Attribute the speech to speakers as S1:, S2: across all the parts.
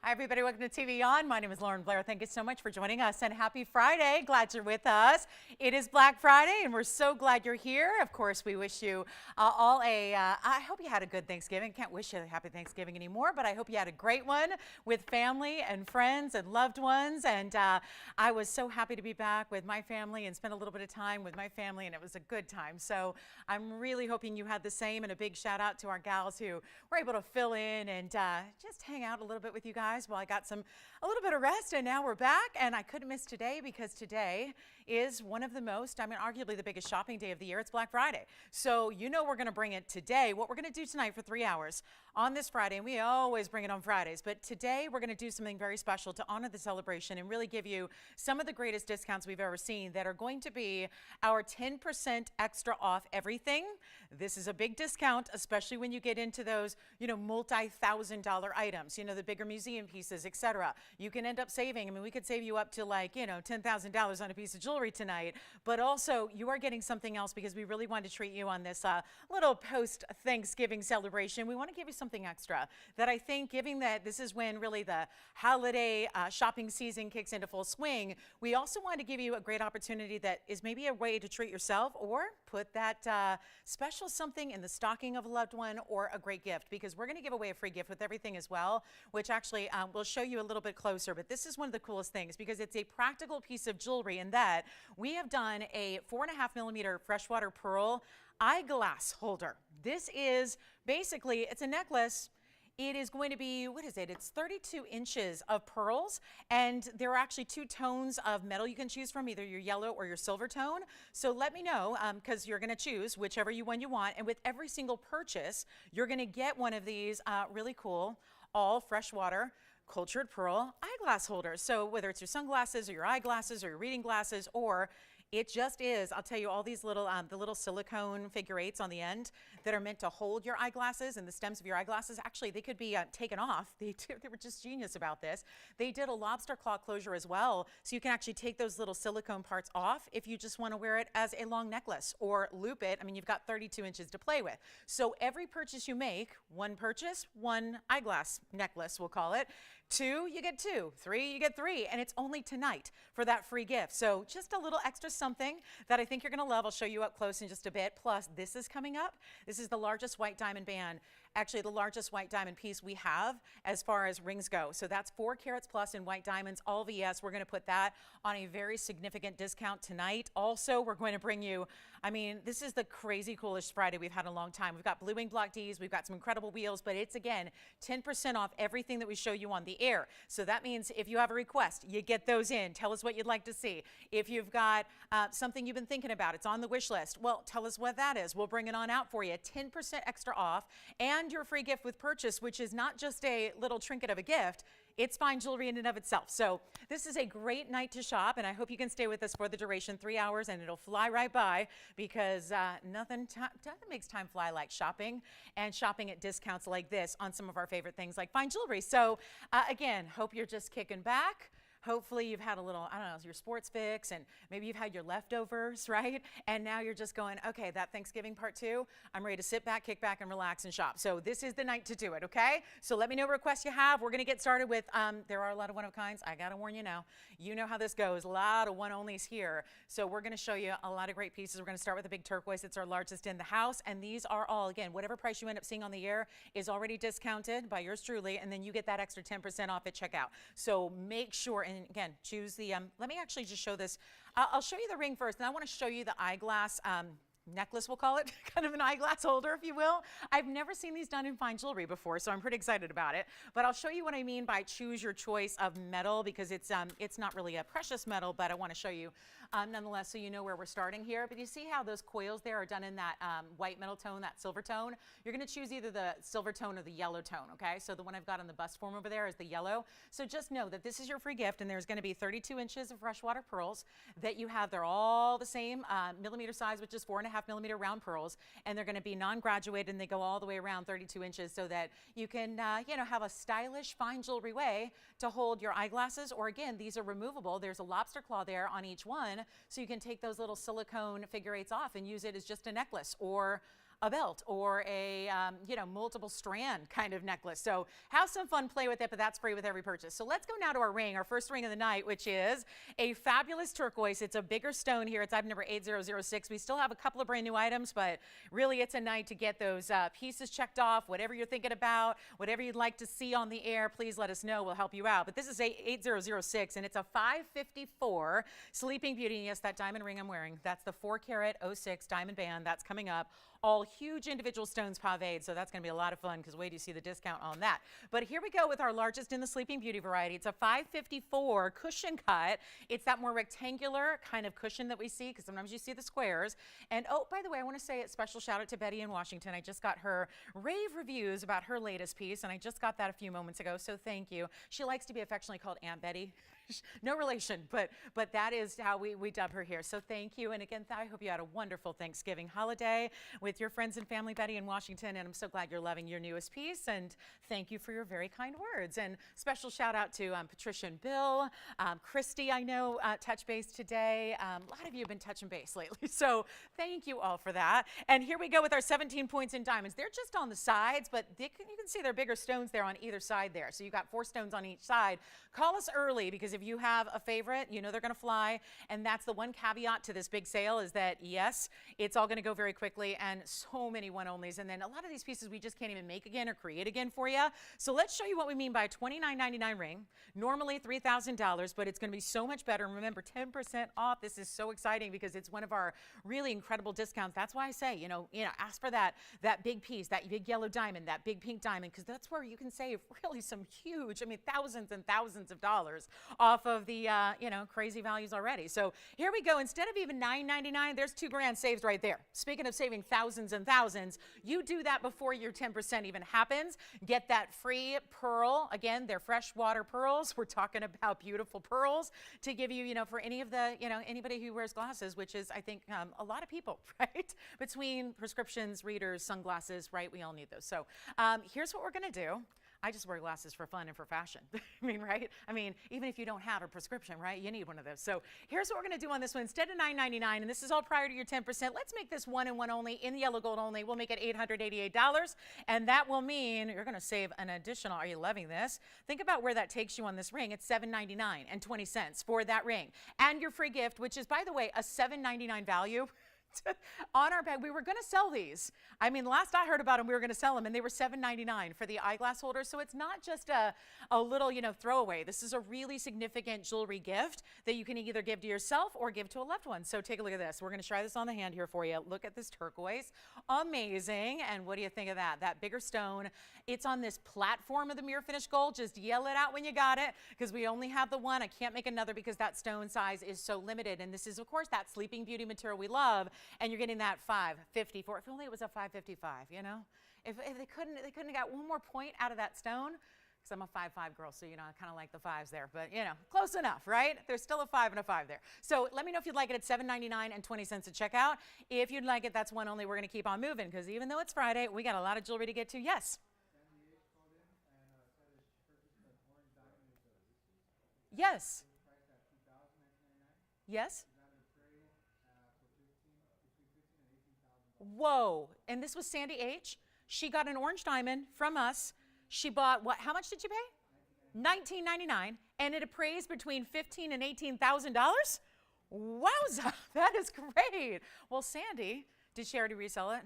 S1: Hi, everybody. Welcome to TVON. My name is Lauren Blair. Thank you so much for joining us, and happy Friday. Glad you're with us. It is Black Friday, and we're so glad you're here. Of course, we wish you all I hope you had a good Thanksgiving. Can't wish you a happy Thanksgiving anymore, but I hope you had a great one with family and friends and loved ones. And I was so happy to be back with my family and spend a little bit of time with my family, and it was a good time. So I'm really hoping you had the same, and a big shout out to our gals who were able to fill in and just hang out a little bit with you guys while I got a little bit of rest, and now we're back. And I couldn't miss today because today is one of the most, arguably the biggest shopping day of the year. It's Black Friday. So you know we're going to bring it today. What we're going to do tonight for 3 hours on this Friday, and we always bring it on Fridays, but today we're going to do something very special to honor the celebration and really give you some of the greatest discounts we've ever seen that are going to be our 10% extra off everything. This is a big discount, especially when you get into those, multi-$1,000 items, the bigger museum pieces, etc. You can end up saving. We could save you up to $10,000 on a piece of jewelry tonight, but also you are getting something else because we really wanted to treat you on this little post-Thanksgiving celebration. We want to give you something extra that I think, given that this is when really the holiday shopping season kicks into full swing, we also want to give you a great opportunity that is maybe a way to treat yourself or put that special something in the stocking of a loved one or a great gift, because we're going to give away a free gift with everything as well, which actually we'll show you a little bit closer. But this is one of the coolest things because it's a practical piece of jewelry in that we have done a 4.5mm freshwater pearl eyeglass holder. This is basically, it's a necklace. It is going to be, It's 32 inches of pearls, and there are actually 2 tones of metal you can choose from, either your yellow or your silver tone. So let me know, because you're going to choose whichever one you want, and with every single purchase, you're going to get one of these really cool, all freshwater cultured pearl eyeglass holders. So whether it's your sunglasses or your eyeglasses or your reading glasses, or it just is, I'll tell you, all these little, the little silicone figure eights on the end that are meant to hold your eyeglasses, and the stems of your eyeglasses, actually, they could be taken off. They were just genius about this. They did a lobster claw closure as well, so you can actually take those little silicone parts off if you just want to wear it as a long necklace or loop it. You've got 32 inches to play with. So every purchase you make, one purchase, one eyeglass necklace, we'll call it. 2, you get 2. 3, you get 3. And it's only tonight for that free gift. So just a little extra something that I think you're going to love. I'll show you up close in just a bit. Plus, this is coming up. This is the largest white diamond band. Actually, the largest white diamond piece we have as far as rings go. So that's 4 carats plus in white diamonds, all VS. We're going to put that on a very significant discount tonight. Also, we're going to bring you, this is the crazy coolest Friday we've had in a long time. We've got blue wing block Ds, we've got some incredible wheels, but it's, again, 10% off everything that we show you on the air. So that means if you have a request, you get those in. Tell us what you'd like to see. If you've got something you've been thinking about, it's on the wish list, well, tell us what that is. We'll bring it on out for you. 10% extra off, and your free gift with purchase, which is not just a little trinket of a gift, it's fine jewelry in and of itself. So this is a great night to shop, and I hope you can stay with us for the duration, 3 hours, and it'll fly right by, because nothing makes time fly like shopping, and shopping at discounts like this on some of our favorite things like fine jewelry. So again, hope you're just kicking back. Hopefully you've had a little, your sports fix, and maybe you've had your leftovers, right? And now you're just going, okay, that Thanksgiving part 2, I'm ready to sit back, kick back, and relax and shop. So this is the night to do it, okay? So let me know what requests you have. We're going to get started with, there are a lot of one-of-kinds. I got to warn you now. You know how this goes. A lot of one-onlys here. So we're going to show you a lot of great pieces. We're going to start with the big turquoise. It's our largest in the house. And these are all, again, whatever price you end up seeing on the air is already discounted by yours truly. And then you get that extra 10% off at checkout. So make sure, and again, choose the, let me actually just show this. I'll show you the ring first, and I want to show you the eyeglass necklace, we'll call it, kind of an eyeglass holder, if you will. I've never seen these done in fine jewelry before, so I'm pretty excited about it. But I'll show you what I mean by choose your choice of metal, because it's not really a precious metal, but I want to show you nonetheless, so you know where we're starting here. But you see how those coils there are done in that white metal tone, that silver tone? You're going to choose either the silver tone or the yellow tone, okay? So the one I've got on the bust form over there is the yellow. So just know that this is your free gift, and there's going to be 32 inches of freshwater pearls that you have. They're all the same millimeter size, which is 4.5mm round pearls, and they're going to be non-graduated, and they go all the way around 32 inches so that you can, have a stylish fine jewelry way to hold your eyeglasses. Or again, these are removable. There's a lobster claw there on each one, so you can take those little silicone figure eights off and use it as just a necklace or a belt or a, multiple strand kind of necklace. So have some fun, play with it, but that's free with every purchase. So let's go now to our ring, our first ring of the night, which is a fabulous turquoise. It's a bigger stone here. It's item number 8006. We still have a couple of brand new items, but really it's a night to get those pieces checked off. Whatever you're thinking about, whatever you'd like to see on the air, please let us know. We'll help you out. But this is 8006, and it's a 554 Sleeping Beauty. Yes, that diamond ring I'm wearing. That's the 4-carat 06 diamond band. That's coming up. All huge individual stones paved, so that's going to be a lot of fun because wait till you see the discount on that. But here we go with our largest in the Sleeping Beauty variety. It's a 554 cushion cut. It's that more rectangular kind of cushion that we see because sometimes you see the squares. And oh, by the way, I want to say a special shout out to Betty in Washington. I just got her rave reviews about her latest piece, and I just got that a few moments ago, so thank you. She likes to be affectionately called Aunt Betty. No relation, but that is how we dub her here. So thank you. And again, I hope you had a wonderful Thanksgiving holiday with your friends and family, Betty in Washington. And I'm so glad you're loving your newest piece. And thank you for your very kind words. And special shout out to Patricia and Bill. Christy, I know, touch base today. A lot of you have been touching base lately. So thank you all for that. And here we go with our 17 points in diamonds. They're just on the sides, but you can see there are bigger stones there on either side there. So you've got 4 stones on each side. Call us early because if you have a favorite, you know they're going to fly. And that's the one caveat to this big sale is that, yes, it's all going to go very quickly and so many one-onlys. And then a lot of these pieces we just can't even make again or create again for you. So let's show you what we mean by a $29.99 ring. Normally $3,000, but it's going to be so much better. And remember, 10% off. This is so exciting because it's one of our really incredible discounts. That's why I say, ask for that big piece, that big yellow diamond, that big pink diamond, because that's where you can save really some huge, thousands and thousands of dollars off of the, crazy values already. So here we go. Instead of even $9.99, there's $2,000 saved right there. Speaking of saving thousands and thousands, you do that before your 10% even happens. Get that free pearl. Again, they're freshwater pearls. We're talking about beautiful pearls to give you, for any of the, anybody who wears glasses, which is, I think, a lot of people, right? Between prescriptions, readers, sunglasses, right? We all need those. So here's what we're going to do. I just wear glasses for fun and for fashion. Right? Even if you don't have a prescription, right? You need one of those. So here's what we're going to do on this one. Instead of $9.99, and this is all prior to your 10%, let's make this 1 and 1 only in the yellow gold only. We'll make it $888, and that will mean you're going to save an additional, are you loving this? Think about where that takes you on this ring. It's $7.99 for that ring. And your free gift, which is, by the way, a $7.99 value. On our bag, we were going to sell these. Last I heard about them, we were going to sell them, and they were $7.99 for the eyeglass holders. So it's not just a little, throwaway. This is a really significant jewelry gift that you can either give to yourself or give to a loved one. So take a look at this. We're going to try this on the hand here for you. Look at this turquoise. Amazing. And what do you think of that? That bigger stone. It's on this platform of the mirror finish gold. Just yell it out when you got it because we only have the one. I can't make another because that stone size is so limited. And this is, of course, that Sleeping Beauty material we love. And you're getting that 554. If only it was a 555, If they couldn't have got one more point out of that stone, because I'm a 5'5" girl, so I kind of like the 5s there. But close enough, right? There's still a 5 and a 5 there. So let me know if you'd like it at $7.99 and 20 cents at checkout. If you'd like it, that's one only. We're going to keep on moving because even though it's Friday, we got a lot of jewelry to get to. Yes. Yes. Yes. Whoa. And this was Sandy H. She got an orange diamond from us. She bought what? How much did you pay? $19.99. And it appraised between $15,000 and $18,000. Wowza. That is great. Well, Sandy, did she already resell it?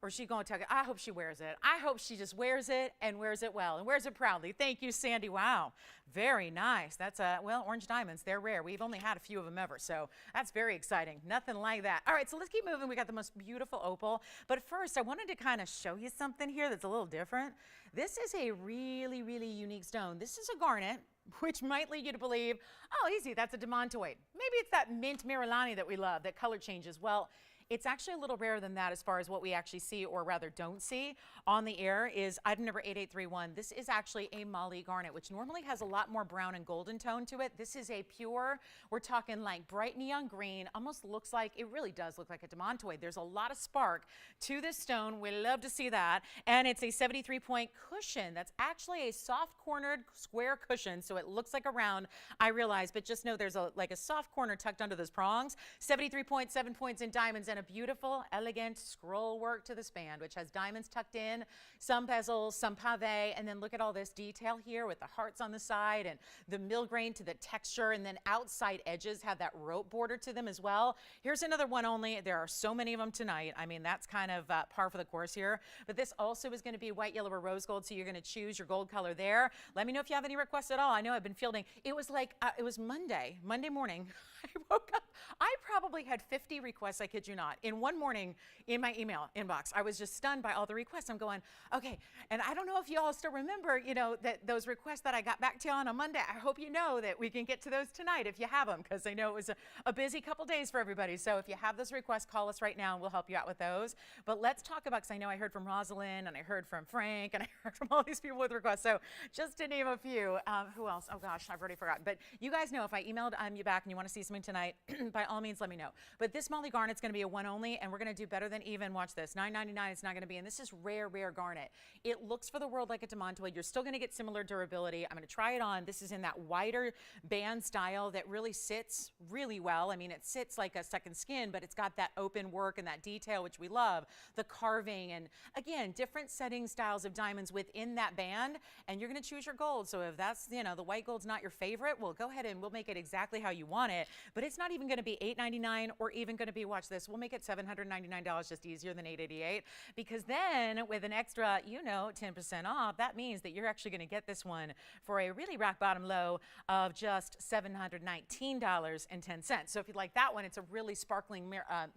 S1: Or is she going to tell you? I hope she wears it. I hope she just wears it and wears it well and wears it proudly. Thank you, Sandy. Wow. Very nice. That's orange diamonds. They're rare. We've only had a few of them ever. So that's very exciting. Nothing like that. All right. So let's keep moving. We got the most beautiful opal. But first, I wanted to kind of show you something here that's a little different. This is a really, really unique stone. This is a garnet, which might lead you to believe, oh, easy. That's a demontoid. Maybe it's that mint Miralani that we love, that color changes. Well, it's actually a little rarer than that as far as what we actually see, or rather don't see on the air, is item number 8831. This is actually a Mali garnet, which normally has a lot more brown and golden tone to it. This is a pure, we're talking like bright neon green, almost looks like, it really does look like a demontoid. There's a lot of spark to this stone. We love to see that. And it's a 73-point cushion. That's actually a soft-cornered square cushion, so it looks like a round, I realize, but just know there's like a soft corner tucked under those prongs. 73 points, 7 points in diamonds, and a beautiful, elegant scroll work to this band, which has diamonds tucked in, some bezels, some pave, and then look at all this detail here with the hearts on the side and the millgrain to the texture, and then outside edges have that rope border to them as well. Here's another one only. There are so many of them tonight. I mean, that's kind of par for the course here. But this also is going to be white, yellow, or rose gold, so you're going to choose your gold color there. Let me know if you have any requests at all. I know I've been fielding. It was like, it was Monday morning. I woke up. I probably had 50 requests, I kid you not, in one morning in my email inbox. I was just stunned by all the requests. I'm going, okay, and I don't know if you all still remember, you know, that those requests that I got back to you on Monday. I hope you know that we can get to those tonight if you have them, because I know it was a busy couple days for everybody. So if you have those requests, call us right now and we'll help you out with those. But let's talk about, because I know I heard from Rosalind and I heard from Frank and I heard from all these people with requests. So just to name a few, who else? Oh gosh, I've already forgotten. But you guys know if I emailed you back and you want to see something tonight, by all means, let me know. But this Molly Garnet's going to be a one only, and we're going to do better than even. Watch this, $9.99 it's not going to be, and this is rare garnet. It looks for the world like a demantoid. You're still going to get similar durability. I'm going to try it on. This is in that wider band style that really sits really well. I mean, it sits like a second skin, but it's got that open work and that detail, which we love. The carving, and again, different setting styles of diamonds within that band, and you're going to choose your gold. So if that's, you know, the white gold's not your favorite, well, go ahead and we'll make it exactly how you want it. But it's not even going to be $8.99 or even going to be, watch this, we'll make it $799, just easier than $888, because then with an extra, you know, 10% off, that means that you're actually going to get this one for a really rock bottom low of just $719.10. So if you like that one, it's a really sparkling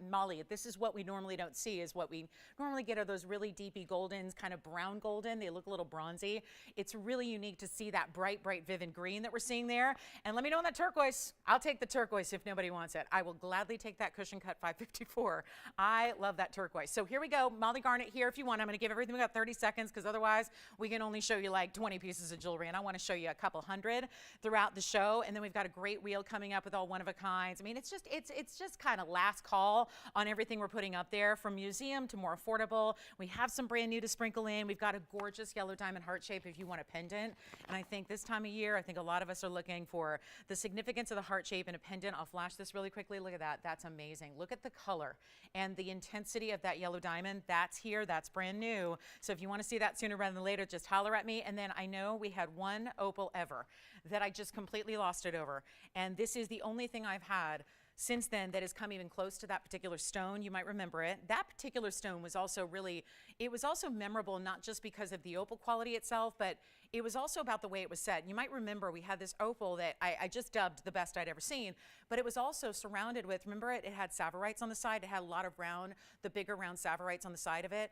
S1: Molly. This is what we normally don't see. Is what we normally get are those really deepy goldens, kind of brown golden. They look a little bronzy. It's really unique to see that bright vivid green that we're seeing there. And let me know on that turquoise. I'll take the turquoise if nobody wants it. I will gladly take that cushion cut 554. I love that turquoise. So here we go. Molly Garnet here if you want. I'm going to give everything about 30 seconds because otherwise we can only show you like 20 pieces of jewelry, and I want to show you a couple hundred throughout the show. And then we've got a great wheel coming up with all one-of-a-kinds. I mean, it's just kind of last call on everything we're putting up there, from museum to more affordable. We have some brand new to sprinkle in. We've got a gorgeous yellow diamond heart shape if you want a pendant. And I think this time of year, I think a lot of us are looking for the significance of the heart shape in a pendant. I'll flash this really quickly. Look at that. That's amazing. Look at the color and the intensity of that yellow diamond. That's here. That's brand new. So if you want to see that sooner rather than later, just holler at me. And then I know we had one opal ever that I just completely lost it over. And this is the only thing I've had since then that has come even close to that particular stone. You might remember it. That particular stone was also really, it was also memorable, not just because of the opal quality itself, but it was also about the way it was set. You might remember we had this opal that I just dubbed the best I'd ever seen, but it was also surrounded with, remember it had savorites on the side. It had a lot of round, the bigger round savorites on the side of it.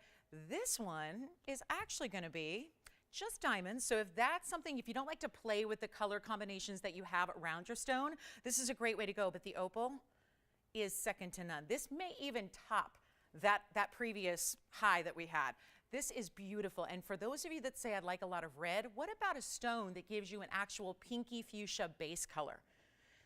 S1: This one is actually going to be just diamonds. So if that's something, if you don't like to play with the color combinations that you have around your stone, this is a great way to go. But the opal is second to none. This may even top that previous high that we had. This is beautiful. And for those of you that say I'd like a lot of red, what about a stone that gives you an actual pinky fuchsia base color?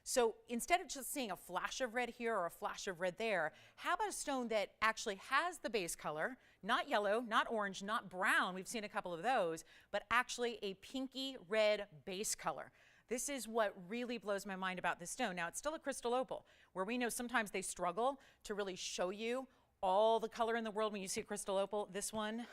S1: So instead of just seeing a flash of red here or a flash of red there, how about a stone that actually has the base color, not yellow, not orange, not brown, we've seen a couple of those, but actually a pinky red base color. This is what really blows my mind about this stone. Now, it's still a crystal opal, where we know sometimes they struggle to really show you all the color in the world when you see a crystal opal. This one,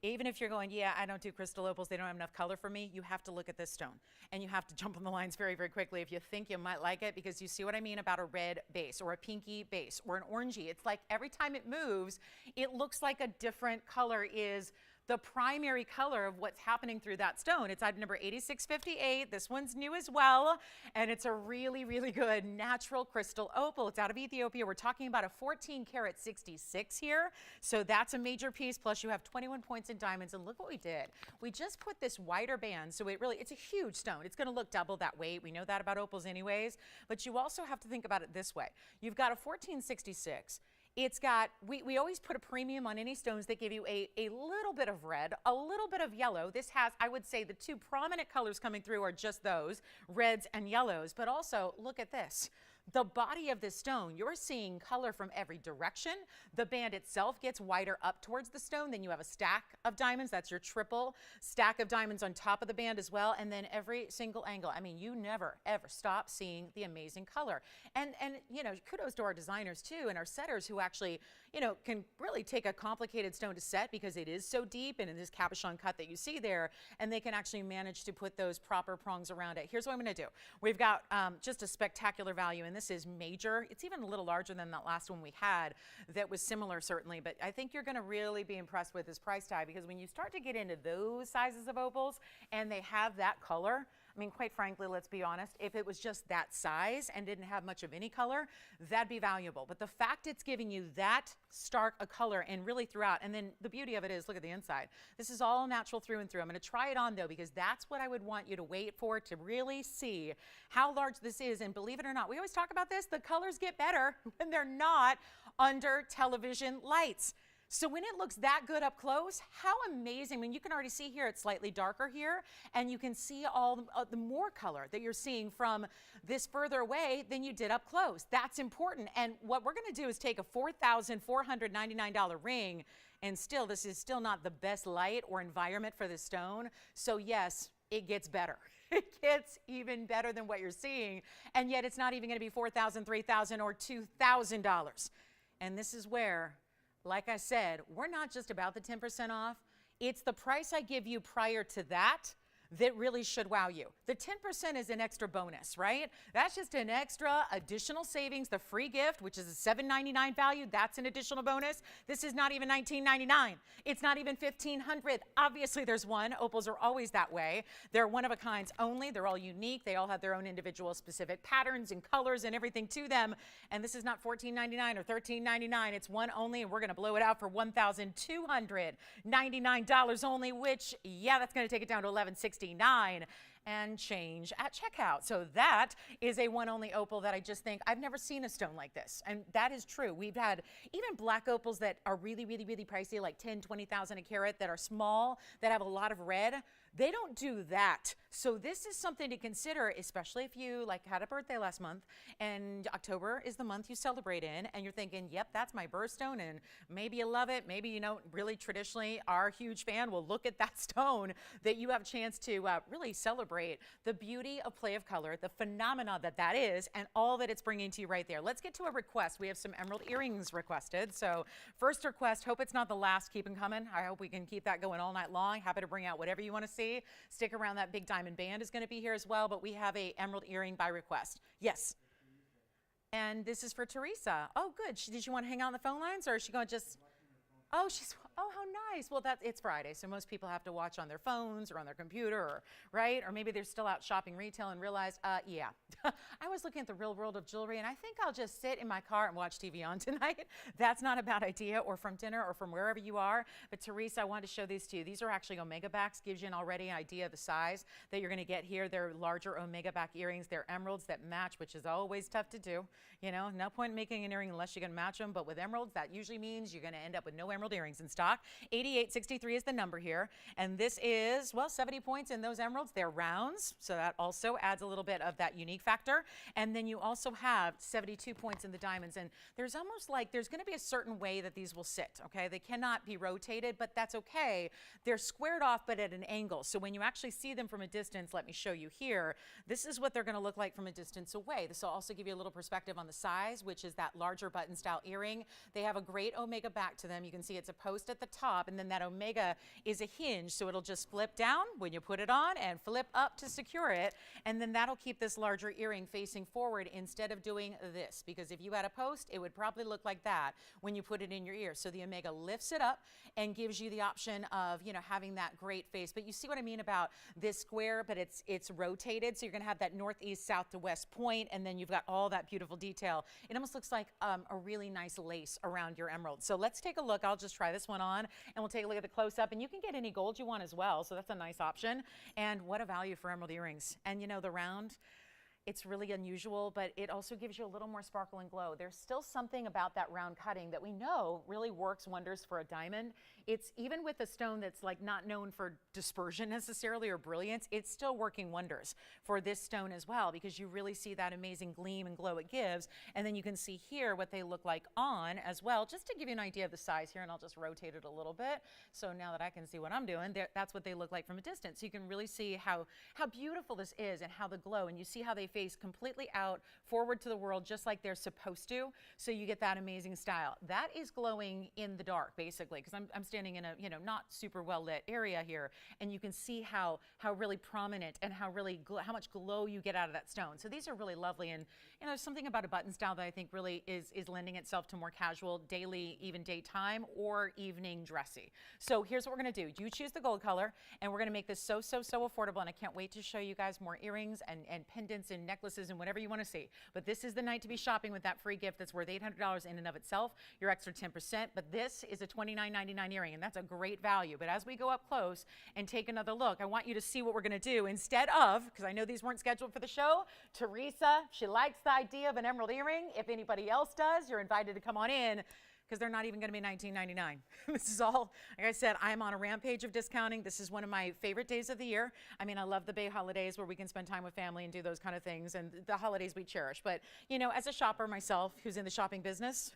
S1: even if you're going, yeah, I don't do crystal opals, they don't have enough color for me, you have to look at this stone. And you have to jump on the lines very quickly if you think you might like it, because you see what I mean about a red base or a pinky base or an orangey. It's like every time it moves, it looks like a different color is the primary color of what's happening through that stone. It's item number 8658. This one's new as well, and it's a really good natural crystal opal. It's out of Ethiopia. We're talking about a 14 karat 66 here, so that's a major piece. Plus you have 21 points in diamonds, and look what we did. We just put this wider band, so it's a huge stone. It's going to look double that weight. We know that about opals anyways, but you also have to think about it this way. You've got a 1466. It's got, we always put a premium on any stones that give you a little bit of red, a little bit of yellow. This has, I would say, the two prominent colors coming through are just those, reds and yellows. But also, look at this. the body of this stone, you're seeing color from every direction. The band itself gets wider up towards the stone. Then you have a stack of diamonds. That's your triple stack of diamonds on top of the band as well. And then every single angle. I mean, you never, ever stop seeing the amazing color. And you know, kudos to our designers too and our setters who actually, you know, can really take a complicated stone to set because it is so deep and in this cabochon cut that you see there, and they can actually manage to put those proper prongs around it. Here's what I'm going to do. We've got just a spectacular value, and this is major. It's even a little larger than that last one we had that was similar certainly, but I think you're going to really be impressed with this price tag because when you start to get into those sizes of opals and they have that color, I mean, quite frankly, let's be honest, if it was just that size and didn't have much of any color, that'd be valuable. But the fact it's giving you that stark a color and really throughout, and then the beauty of it is, look at the inside. This is all natural through and through. I'm going to try it on though, because that's what I would want you to wait for to really see how large this is. And believe it or not, we always talk about this, the colors get better when they're not under television lights. So when it looks that good up close, how amazing. I mean, you can already see here, it's slightly darker here, and you can see all the more color that you're seeing from this further away than you did up close. That's important. And what we're going to do is take a $4,499 ring, and still, this is still not the best light or environment for this stone. So yes, it gets better. It gets even better than what you're seeing, and yet it's not even going to be $4,000, $3,000, or $2,000. And this is where, like I said, we're not just about the 10% off. It's the price I give you prior to that that really should wow you. The 10% is an extra bonus, right? That's just an extra additional savings. The free gift, which is a $7.99 value, that's an additional bonus. This is not even $19.99. It's not even $1,500. Obviously, there's one. Opals are always that way. They're one of a kinds only. They're all unique. They all have their own individual specific patterns and colors and everything to them. And this is not $14.99 or $13.99. It's one only, and we're going to blow it out for $1,299 only, which, yeah, that's going to take it down to $1,169 and change at checkout. So that is a one only opal that I just think I've never seen a stone like this. And that is true. We've had even black opals that are really, really, really pricey, like 10, 20,000 a carat, that are small, that have a lot of red. They don't do that. So this is something to consider, especially if you had a birthday last month and October is the month you celebrate in and you're thinking, yep, that's my birthstone, and maybe you love it. Maybe, you know, really traditionally our huge fan will look at that stone that you have a chance to really celebrate the beauty of play of color, the phenomena that is, and all that it's bringing to you right there. Let's get to a request. We have some emerald earrings requested. So first request, hope it's not the last, keep them coming. I hope we can keep that going all night long. Happy to bring out whatever you want to see. Stick around, that big diamond band is going to be here as well, but we have a emerald earring by request. Yes. And this is for Teresa. Oh, good. Did she want to hang out on the phone lines, or is she going to just... Oh, oh, how nice. Well, it's Friday, so most people have to watch on their phones or on their computer, or, right? Or maybe they're still out shopping retail and realize, yeah, I was looking at the real world of jewelry, and I think I'll just sit in my car and watch TVON tonight. That's not a bad idea, or from dinner, or from wherever you are. But Teresa, I wanted to show these to you. These are actually omega backs. Gives you an idea of the size that you're going to get here. They're larger omega back earrings. They're emeralds that match, which is always tough to do. You know, no point in making an earring unless you can match them. But with emeralds, that usually means you're going to end up with no emerald earrings in stock. 8863 is the number here, and this is, well, 70 points in those emeralds. They're rounds, so that also adds a little bit of that unique factor. And then you also have 72 points in the diamonds, and there's almost like there's going to be a certain way that these will sit, okay? They cannot be rotated, but that's okay. They're squared off, but at an angle. So when you actually see them from a distance, let me show you here, this is what they're going to look like from a distance away. This will also give you a little perspective on the size, which is that larger button style earring. They have a great omega back to them. You can see it's a post at the top, and then that omega is a hinge, so it'll just flip down when you put it on and flip up to secure it, and then that'll keep this larger earring facing forward instead of doing this, because if you had a post, it would probably look like that when you put it in your ear. So the omega lifts it up and gives you the option of, you know, having that great face. But you see what I mean about this square, but it's rotated, so you're gonna have that northeast, south to west point, and then you've got all that beautiful detail. It almost looks like a really nice lace around your emerald. So let's take a look. I'll just try this one on, and we'll take a look at the close-up, and you can get any gold you want as well, so that's a nice option. And what a value for emerald earrings. And you know, the round, It's really unusual, but it also gives you a little more sparkle and glow. There's still something about that round cutting that we know really works wonders for a diamond. It's even with a stone that's like not known for dispersion necessarily or brilliance, it's still working wonders for this stone as well, because you really see that amazing gleam and glow it gives. And then you can see here what they look like on as well, just to give you an idea of the size here. And I'll just rotate it a little bit. So now that I can see what I'm doing, that's what they look like from a distance. So you can really see how beautiful this is and how the glow, and you see how they face completely out forward to the world just like they're supposed to. So you get that amazing style. That is glowing in the dark basically, because I'm standing in a not super well lit area here, and you can see how really prominent and how much glow you get out of that stone. So these are really lovely, and there's something about a button style that I think really is lending itself to more casual, daily, even daytime or evening dressy. So here's what we're going to do. You choose the gold color, and we're going to make this so affordable, and I can't wait to show you guys more earrings and pendants and necklaces and whatever you want to see. But this is the night to be shopping with that free gift that's worth $800 in and of itself, your extra 10%. But this is a $29.99 earring, and that's a great value. But as we go up close and take another look, I want you to see what we're going to do instead of, because I know these weren't scheduled for the show, Teresa, she likes the idea of an emerald earring. If anybody else does, you're invited to come on in, because they're not even going to be $19.99. This is all, like I said, I'm on a rampage of discounting. This is one of my favorite days of the year. I mean, I love the Bay holidays where we can spend time with family and do those kind of things, and the holidays we cherish. But, as a shopper myself who's in the shopping business,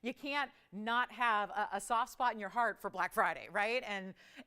S1: you can't not have a soft spot in your heart for Black Friday, right?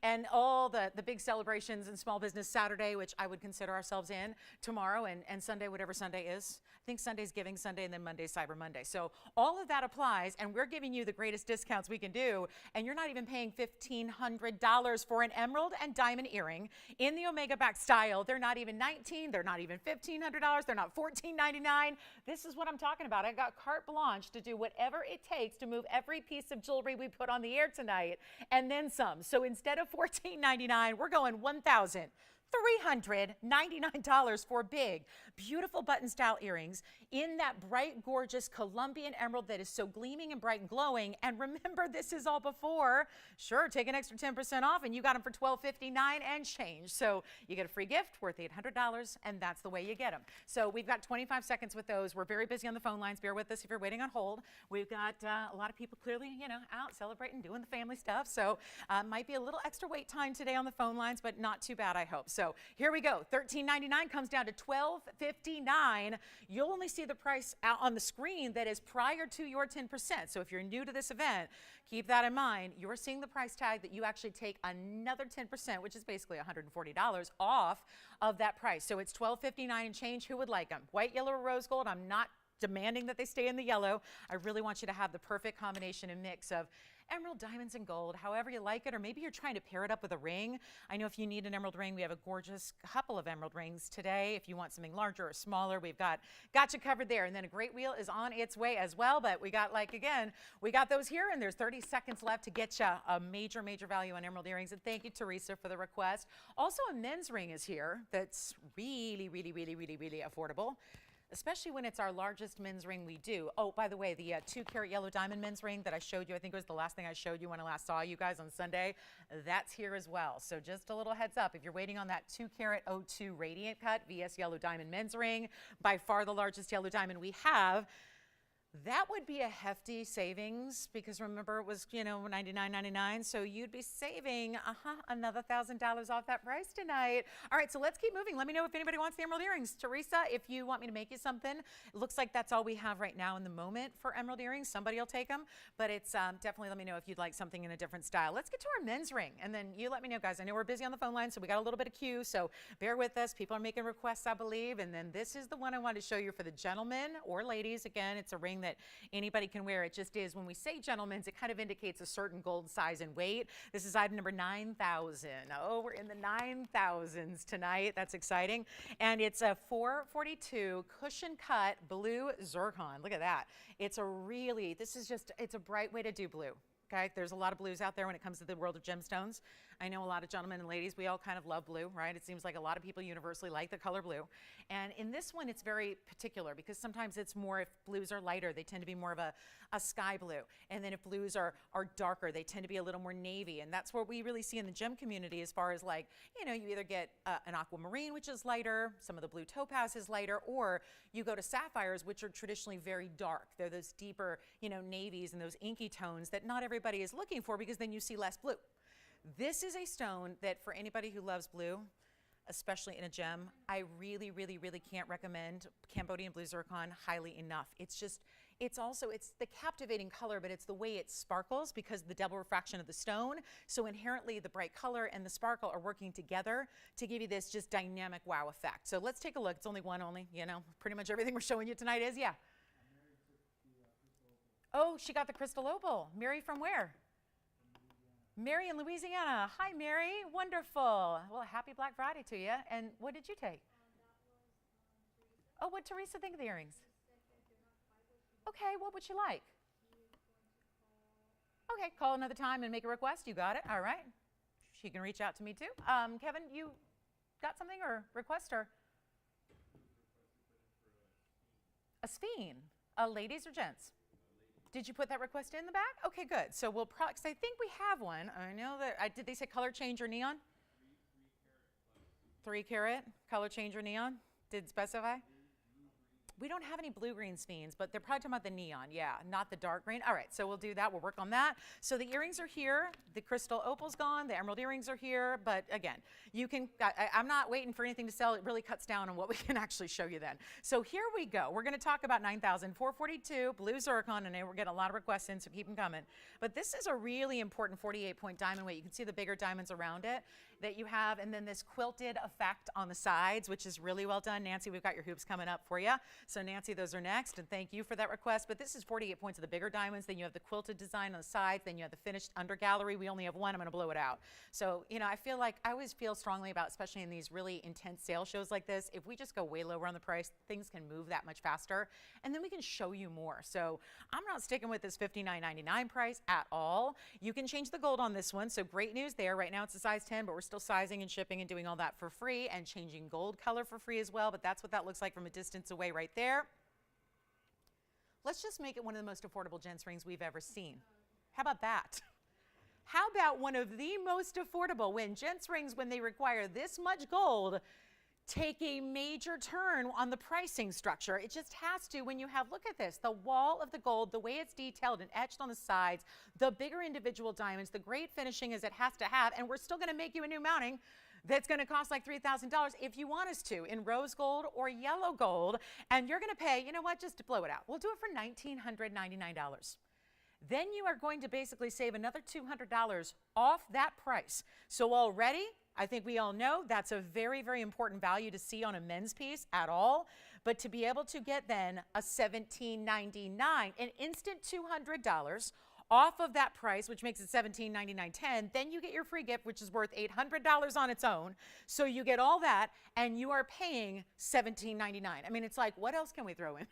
S1: And all the big celebrations and Small Business Saturday, which I would consider ourselves in, tomorrow, and Sunday, whatever Sunday is. I think Sunday's Giving Sunday, and then Monday's Cyber Monday. So all of that applies, and we're giving you the greatest discounts we can do, and you're not even paying $1,500 for an emerald and diamond earring in the Omega back style. They're not even $1,900, they're not even $1,500, they're not $1,499. This is what I'm talking about. I got carte blanche to do whatever it takes to move every piece of jewelry we put on the air tonight, and then some. So instead of $1,499, we're going $1,399 for big, beautiful button style earrings in that bright, gorgeous Colombian emerald that is so gleaming and bright and glowing. And remember, this is all before. Sure, take an extra 10% off, and you got them for $1,259 and change. So you get a free gift worth $800, and that's the way you get them. So we've got 25 seconds with those. We're very busy on the phone lines. Bear with us if you're waiting on hold. We've got a lot of people clearly, out celebrating, doing the family stuff. So might be a little extra wait time today on the phone lines, but not too bad, I hope. So here we go. $13.99 comes down to $12.59. You'll only see the price out on the screen that is prior to your 10%. So if you're new to this event, keep that in mind. You're seeing the price tag that you actually take another 10%, which is basically $140 off of that price. So it's $12.59 and change. Who would like them? White, yellow, or rose gold? I'm not demanding that they stay in the yellow. I really want you to have the perfect combination and mix of emerald, diamonds, and gold, however you like it, or maybe you're trying to pair it up with a ring. I know if you need an emerald ring, we have a gorgeous couple of emerald rings today. If you want something larger or smaller, we've got you covered there. And then a great wheel is on its way as well, but we got we got those here, and there's 30 seconds left to get you a major value on emerald earrings. And thank you, Teresa, for the request. Also, a men's ring is here that's really affordable, especially when it's our largest men's ring we do. Oh, by the way, the 2-carat yellow diamond men's ring that I showed you, I think it was the last thing I showed you when I last saw you guys on Sunday, that's here as well. So just a little heads up, if you're waiting on that 2-carat 02 radiant cut VS yellow diamond men's ring, by far the largest yellow diamond we have, that would be a hefty savings, because remember it was, $99.99, so you'd be saving another $1,000 off that price tonight. All right, so let's keep moving. Let me know if anybody wants the emerald earrings. Teresa, if you want me to make you something, it looks like that's all we have right now in the moment for emerald earrings. Somebody will take them, but it's definitely, let me know if you'd like something in a different style. Let's get to our men's ring, and then you let me know, guys. I know we're busy on the phone line, so we got a little bit of queue, so bear with us. People are making requests, I believe, and then this is the one I wanted to show you for the gentlemen or ladies. Again, it's a ring that anybody can wear. It just is. When we say gentlemen's, it kind of indicates a certain gold size and weight. This is item number 9,000. Oh, we're in the 9,000s tonight. That's exciting. And it's a 442 cushion cut blue zircon. Look at that. It's a bright way to do blue. Okay, there's a lot of blues out there when it comes to the world of gemstones. I know a lot of gentlemen and ladies, we all kind of love blue, right? It seems like a lot of people universally like the color blue. And in this one, it's very particular because sometimes it's more, if blues are lighter, they tend to be more of a sky blue. And then if blues are darker, they tend to be a little more navy. And that's what we really see in the gem community as far as like, you know, you either get an aquamarine, which is lighter, some of the blue topaz is lighter, or you go to sapphires, which are traditionally very dark. They're those deeper, you know, navies and those inky tones that not everybody is looking for because then you see less blue. This is a stone that for anybody who loves blue, especially in a gem, I really, really, really can't recommend Cambodian blue zircon highly enough. It's just, it's the captivating color, but it's the way it sparkles because of the double refraction of the stone. So inherently the bright color and the sparkle are working together to give you this just dynamic wow effect. So let's take a look. It's only one only, you know, pretty much everything we're showing you tonight is, yeah. Oh, she got the crystal opal. Mary from where? Mary in Louisiana. Hi, Mary. Wonderful. Well, happy Black Friday to you. And what did you take? Oh, what Teresa think of the earrings? Okay, what would she like? Okay, call another time and make a request. You got it. All right. She can reach out to me too. Kevin, you got something or request or? A sphene. Ladies or gents? Did you put that request in the back? Okay, good. So we'll probably, because I think we have one. I know that, did they say color change or neon? 3 carat color change or neon? Did specify? We don't have any blue-green sphenes, but they're probably talking about the neon, yeah, not the dark green. All right, so we'll do that. We'll work on that. So the earrings are here. The crystal opal's gone. The emerald earrings are here. But again, you can, I'm not waiting for anything to sell. It really cuts down on what we can actually show you then. So here we go. We're going to talk about 9,442 blue zircon, and we're getting a lot of requests in, so keep them coming. But this is a really important 48-point diamond weight. You can see the bigger diamonds around it that you have, and then this quilted effect on the sides, which is really well done. Nancy, we've got your hoops coming up for you. So Nancy, those are next, and thank you for that request. But this is 48 points of the bigger diamonds. Then you have the quilted design on the sides. Then you have the finished under gallery. We only have one. I'm going to blow it out. So, you know, I always feel strongly about, especially in these really intense sale shows like this, if we just go way lower on the price, things can move that much faster, and then we can show you more. So I'm not sticking with this $59.99 price at all. You can change the gold on this one. So great news there. Right now it's a size 10, but we're still sizing and shipping and doing all that for free and changing gold color for free as well. But that's what that looks like from a distance away right there. Let's just make it one of the most affordable gents rings we've ever seen. How about that? How about one of the most affordable when gents rings, when they require this much gold, take a major turn on the pricing structure? It just has to when you have, look at this, the wall of the gold, the way it's detailed and etched on the sides, the bigger individual diamonds, the great finishing as it has to have, and we're still going to make you a new mounting that's going to cost like $3,000 if you want us to, in rose gold or yellow gold, and you're going to pay, you know what, just to blow it out. We'll do it for $1,999. Then you are going to basically save another $200 off that price. So already, I think we all know that's a very, very important value to see on a men's piece at all. But to be able to get then a $1,799, an instant $200 off of that price, which makes it $1,799.10, then you get your free gift, which is worth $800 on its own. So you get all that, and you are paying $1,799. I mean, it's like, what else can we throw in?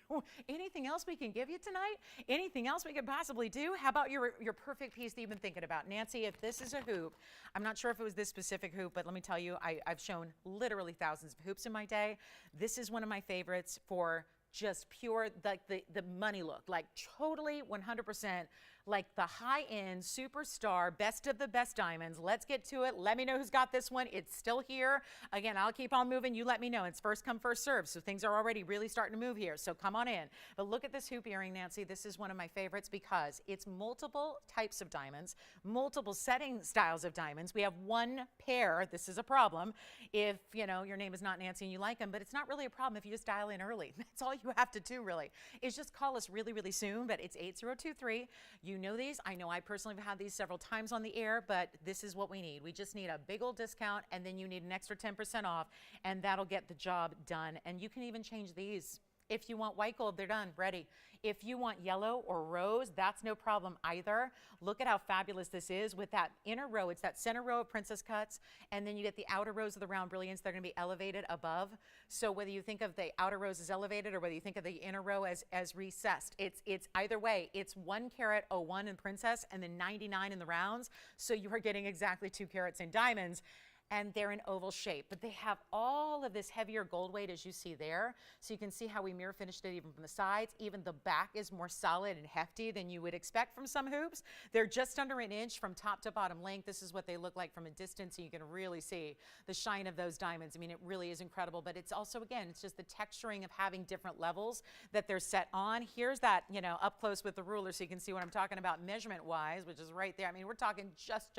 S1: Anything else we can give you tonight? Anything else we could possibly do? How about your perfect piece that you've been thinking about? Nancy, if this is a hoop, I'm not sure if it was this specific hoop, but let me tell you, I've shown literally thousands of hoops in my day. This is one of my favorites for just pure, like the money look, like totally 100%, like the high-end superstar, best of the best diamonds. Let's get to it. Let me know who's got this one. It's still here. Again, I'll keep on moving. You let me know. It's first come, first serve. So things are already really starting to move here. So come on in. But look at this hoop earring, Nancy. This is one of my favorites because it's multiple types of diamonds, multiple setting styles of diamonds. We have one pair. This is a problem if, you know, your name is not Nancy and you like them, but it's not really a problem if you just dial in early. That's all you have to do, really, is just call us really, really soon. But it's 8023. You know these. I know I personally have had these several times on the air, but this is what we need. We just need a big old discount, and then you need an extra 10% off, and that'll get the job done. And you can even change these If you want white gold, they're done, ready. If you want yellow or rose, that's no problem either. Look at how fabulous this is with that inner row. It's that center row of princess cuts, and then you get the outer rows of the round brilliance. They're going to be elevated above. So whether you think of the outer rows as elevated or whether you think of the inner row as recessed, it's either way. It's 1 carat 01 in princess and then 99 in the rounds. So you are getting exactly 2 carats in diamonds. And they're in oval shape, but they have all of this heavier gold weight as you see there. So you can see how we mirror finished it even from the sides. Even the back is more solid and hefty than you would expect from some hoops. They're just under an inch from top to bottom length. This is what they look like from a distance, and you can really see the shine of those diamonds. I mean, it really is incredible, but it's also, again, it's just the texturing of having different levels that they're set on. Here's that, you know, up close with the ruler so you can see what I'm talking about measurement-wise, which is right there. I mean, we're talking just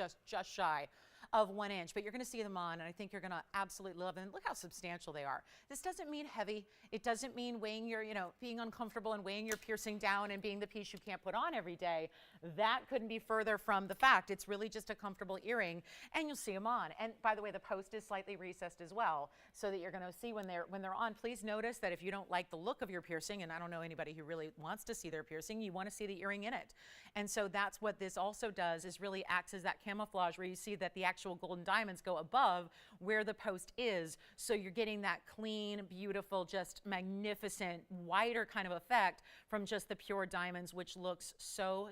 S1: shy of 1 inch, but you're going to see them on, and I think you're going to absolutely love them. Look how substantial they are. This doesn't mean heavy. It doesn't mean weighing your, you know, being uncomfortable and weighing your piercing down and being the piece you can't put on every day. That couldn't be further from the fact. It's really just a comfortable earring, and you'll see them on. And by the way, the post is slightly recessed as well, so that you're going to see when they're on. Please notice that if you don't like the look of your piercing, and I don't know anybody who really wants to see their piercing, you want to see the earring in it. And so that's what this also does, is really acts as that camouflage where you see that the actual golden diamonds go above where the post is. So you're getting that clean, beautiful, just magnificent, wider kind of effect from just the pure diamonds, which looks so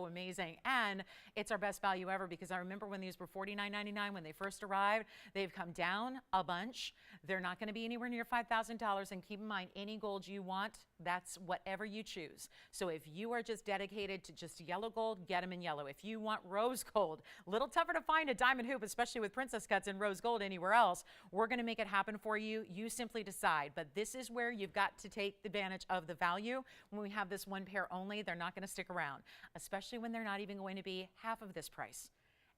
S1: amazing. And it's our best value ever, because I remember when these were $49.99 when they first arrived. They've come down a bunch. They're not going to be anywhere near $5,000. And keep in mind, any gold you want, that's whatever you choose. So if you are just dedicated to just yellow gold, get them in yellow. If you want rose gold, a little tougher to find a diamond hoop, especially with princess cuts and rose gold anywhere else, we're going to make it happen for you. You simply decide. But this is where you've got to take advantage of the value. When we have this one pair only, they're not going to stick around, especially when they're not even going to be half of this price.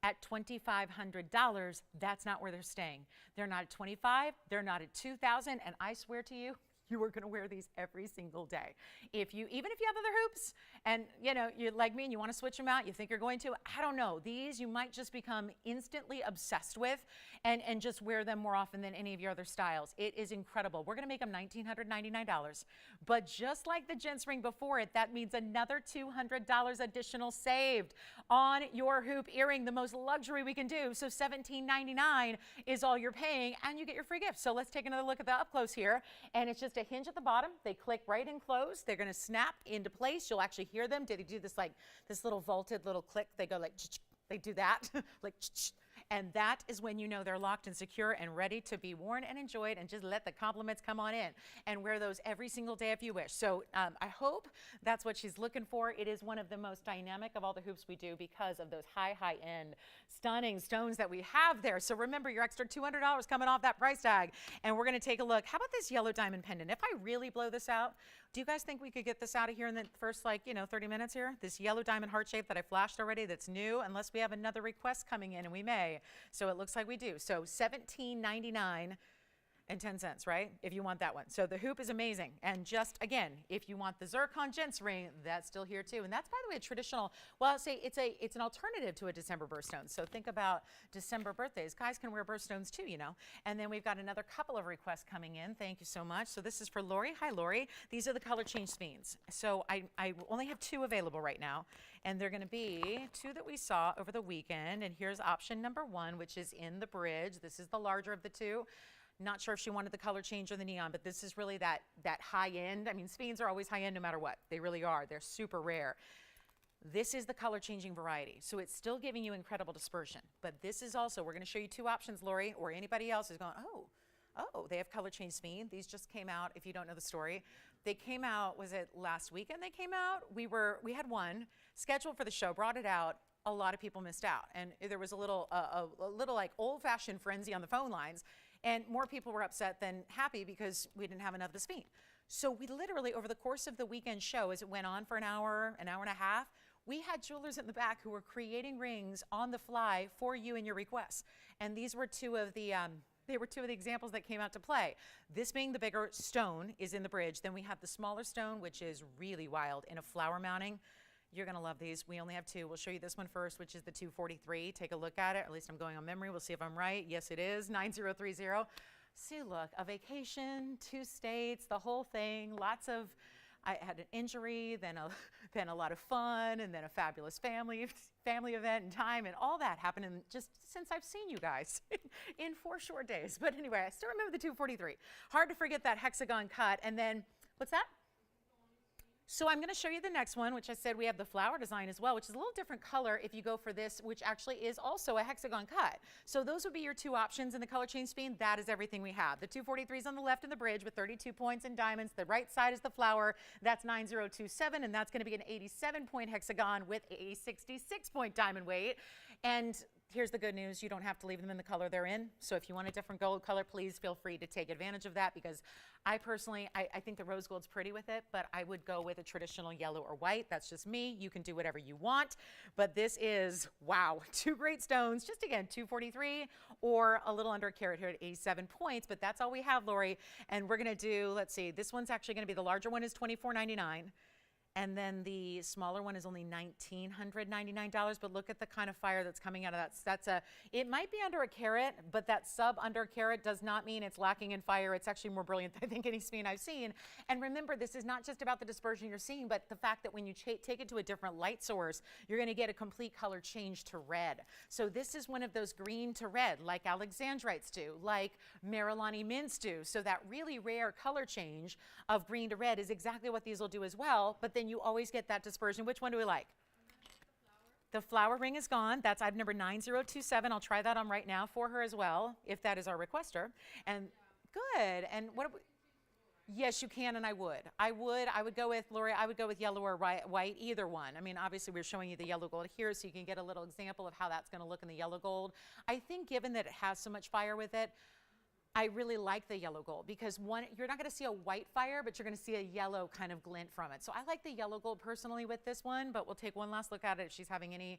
S1: At $2,500, that's not where they're staying. They're not at $25,000, they're not at $2,000, and I swear to you, you are going to wear these every single day. Even if you have other hoops and you know, you're like me and you want to switch them out, you think you're going to, I don't know, these you might just become instantly obsessed with and just wear them more often than any of your other styles. It is incredible. We're going to make them $1,999, but just like the gents ring before it, that means another $200 additional saved on your hoop earring, the most luxury we can do. So $1,799 is all you're paying, and you get your free gift. So let's take another look at the up close here, and it's just a hinge at the bottom. They click right in close. They're going to snap into place. You'll actually hear them. They do this like this little vaulted little click. They go like, they do that like, and that is when you know they're locked and secure and ready to be worn and enjoyed, and just let the compliments come on in and wear those every single day if you wish. So I hope that's what she's looking for. It is one of the most dynamic of all the hoops we do because of those high end stunning stones that we have there. So remember, your extra $200 coming off that price tag, and we're going to take a look. How about this yellow diamond pendant? If I really blow this out, do you guys think we could get this out of here in the first, 30 minutes here? This yellow diamond heart shape that I flashed already, that's new, unless we have another request coming in, and we may. So it looks like we do. So $17.99 and 10 cents, right? If you want that one. So the hoop is amazing. And just again, if you want the zircon gents ring, that's still here too. And that's, by the way, a traditional, well, I'll say it's an alternative to a December birthstone. So think about December birthdays. Guys can wear birthstones too, you know. And then we've got another couple of requests coming in. Thank you so much. So this is for Lori. Hi, Lori. These are the color change spoons. So I only have 2 available right now. And they're going to be 2 that we saw over the weekend. And here's option number 1, which is in the bridge. This is the larger of the 2. Not sure if she wanted the color change or the neon, but this is really that high end. I mean, spoons are always high end no matter what. They really are. They're super rare. This is the color changing variety. So it's still giving you incredible dispersion. But this is also, we're going to show you 2 options, Lori, or anybody else is going, oh, they have color change spoon. These just came out, if you don't know the story. They came out, was it last weekend they came out? We had one scheduled for the show, brought it out. A lot of people missed out. And there was a little like old-fashioned frenzy on the phone lines. And more people were upset than happy because we didn't have enough of the spoon. So we literally, over the course of the weekend show, as it went on for an hour and a half, we had jewelers in the back who were creating rings on the fly for you and your requests. And these were 2 of the examples that came out to play. This being the bigger stone is in the bridge. Then we have the smaller stone, which is really wild, in a flower mounting. You're going to love these. We only have 2. We'll show you this one first, which is the 243. Take a look at it. At least I'm going on memory. We'll see if I'm right. Yes, it is. 9030. See, look, a vacation, 2 states, the whole thing, I had an injury, then a lot of fun, and then a fabulous family event and time, and all that happened in just since I've seen you guys in 4 short days. But anyway, I still remember the 243. Hard to forget that hexagon cut. And then, what's that? So I'm going to show you the next one, which I said we have the flower design as well, which is a little different color if you go for this, which actually is also a hexagon cut. So those would be your 2 options in the color change scheme. That is everything we have. The 243 is on the left in the bridge with 32 points in diamonds. The right side is the flower. That's 9027, and that's going to be an 87-point hexagon with a 66-point diamond weight. And here's the good news. You don't have to leave them in the color they're in. So if you want a different gold color, please feel free to take advantage of that, because I personally, I think the rose gold's pretty with it, but I would go with a traditional yellow or white. That's just me. You can do whatever you want. But this is, wow, 2 great stones. Just again, 243 or a little under a carat here at 87 points. But that's all we have, Lori. And we're going to do, let's see, this one's actually going to be, the larger one is $24.99. And then the smaller one is only $1,999, but look at the kind of fire that's coming out of that. It might be under a carat, but that sub under a carat does not mean it's lacking in fire. It's actually more brilliant than I think any spin I've seen. And remember, this is not just about the dispersion you're seeing, but the fact that when you take it to a different light source, you're going to get a complete color change to red. So this is one of those green to red, like Alexandrites do, like Marilani mints do. So that really rare color change of green to red is exactly what these will do as well. But then you always get that dispersion. Which one do we like? The flower ring is gone. That's item number 9027. I'll try that on right now for her as well, if that is our requester. And good. And what? Yes, you can, and I would. I would go with, Lori, I would go with yellow or white, either one. I mean, obviously we're showing you the yellow gold here, so you can get a little example of how that's going to look in the yellow gold. I think given that it has so much fire with it, I really like the yellow gold, because one, you're not going to see a white fire, but you're going to see a yellow kind of glint from it. So I like the yellow gold personally with this one, but we'll take one last look at it if she's having any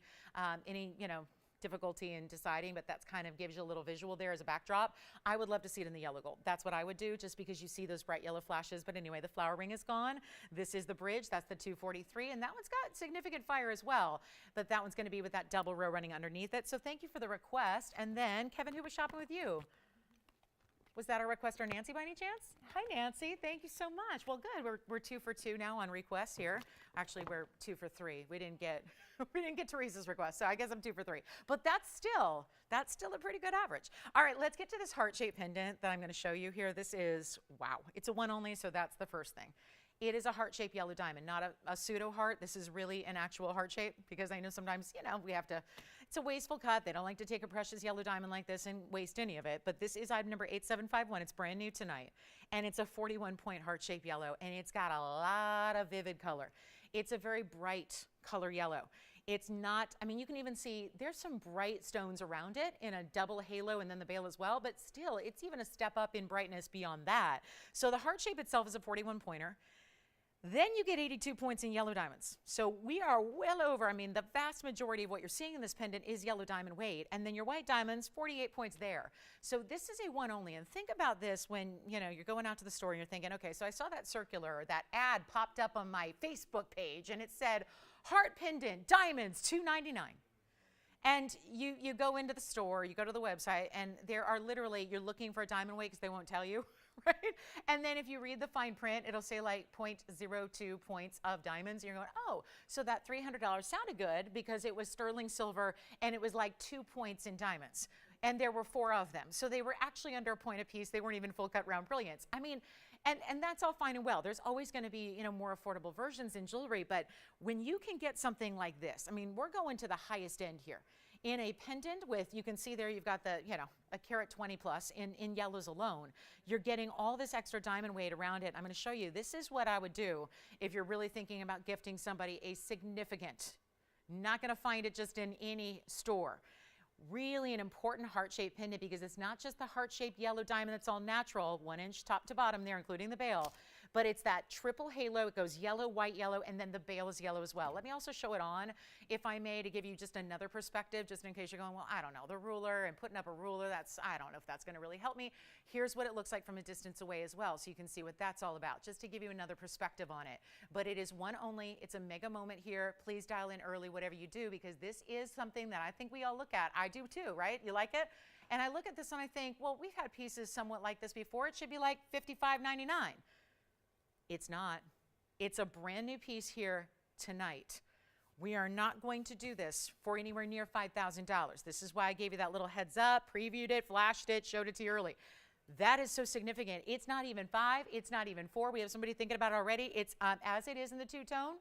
S1: difficulty in deciding, but that's kind of gives you a little visual there as a backdrop. I would love to see it in the yellow gold. That's what I would do, just because you see those bright yellow flashes. But anyway, the flower ring is gone. This is the bridge. That's the 243, and that one's got significant fire as well, but that one's going to be with that double row running underneath it. So thank you for the request. And then, Kevin, who was shopping with you? Was that our requester, Nancy, by any chance? Hi, Nancy. Thank you so much. Well, good. We're 2 for 2 now on requests here. Actually, we're 2 for 3. We didn't get Teresa's request, so I guess I'm 2 for 3. But that's still a pretty good average. All right, let's get to this heart-shaped pendant that I'm going to show you here. This is, wow, it's a one only, so that's the first thing. It is a heart-shaped yellow diamond, not a pseudo heart. This is really an actual heart shape, because I know sometimes, we have to, it's a wasteful cut. They don't like to take a precious yellow diamond like this and waste any of it. But this is item number 8751. It's brand new tonight. And it's a 41-point heart-shaped yellow, and it's got a lot of vivid color. It's a very bright color yellow. It's not, I mean, you can even see there's some bright stones around it in a double halo and then the bale as well, but still, it's even a step up in brightness beyond that. So the heart shape itself is a 41-pointer. Then you get 82 points in yellow diamonds. So we are well over, I mean, the vast majority of what you're seeing in this pendant is yellow diamond weight. And then your white diamonds, 48 points there. So this is a one only. And think about this when, you're going out to the store and you're thinking, okay, so I saw that circular, that ad popped up on my Facebook page, and it said, heart pendant, diamonds, $2.99. And you go into the store, you go to the website, and there are literally, you're looking for a diamond weight because they won't tell you, right? And then if you read the fine print, it'll say like 0.02 points of diamonds. And you're going, oh, so that $300 sounded good because it was sterling silver and it was like 2 points in diamonds. And there were 4 of them. So they were actually under a point apiece. They weren't even full cut round brilliance. I mean, and that's all fine and well. There's always going to be, more affordable versions in jewelry. But when you can get something like this, I mean, we're going to the highest end here. In a pendant with, you can see there, you've got the, a carat 20 plus in yellows alone. You're getting all this extra diamond weight around it. I'm going to show you. This is what I would do if you're really thinking about gifting somebody a significant, not going to find it just in any store. Really an important heart-shaped pendant, because it's not just the heart-shaped yellow diamond that's all natural, 1 inch top to bottom there, including the bale, but it's that triple halo. It goes yellow, white, yellow, and then the bale is yellow as well. Let me also show it on, if I may, to give you just another perspective, just in case you're going, well, I don't know, the ruler and putting up a ruler, I don't know if that's going to really help me. Here's what it looks like from a distance away as well, so you can see what that's all about, just to give you another perspective on it. But it is one only. It's a mega moment here. Please dial in early, whatever you do, because this is something that I think we all look at. I do too, right? You like it? And I look at this and I think, well, we've had pieces somewhat like this before. It should be like $55.99. It's not. It's a brand new piece here tonight. We are not going to do this for anywhere near $5,000. This is why I gave you that little heads up, previewed it, flashed it, showed it to you early. That is so significant. It's not even 5. It's not even 4. We have somebody thinking about it already. It's as it is in the two-tone.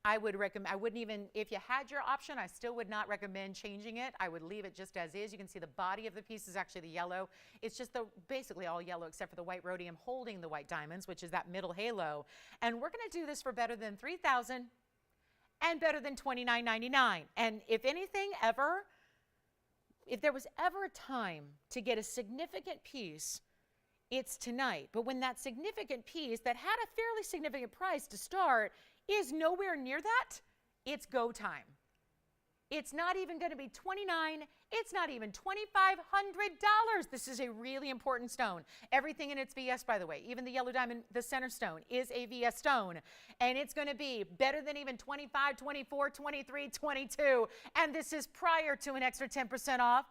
S1: I would recommend, I wouldn't even, if you had your option, I still would not recommend changing it. I would leave it just as is. You can see the body of the piece is actually the yellow. It's just basically all yellow except for the white rhodium holding the white diamonds, which is that middle halo. And we're going to do this for better than $3,000 and better than $29.99. And if anything ever, if there was ever a time to get a significant piece, it's tonight. But when that significant piece that had a fairly significant price to start is nowhere near that, it's go time. It's not even going to be $29. It's not even $2,500. This is a really important stone. Everything in it's VS, by the way. Even the yellow diamond, the center stone, is a VS stone. And it's going to be better than even 25, 24, 23, 22. And this is prior to an extra 10% off.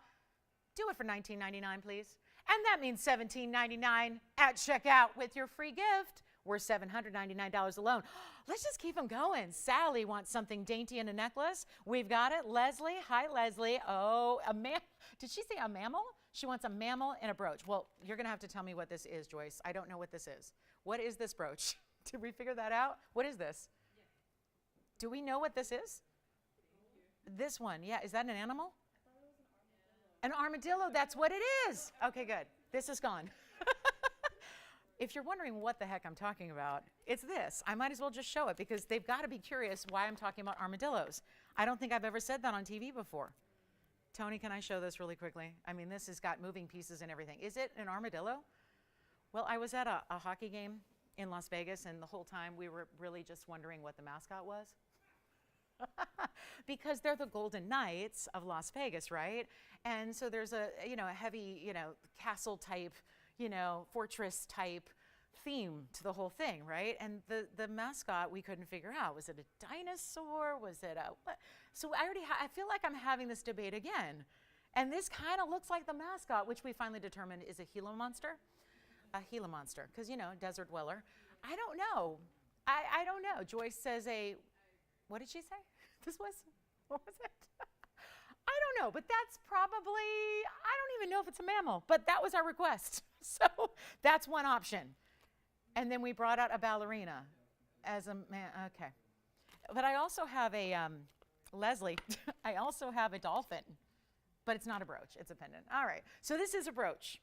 S1: Do it for $19.99, please. And that means $17.99 at checkout with your free gift. We're $799 alone. Let's just keep them going. Sally wants something dainty in a necklace. We've got it. Leslie, hi Leslie. Oh, did she say a mammal? She wants a mammal and a brooch. Well, you're gonna have to tell me what this is, Joyce. I don't know what this is. What is this brooch? Did we figure that out? What is this? Do we know what this is? This one, yeah, is that an animal? An armadillo, that's what it is. Okay, good. This is gone. If you're wondering what the heck I'm talking about, it's this. I might as well just show it because they've got to be curious why I'm talking about armadillos. I don't think I've ever said that on TV before. Tony, can I show this really quickly? I mean, this has got moving pieces and everything. Is it an armadillo? Well, I was at a hockey game in Las Vegas, and the whole time we were really just wondering what the mascot was. Because they're the Golden Knights of Las Vegas, right? And so there's a heavy, castle type, fortress type theme to the whole thing, right? And the mascot we couldn't figure out. Was it a dinosaur? Was it a what? So I feel like I'm having this debate again. And this kind of looks like the mascot, which we finally determined is a Gila monster. A Gila monster, because, desert dweller. I don't know. I don't know. Joyce says what did she say? What was it? I don't know, but that's probably, I don't even know if it's a mammal, but that was our request. So that's one option. And then we brought out a ballerina as a man, okay. But I also have Leslie, I also have a dolphin, but it's not a brooch, it's a pendant. All right, so this is a brooch.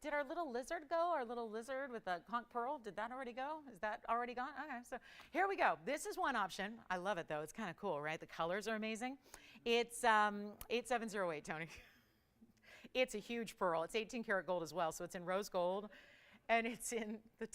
S1: Did our little lizard go? Our little lizard with the conch pearl, did that already go? Is that already gone? Okay, so here we go. This is one option. I love it though, it's kind of cool, right? The colors are amazing. It's 8708, Tony. It's a huge pearl. It's 18 karat gold as well, so it's in rose gold. And it's in the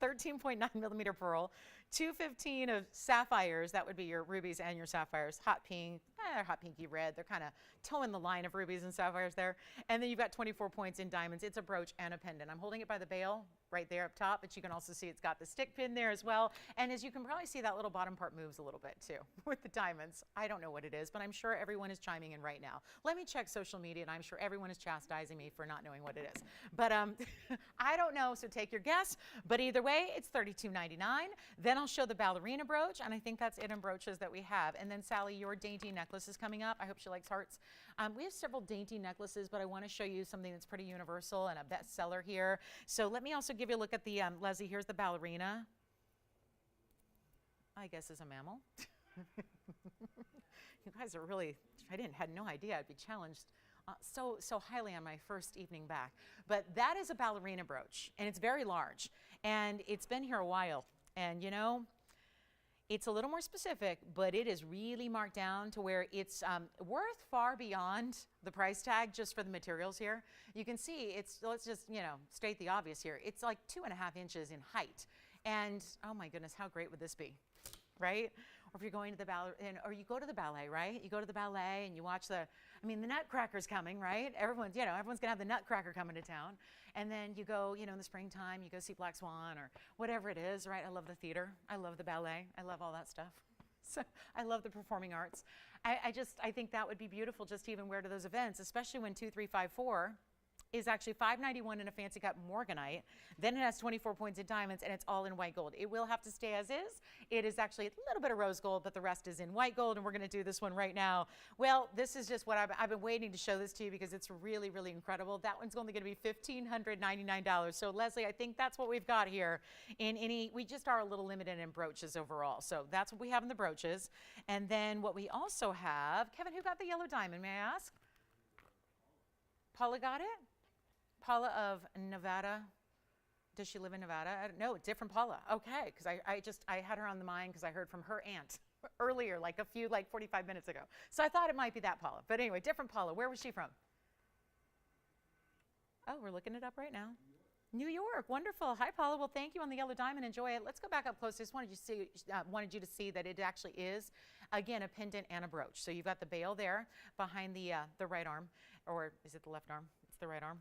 S1: 13.9 millimeter pearl, 215 of sapphires. That would be your rubies and your sapphires. Hot pink, hot pinky red. They're kind of towing the line of rubies and sapphires there. And then you've got 24 points in diamonds. It's a brooch and a pendant. I'm holding it by the bail right there up top, but you can also see it's got the stick pin there as well. And as you can probably see, that little bottom part moves a little bit too with the diamonds. I don't know what it is, but I'm sure everyone is chiming in right now. Let me check social media, and I'm sure everyone is chastising me for not knowing what it is. But I don't know, so take your guess. But either way, it's $32.99. Then I'll show the ballerina brooch, and I think that's it in brooches that we have. And then Sally, your dainty necklace is coming up. I hope she likes hearts. We have several dainty necklaces, but I want to show you something that's pretty universal and a bestseller here. So let me also give you a look at the, Leslie, here's the ballerina. I guess is a mammal. You guys are really, had no idea I'd be challenged so highly on my first evening back. But that is a ballerina brooch, and it's very large. And it's been here a while. And it's a little more specific, but it is really marked down to where it's worth far beyond the price tag just for the materials here. You can see let's just, state the obvious here. It's like 2.5 inches in height. And oh my goodness, how great would this be, right? Or if you're going to the ballet, or you go to the ballet, right? You go to the ballet and you watch the Nutcracker's coming, right? Everyone's gonna have the Nutcracker coming to town. And then you go, in the springtime, you go see Black Swan or whatever it is, right? I love the theater. I love the ballet. I love all that stuff. So I love the performing arts. I think that would be beautiful just to even wear to those events, especially when 2354 is actually $591 in a fancy cut morganite. Then it has 24 points in diamonds, and it's all in white gold. It will have to stay as is. It is actually a little bit of rose gold, but the rest is in white gold, and we're going to do this one right now. Well, this is just what I've been waiting to show this to you because it's really, really incredible. That one's only going to be $1,599. So Leslie, I think that's what we've got here. We just are a little limited in brooches overall. So that's what we have in the brooches. And then what we also have, Kevin, who got the yellow diamond, may I ask? Paula got it? Paula of Nevada. Does she live in Nevada? No, different Paula. Okay, because I had her on the mind because I heard from her aunt earlier, like 45 minutes ago. So I thought it might be that Paula. But anyway, different Paula. Where was she from? Oh, we're looking it up right now. New York. Wonderful. Hi, Paula. Well, thank you on the yellow diamond. Enjoy it. Let's go back up close. Just wanted you to see that it actually is, again, a pendant and a brooch. So you've got the bail there behind the right arm, or is it the left arm? It's the right arm.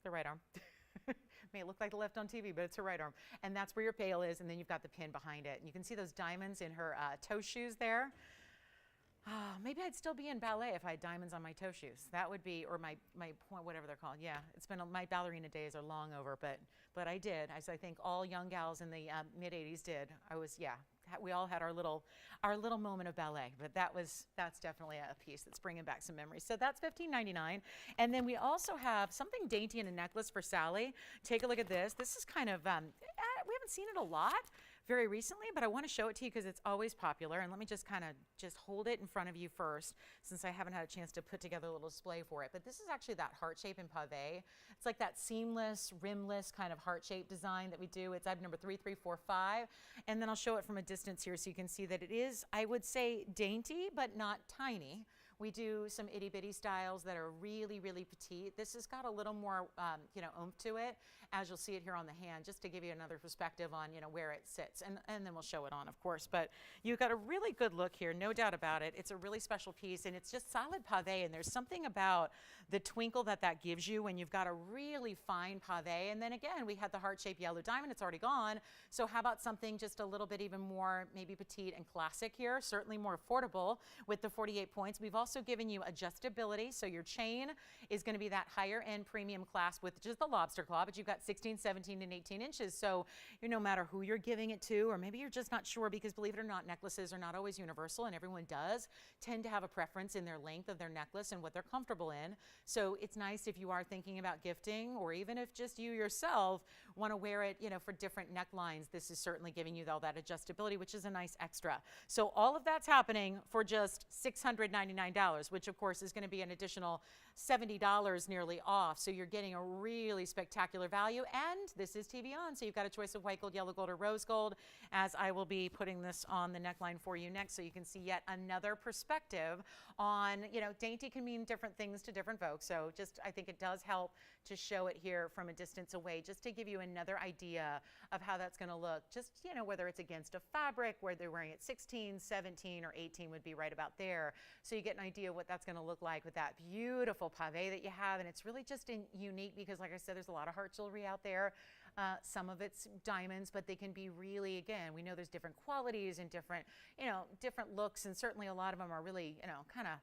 S1: The right arm. May look like the left on TV, but it's her right arm. And that's where your bail is, and then you've got the pin behind it. And you can see those diamonds in her toe shoes there. Maybe I'd still be in ballet if I had diamonds on my toe shoes. That would be, or my point, whatever they're called. Yeah, it's been, my ballerina days are long over, but I did, as I think all young gals in the mid-'80s did. We all had our little moment of ballet, but that's definitely a piece that's bringing back some memories. So that's $15.99. And then we also have something dainty in a necklace for Sally. Take a look at this. This is kind of, we haven't seen it a lot very recently, but I want to show it to you because it's always popular. And let me just kind of hold it in front of you first, since I haven't had a chance to put together a little display for it. But this is actually that heart shape in pave. It's like that seamless, rimless kind of heart shape design that we do. It's item number 3345. And then I'll show it from a distance here so you can see that it is, I would say, dainty, but not tiny. We do some itty bitty styles that are really, really petite. This has got a little more, oomph to it, as you'll see it here on the hand, just to give you another perspective on, where it sits. And then we'll show it on, of course. But you've got a really good look here, no doubt about it. It's a really special piece, and it's just solid pave. And there's something about the twinkle that gives you when you've got a really fine pave. And then again, we had the heart-shaped yellow diamond. It's already gone. So how about something just a little bit even more maybe petite and classic here, certainly more affordable with the 48 points. We've also given you adjustability. So your chain is going to be that higher end premium clasp with just the lobster claw, but you've got 16, 17, and 18 inches. So no matter who you're giving it to, or maybe you're just not sure, because believe it or not, necklaces are not always universal, and everyone does tend to have a preference in their length of their necklace and what they're comfortable in. So it's nice if you are thinking about gifting, or even if just you yourself want to wear it, for different necklines. This is certainly giving you all that adjustability, which is a nice extra. So all of that's happening for just $699, which of course is going to be an additional $70 nearly off. So you're getting a really spectacular value, and this is TVON. So you've got a choice of white gold, yellow gold, or rose gold, as I will be putting this on the neckline for you next, so you can see yet another perspective on, dainty can mean different things to different folks. So I think it does help to show it here from a distance away, just to give you another idea of how that's going to look. Just, whether it's against a fabric, where they're wearing it 16, 17, or 18 would be right about there. So you get an idea what that's going to look like with that beautiful pave that you have. And it's really just unique because, like I said, there's a lot of heart jewelry out there. Some of it's diamonds, but they can be really, again, we know there's different qualities and different, different looks. And certainly a lot of them are really, kind of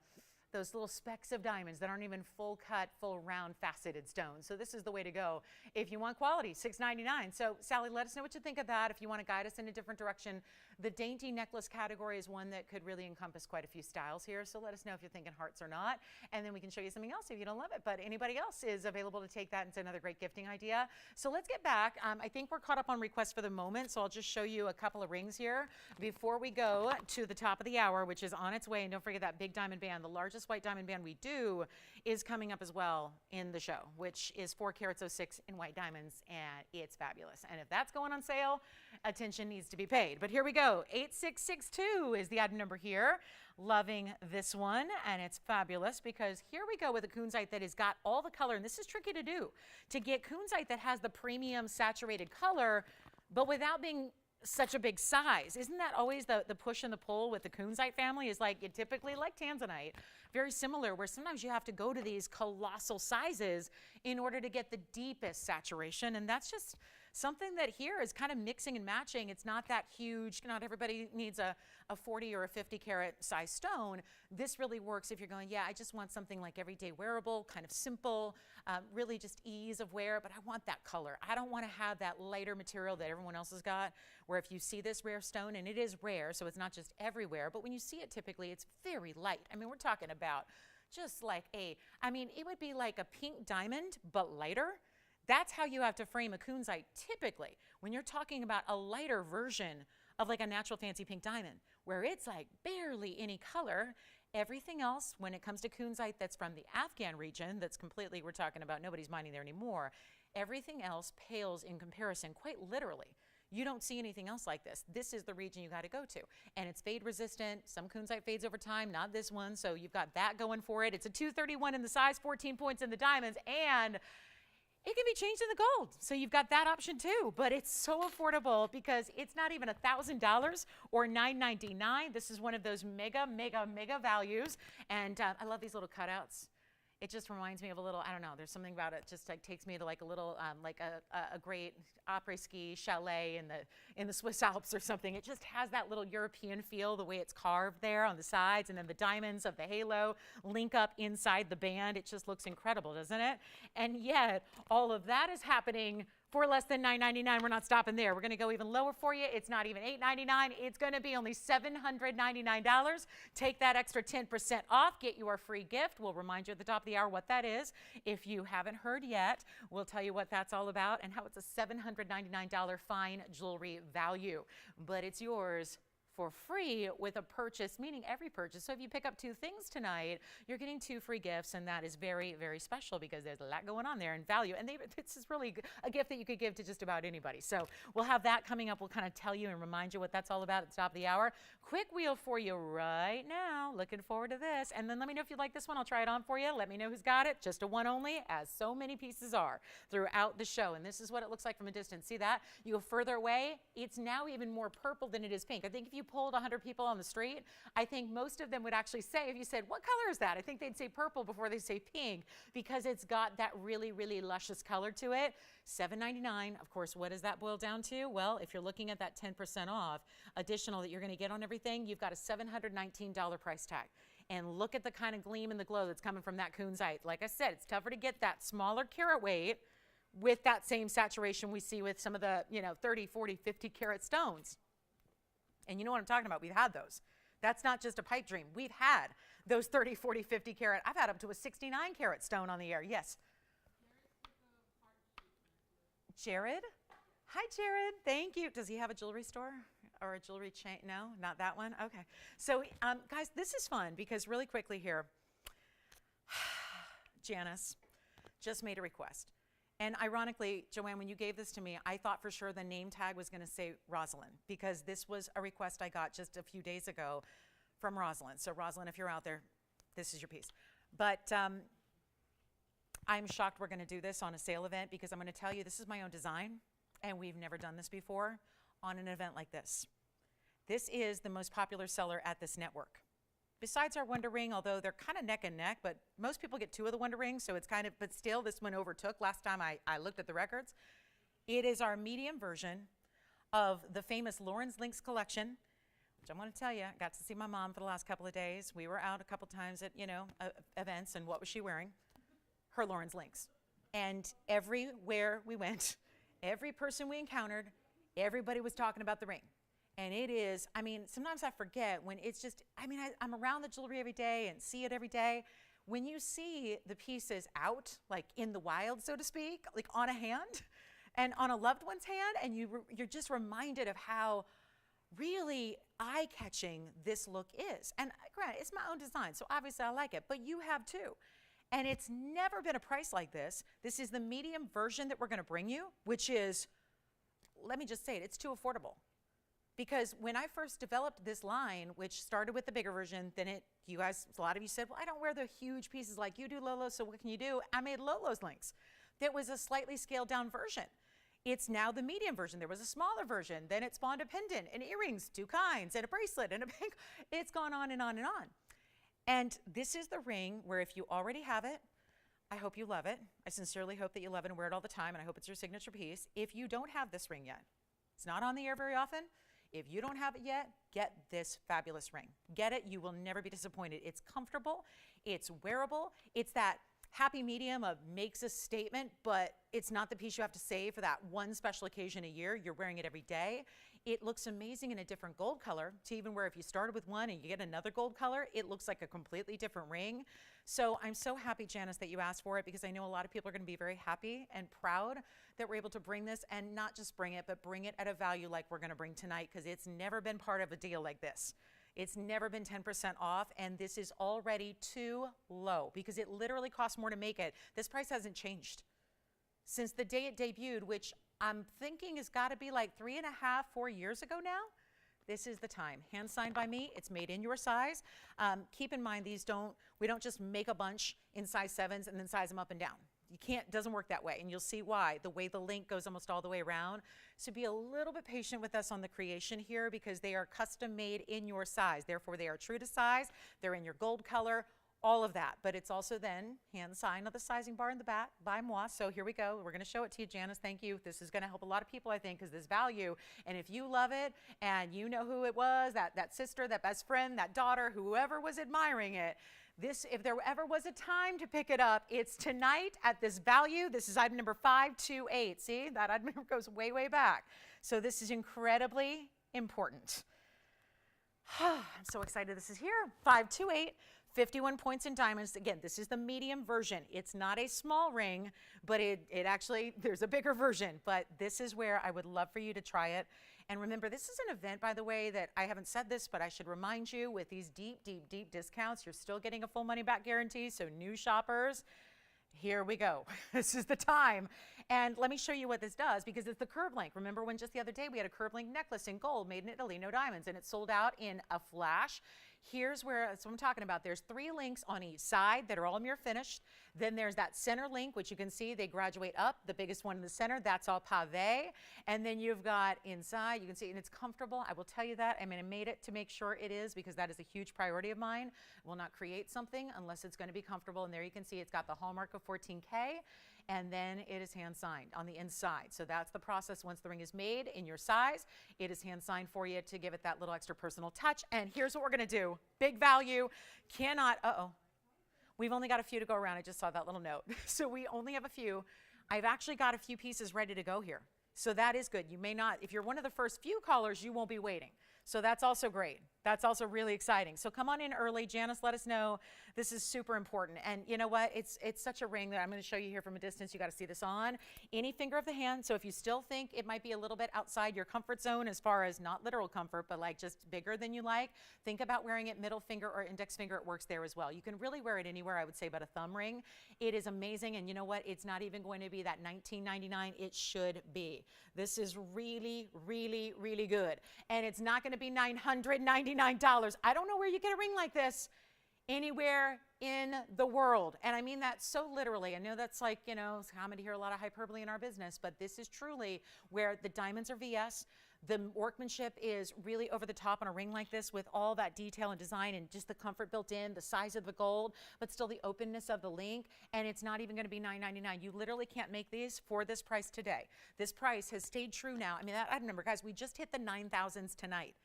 S1: those little specks of diamonds that aren't even full cut, full round faceted stones. So this is the way to go if you want quality. $6.99. So Sally, let us know what you think of that. If you want to guide us in a different direction, the dainty necklace category is one that could really encompass quite a few styles here. So let us know if you're thinking hearts or not, and then we can show you something else if you don't love it. But anybody else is available to take that. It's another great gifting idea. So let's get back. I think we're caught up on requests for the moment, so I'll just show you a couple of rings here before we go to the top of the hour, which is on its way. And don't forget that big diamond band, the largest white diamond band we do, is coming up as well in the show, which is 4 carats 06 in white diamonds, and it's fabulous. And if that's going on sale, attention needs to be paid. But here we go. 8662 is the item number here. Loving this one, and it's fabulous because here we go with a kunzite that has got all the color, and this is tricky to do, to get kunzite that has the premium saturated color, but without being such a big size. Isn't that always the push and the pull with the kunzite family? Is like, you typically like tanzanite, very similar, where sometimes you have to go to these colossal sizes in order to get the deepest saturation, and that's just something that here is kind of mixing and matching. It's not that huge. Not everybody needs a 40 or a 50 carat size stone. This really works if you're going, yeah, I just want something like everyday wearable, kind of simple, really just ease of wear, but I want that color. I don't want to have that lighter material that everyone else has got, where if you see this rare stone, and it is rare, so it's not just everywhere, but when you see it typically, it's very light. I mean, we're talking about just like it would be like a pink diamond, but lighter. That's how you have to frame a kunzite typically when you're talking about a lighter version of like a natural fancy pink diamond, where it's like barely any color. Everything else, when it comes to kunzite that's from the Afghan region, that's completely, we're talking about nobody's mining there anymore, everything else pales in comparison, quite literally. You don't see anything else like this. This is the region you got to go to. And it's fade resistant. Some kunzite fades over time, not this one. So you've got that going for it. It's a 231 in the size, 14 points in the diamonds, and it can be changed in the gold. So you've got that option too, but it's so affordable because it's not even $1,000 or $999. This is one of those mega, mega, mega values. And I love these little cutouts. It just reminds me of a little, I don't know, there's something about it just like takes me to like a little, like a great après-ski chalet in the Swiss Alps or something. It just has that little European feel, the way it's carved there on the sides, and then the diamonds of the halo link up inside the band. It just looks incredible, doesn't it? And yet, all of that is happening for less than $999. We're not stopping there. We're going to go even lower for you. It's not even $899. It's going to be only $799. Take that extra 10% off. Get your free gift. We'll remind you at the top of the hour what that is. If you haven't heard yet, we'll tell you what that's all about and how it's a $799 fine jewelry value. But it's yours for free with a purchase, meaning every purchase. So if you pick up 2 things tonight, you're getting 2 free gifts, and that is very, very special because there's a lot going on there in value. And this is really a gift that you could give to just about anybody. So we'll have that coming up. We'll kind of tell you and remind you what that's all about at the top of the hour. Quick wheel for you right now. Looking forward to this. And then let me know if you like this one. I'll try it on for you. Let me know who's got it. Just a one only, as so many pieces are throughout the show. And this is what it looks like from a distance. See that? You go further away, it's now even more purple than it is pink. I think if you polled 100 people on the street, I think most of them would actually say, if you said, what color is that? I think they'd say purple before they say pink, because it's got that really, really luscious color to it. $799. Of course, what does that boil down to? Well, if you're looking at that 10% off additional that you're going to get on everything, you've got a $719 price tag. And look at the kind of gleam and the glow that's coming from that kunzite. Like I said, it's tougher to get that smaller carat weight with that same saturation we see with some of the 30, 40, 50 carat stones. And you know what I'm talking about. We've had those. That's not just a pipe dream. We've had those 30, 40, 50 carat. I've had up to a 69 carat stone on the air. Yes. Jared? Hi, Jared. Thank you. Does he have a jewelry store or a jewelry chain? No, not that one. Okay. So, guys, this is fun because really quickly here, Janice just made a request. And ironically, Joanne, when you gave this to me, I thought for sure the name tag was going to say Rosalind, because this was a request I got just a few days ago from Rosalind. So Rosalind, if you're out there, this is your piece. But I'm shocked we're going to do this on a sale event, because I'm going to tell you this is my own design, and we've never done this before on an event like this. This is the most popular seller at this network. Besides our Wonder Ring, although they're kind of neck and neck, but most people get 2 of the Wonder Rings, so it's kind of, but still this one overtook last time I looked at the records. It is our medium version of the famous Lauren's Links collection, which I'm going to tell you, I got to see my mom for the last couple of days. We were out a couple times at, events, and what was she wearing? Her Lauren's Links. And everywhere we went, every person we encountered, everybody was talking about the ring. And it is, sometimes I forget when it's just, I'm around the jewelry every day and see it every day. When you see the pieces out, like in the wild, so to speak, like on a hand and on a loved one's hand, and you're just reminded of how really eye-catching this look is. And granted, it's my own design, so obviously I like it, but you have too. And it's never been a price like this. This is the medium version that we're going to bring you, which is, let me just say it, it's too affordable. Because when I first developed this line, which started with the bigger version, then you guys, a lot of you said, well, I don't wear the huge pieces like you do, Lolo, so what can you do? I made Lolo's links. That was a slightly scaled down version. It's now the medium version. There was a smaller version. Then it spawned a pendant and earrings, 2 kinds, and a bracelet and a bank. It's gone on and on and on. And this is the ring where if you already have it, I hope you love it. I sincerely hope that you love it and wear it all the time, and I hope it's your signature piece. If you don't have this ring yet, it's not on the air very often. If you don't have it yet, get this fabulous ring. Get it. You will never be disappointed. It's comfortable. It's wearable. It's that happy medium of makes a statement, but it's not the piece you have to save for that one special occasion a year. You're wearing it every day. It looks amazing in a different gold color, to even where if you started with one and you get another gold color, it looks like a completely different ring. So I'm so happy, Janice, that you asked for it, because I know a lot of people are going to be very happy and proud that we're able to bring this, and not just bring it, but bring it at a value like we're going to bring tonight, because it's never been part of a deal like this. It's never been 10% off, and this is already too low because it literally costs more to make it. This price hasn't changed since the day it debuted, which I'm thinking has got to be like 3.5, 4 years ago now. This is the time. Hand signed by me. It's made in your size. Keep in mind, we don't just make a bunch in size 7s and then size them up and down. You can't, doesn't work that way, and you'll see why. The way the link goes almost all the way around. So be a little bit patient with us on the creation here, because they are custom made in your size. Therefore, they are true to size. They're in your gold color, all of that. But it's also then hand signed on the sizing bar in the back by moi. So here we go. We're going to show it to you, Janice. Thank you. This is going to help a lot of people, I think, because this value. And if you love it and you know who it was, that sister, that best friend, that daughter, whoever was admiring it, if there ever was a time to pick it up, it's tonight at this value. This is item number 528. See, that item number goes way, way back. So this is incredibly important. I'm so excited this is here. 528, 51 points in diamonds. Again, this is the medium version. It's not a small ring, but it actually, there's a bigger version. But this is where I would love for you to try it. And remember, this is an event, by the way, that I haven't said this, but I should remind you, with these deep, deep, deep discounts, you're still getting a full money back guarantee. So new shoppers, here we go. This is the time. And let me show you what this does, because it's the curve link. Remember when just the other day we had a curve link necklace in gold made in Italy, no diamonds, and it sold out in a flash. Here's where, that's what I'm talking about. There's 3 links on each side that are all mirror finished. Then there's that center link, which you can see they graduate up. The biggest one in the center, that's all pave. And then you've got inside, you can see, and it's comfortable. I will tell you that. I mean, I made it to make sure it is, because that is a huge priority of mine. I will not create something unless it's going to be comfortable. And there you can see it's got the hallmark of 14K. And then it is hand signed on the inside. So that's the process. Once the ring is made in your size, it is hand signed for you to give it that little extra personal touch. And here's what we're going to do. Big value. Cannot, we've only got a few to go around. I just saw that little note. So we only have a few. I've actually got a few pieces ready to go here. So that is good. You may not, if you're one of the first few callers, you won't be waiting. So that's also great. That's also really exciting. So come on in early. Janice, let us know. This is super important. And you know what? It's such a ring that I'm going to show you here from a distance. You got to see this on any finger of the hand. So if you still think it might be a little bit outside your comfort zone, as far as not literal comfort, but like just bigger than you like, think about wearing it middle finger or index finger. It works there as well. You can really wear it anywhere, I would say, but a thumb ring. It is amazing. And you know what? It's not even going to be that $19.99. It should be. This is really, really, really good. And it's not going to be $999. I don't know where you get a ring like this anywhere in the world. And I mean that so literally. I know that's like, you know, it's common to hear a lot of hyperbole in our business, but this is truly where the diamonds are VS. The workmanship is really over the top on a ring like this, with all that detail and design and just the comfort built in, the size of the gold, but still the openness of the link. And it's not even going to be $9.99. You literally can't make these for this price today. This price has stayed true now. I mean, that item number, guys, we just hit the 9,000s tonight.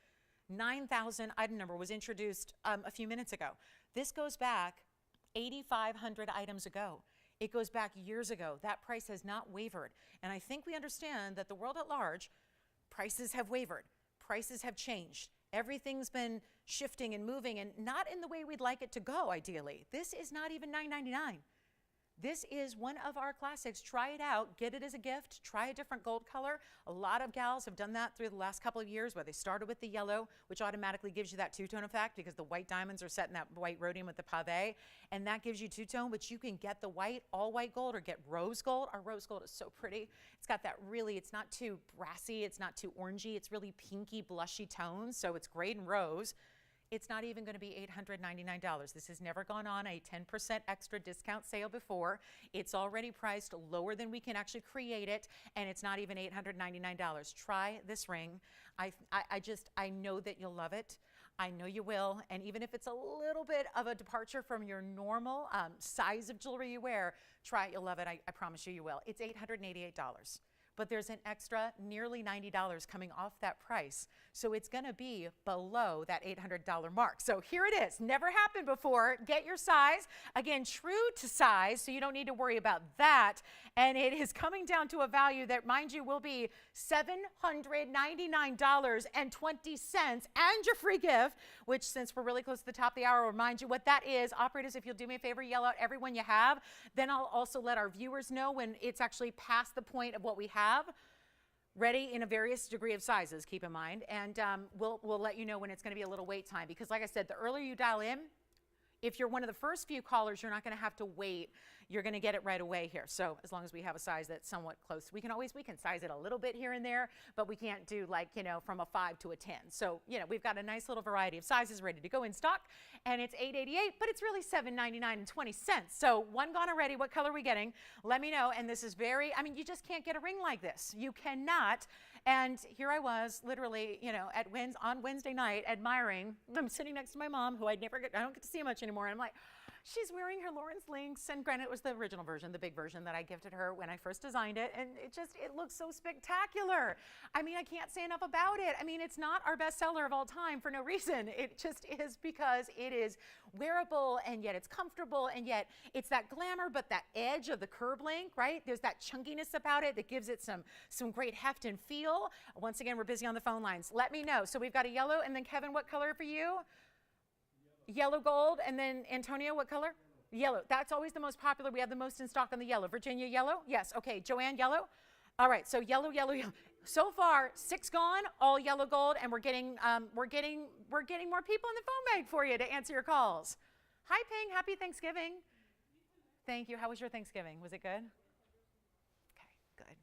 S1: 9,000 item number was introduced a few minutes ago. This goes back 8,500 items ago. It goes back years ago. That price has not wavered. And I think we understand that the world at large, prices have wavered. Prices have changed. Everything's been shifting and moving, and not in the way we'd like it to go, ideally. This is not even $9.99. This is one of our classics. Try it out. Get it as a gift. Try a different gold color. A lot of gals have done that through the last couple of years, where they started with the yellow, which automatically gives you that two-tone effect, because the white diamonds are set in that white rhodium with the pave, and that gives you two-tone. But you can get the white, all white gold, or get rose gold. Our rose gold is so pretty. It's got that really, it's not too brassy, it's not too orangey, it's really pinky, blushy tones, so it's great in rose. It's not even going to be $899. This has never gone on a 10% extra discount sale before. It's already priced lower than we can actually create it, and it's not even $899. Try this ring. I know that you'll love it. I know you will, and even if it's a little bit of a departure from your normal size of jewelry you wear, try it, you'll love it. I promise you will. It's $888, but there's an extra nearly $90 coming off that price. So it's gonna be below that $800 mark. So here it is, never happened before. Get your size, again, true to size, so you don't need to worry about that. And it is coming down to a value that, mind you, will be $799.20 and your free gift, which, since we're really close to the top of the hour, I'll remind you what that is. Operators, if you'll do me a favor, yell out everyone you have. Then I'll also let our viewers know when it's actually past the point of what we have ready in a various degree of sizes, keep in mind, and we'll let you know when it's going to be a little wait time, because like I said, the earlier you dial in, if you're one of the first few callers, you're not going to have to wait. You're going to get it right away here. So as long as we have a size that's somewhat close, we can size it a little bit here and there, but we can't do, like, you know, from a 5 to a 10. So, you know, we've got a nice little variety of sizes ready to go in stock, and it's $888, but it's really $799.20. So one gone already. What color are we getting? Let me know. And this is very, I mean, you just can't get a ring like this. You cannot. And here I was, literally, you know, on Wednesday night, admiring. I'm sitting next to my mom, who I don't get to see much anymore. And I'm like, she's wearing her Lauren's links, and granted, it was the original version, the big version that I gifted her when I first designed it, and it looks so spectacular. I mean, I can't say enough about it. I mean, it's not our best seller of all time for no reason. It just is because it is wearable, and yet it's comfortable, and yet it's that glamour, but that edge of the curb link, right? There's that chunkiness about it that gives it some great heft and feel. Once again, we're busy on the phone lines. Let me know. So we've got a yellow, and then Kevin, what color for you? Yellow gold, and then Antonio, what color? Yellow. That's always the most popular. We have the most in stock on the yellow. Virginia, yellow? Yes. Okay. Joanne, yellow? All right. So yellow, yellow, yellow. So far, 6 gone, all yellow gold, and we're getting more people in the phone bank for you to answer your calls. Hi, Ping. Happy Thanksgiving. Thank you. How was your Thanksgiving? Was it good? Okay. Good.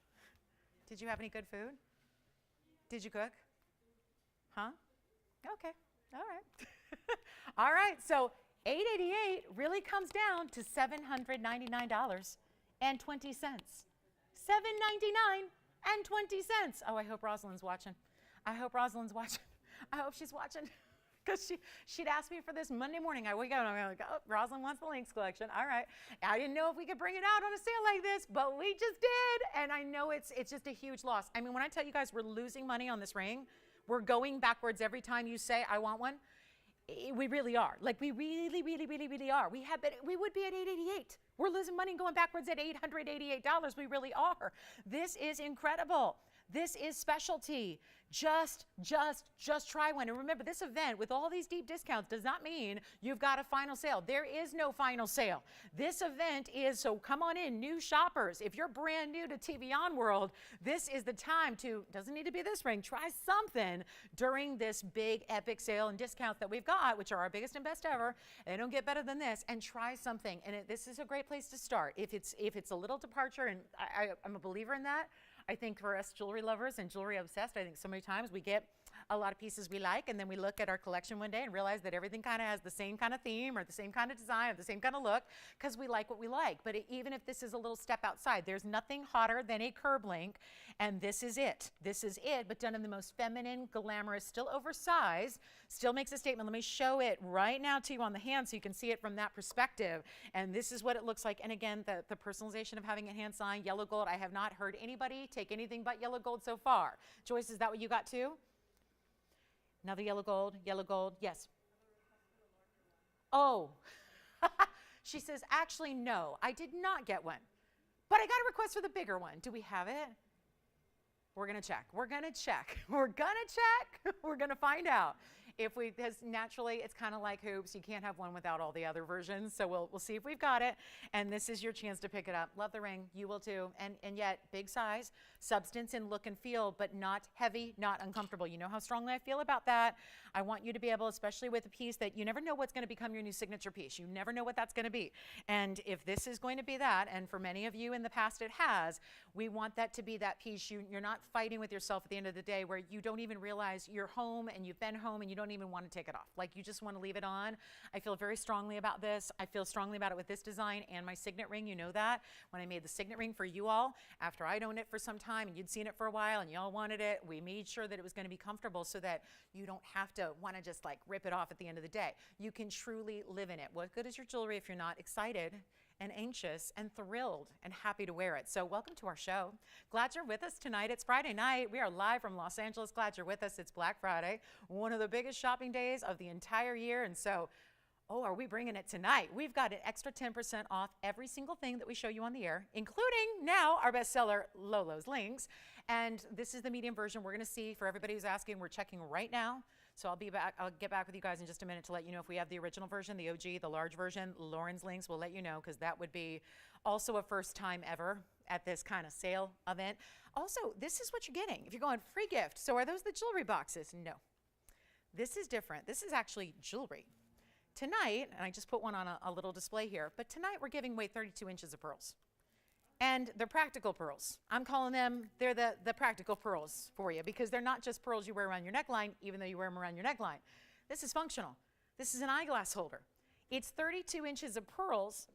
S1: Did you have any good food? Did you cook? Huh? Okay. All right. All right, so $888 really comes down to $799.20. $799.20. Oh, I hope Rosalind's watching. I hope Rosalind's watching. I hope she's watching, because she'd asked me for this Monday morning. I wake up and I'm like, oh, Rosalind wants the links collection. All right. I didn't know if we could bring it out on a sale like this, but we just did. And I know it's just a huge loss. I mean, when I tell you guys we're losing money on this ring, we're going backwards every time you say, I want one. We really are. Like, we really, really, really, really are. We would be at $888. We're losing money going backwards at $888. We really are. This is incredible. This is specialty. Just try one. And remember, this event with all these deep discounts does not mean you've got a final sale. There is no final sale. This event is, so come on in, new shoppers. If you're brand new to TVON world, this is the time to, doesn't need to be this ring, try something during this big epic sale and discounts that we've got, which are our biggest and best ever. They don't get better than this, and try something. And this is a great place to start. If it's a little departure, and I'm a believer in that. I think for us jewelry lovers and jewelry obsessed, I think so many times we get a lot of pieces we like, and then we look at our collection one day and realize that everything kind of has the same kind of theme or the same kind of design or the same kind of look, because we like what we like. But even if this is a little step outside, there's nothing hotter than a curb link, and this is it. This is it, but done in the most feminine, glamorous, still oversized, still makes a statement. Let me show it right now to you on the hand so you can see it from that perspective. And this is what it looks like. And again, the personalization of having it hand signed, yellow gold. I have not heard anybody take anything but yellow gold so far. Joyce, is that what you got too? Another yellow gold, yes. Oh, she says, actually, no, I did not get one, but I got a request for the bigger one. Do we have it? We're gonna check. We're gonna find out. If we, because naturally it's kind of like hoops. You can't have one without all the other versions. So we'll see if we've got it. And this is your chance to pick it up. Love the ring. You will too. And yet big size, substance and look and feel, but not heavy, not uncomfortable. You know how strongly I feel about that. I want you to be able, especially with a piece that you never know what's going to become your new signature piece. You never know what that's going to be. And if this is going to be that, and for many of you in the past it has, we want that to be that piece. You're not fighting with yourself at the end of the day where you don't even realize you're home and you've been home and you don't don't even want to take it off. Like, you just want to leave it on. I feel very strongly about this. I feel strongly about it with this design and my signet ring. You know that. When I made the signet ring for you all, after I'd owned it for some time and you'd seen it for a while and y'all wanted it, we made sure that it was going to be comfortable so that you don't have to want to just like rip it off at the end of the day. You can truly live in it. What good is your jewelry if you're not excited and anxious and thrilled and happy to wear it? So welcome to our show. Glad you're with us tonight. It's Friday night. We are live from Los Angeles. Glad you're with us. It's Black Friday, one of the biggest shopping days of the entire year. And so, oh, are we bringing it tonight? We've got an extra 10% off every single thing that we show you on the air, including now our bestseller, Lolo's Links. And this is the medium version we're going to see. For everybody who's asking, we're checking right now. So I'll get back with you guys in just a minute to let you know if we have the original version, the OG, the large version. Lauren's Links will let you know, because that would be also a first time ever at this kind of sale event. Also, this is what you're getting if you're going free gift. So are those the jewelry boxes? No. This is different. This is actually jewelry. Tonight, and I just put one on a little display here, but tonight we're giving away 32 inches of pearls. And they're practical pearls. I'm calling them, they're the practical pearls for you, because they're not just pearls you wear around your neckline, even though you wear them around your neckline. This is functional. This is an eyeglass holder. It's 32 inches of pearls,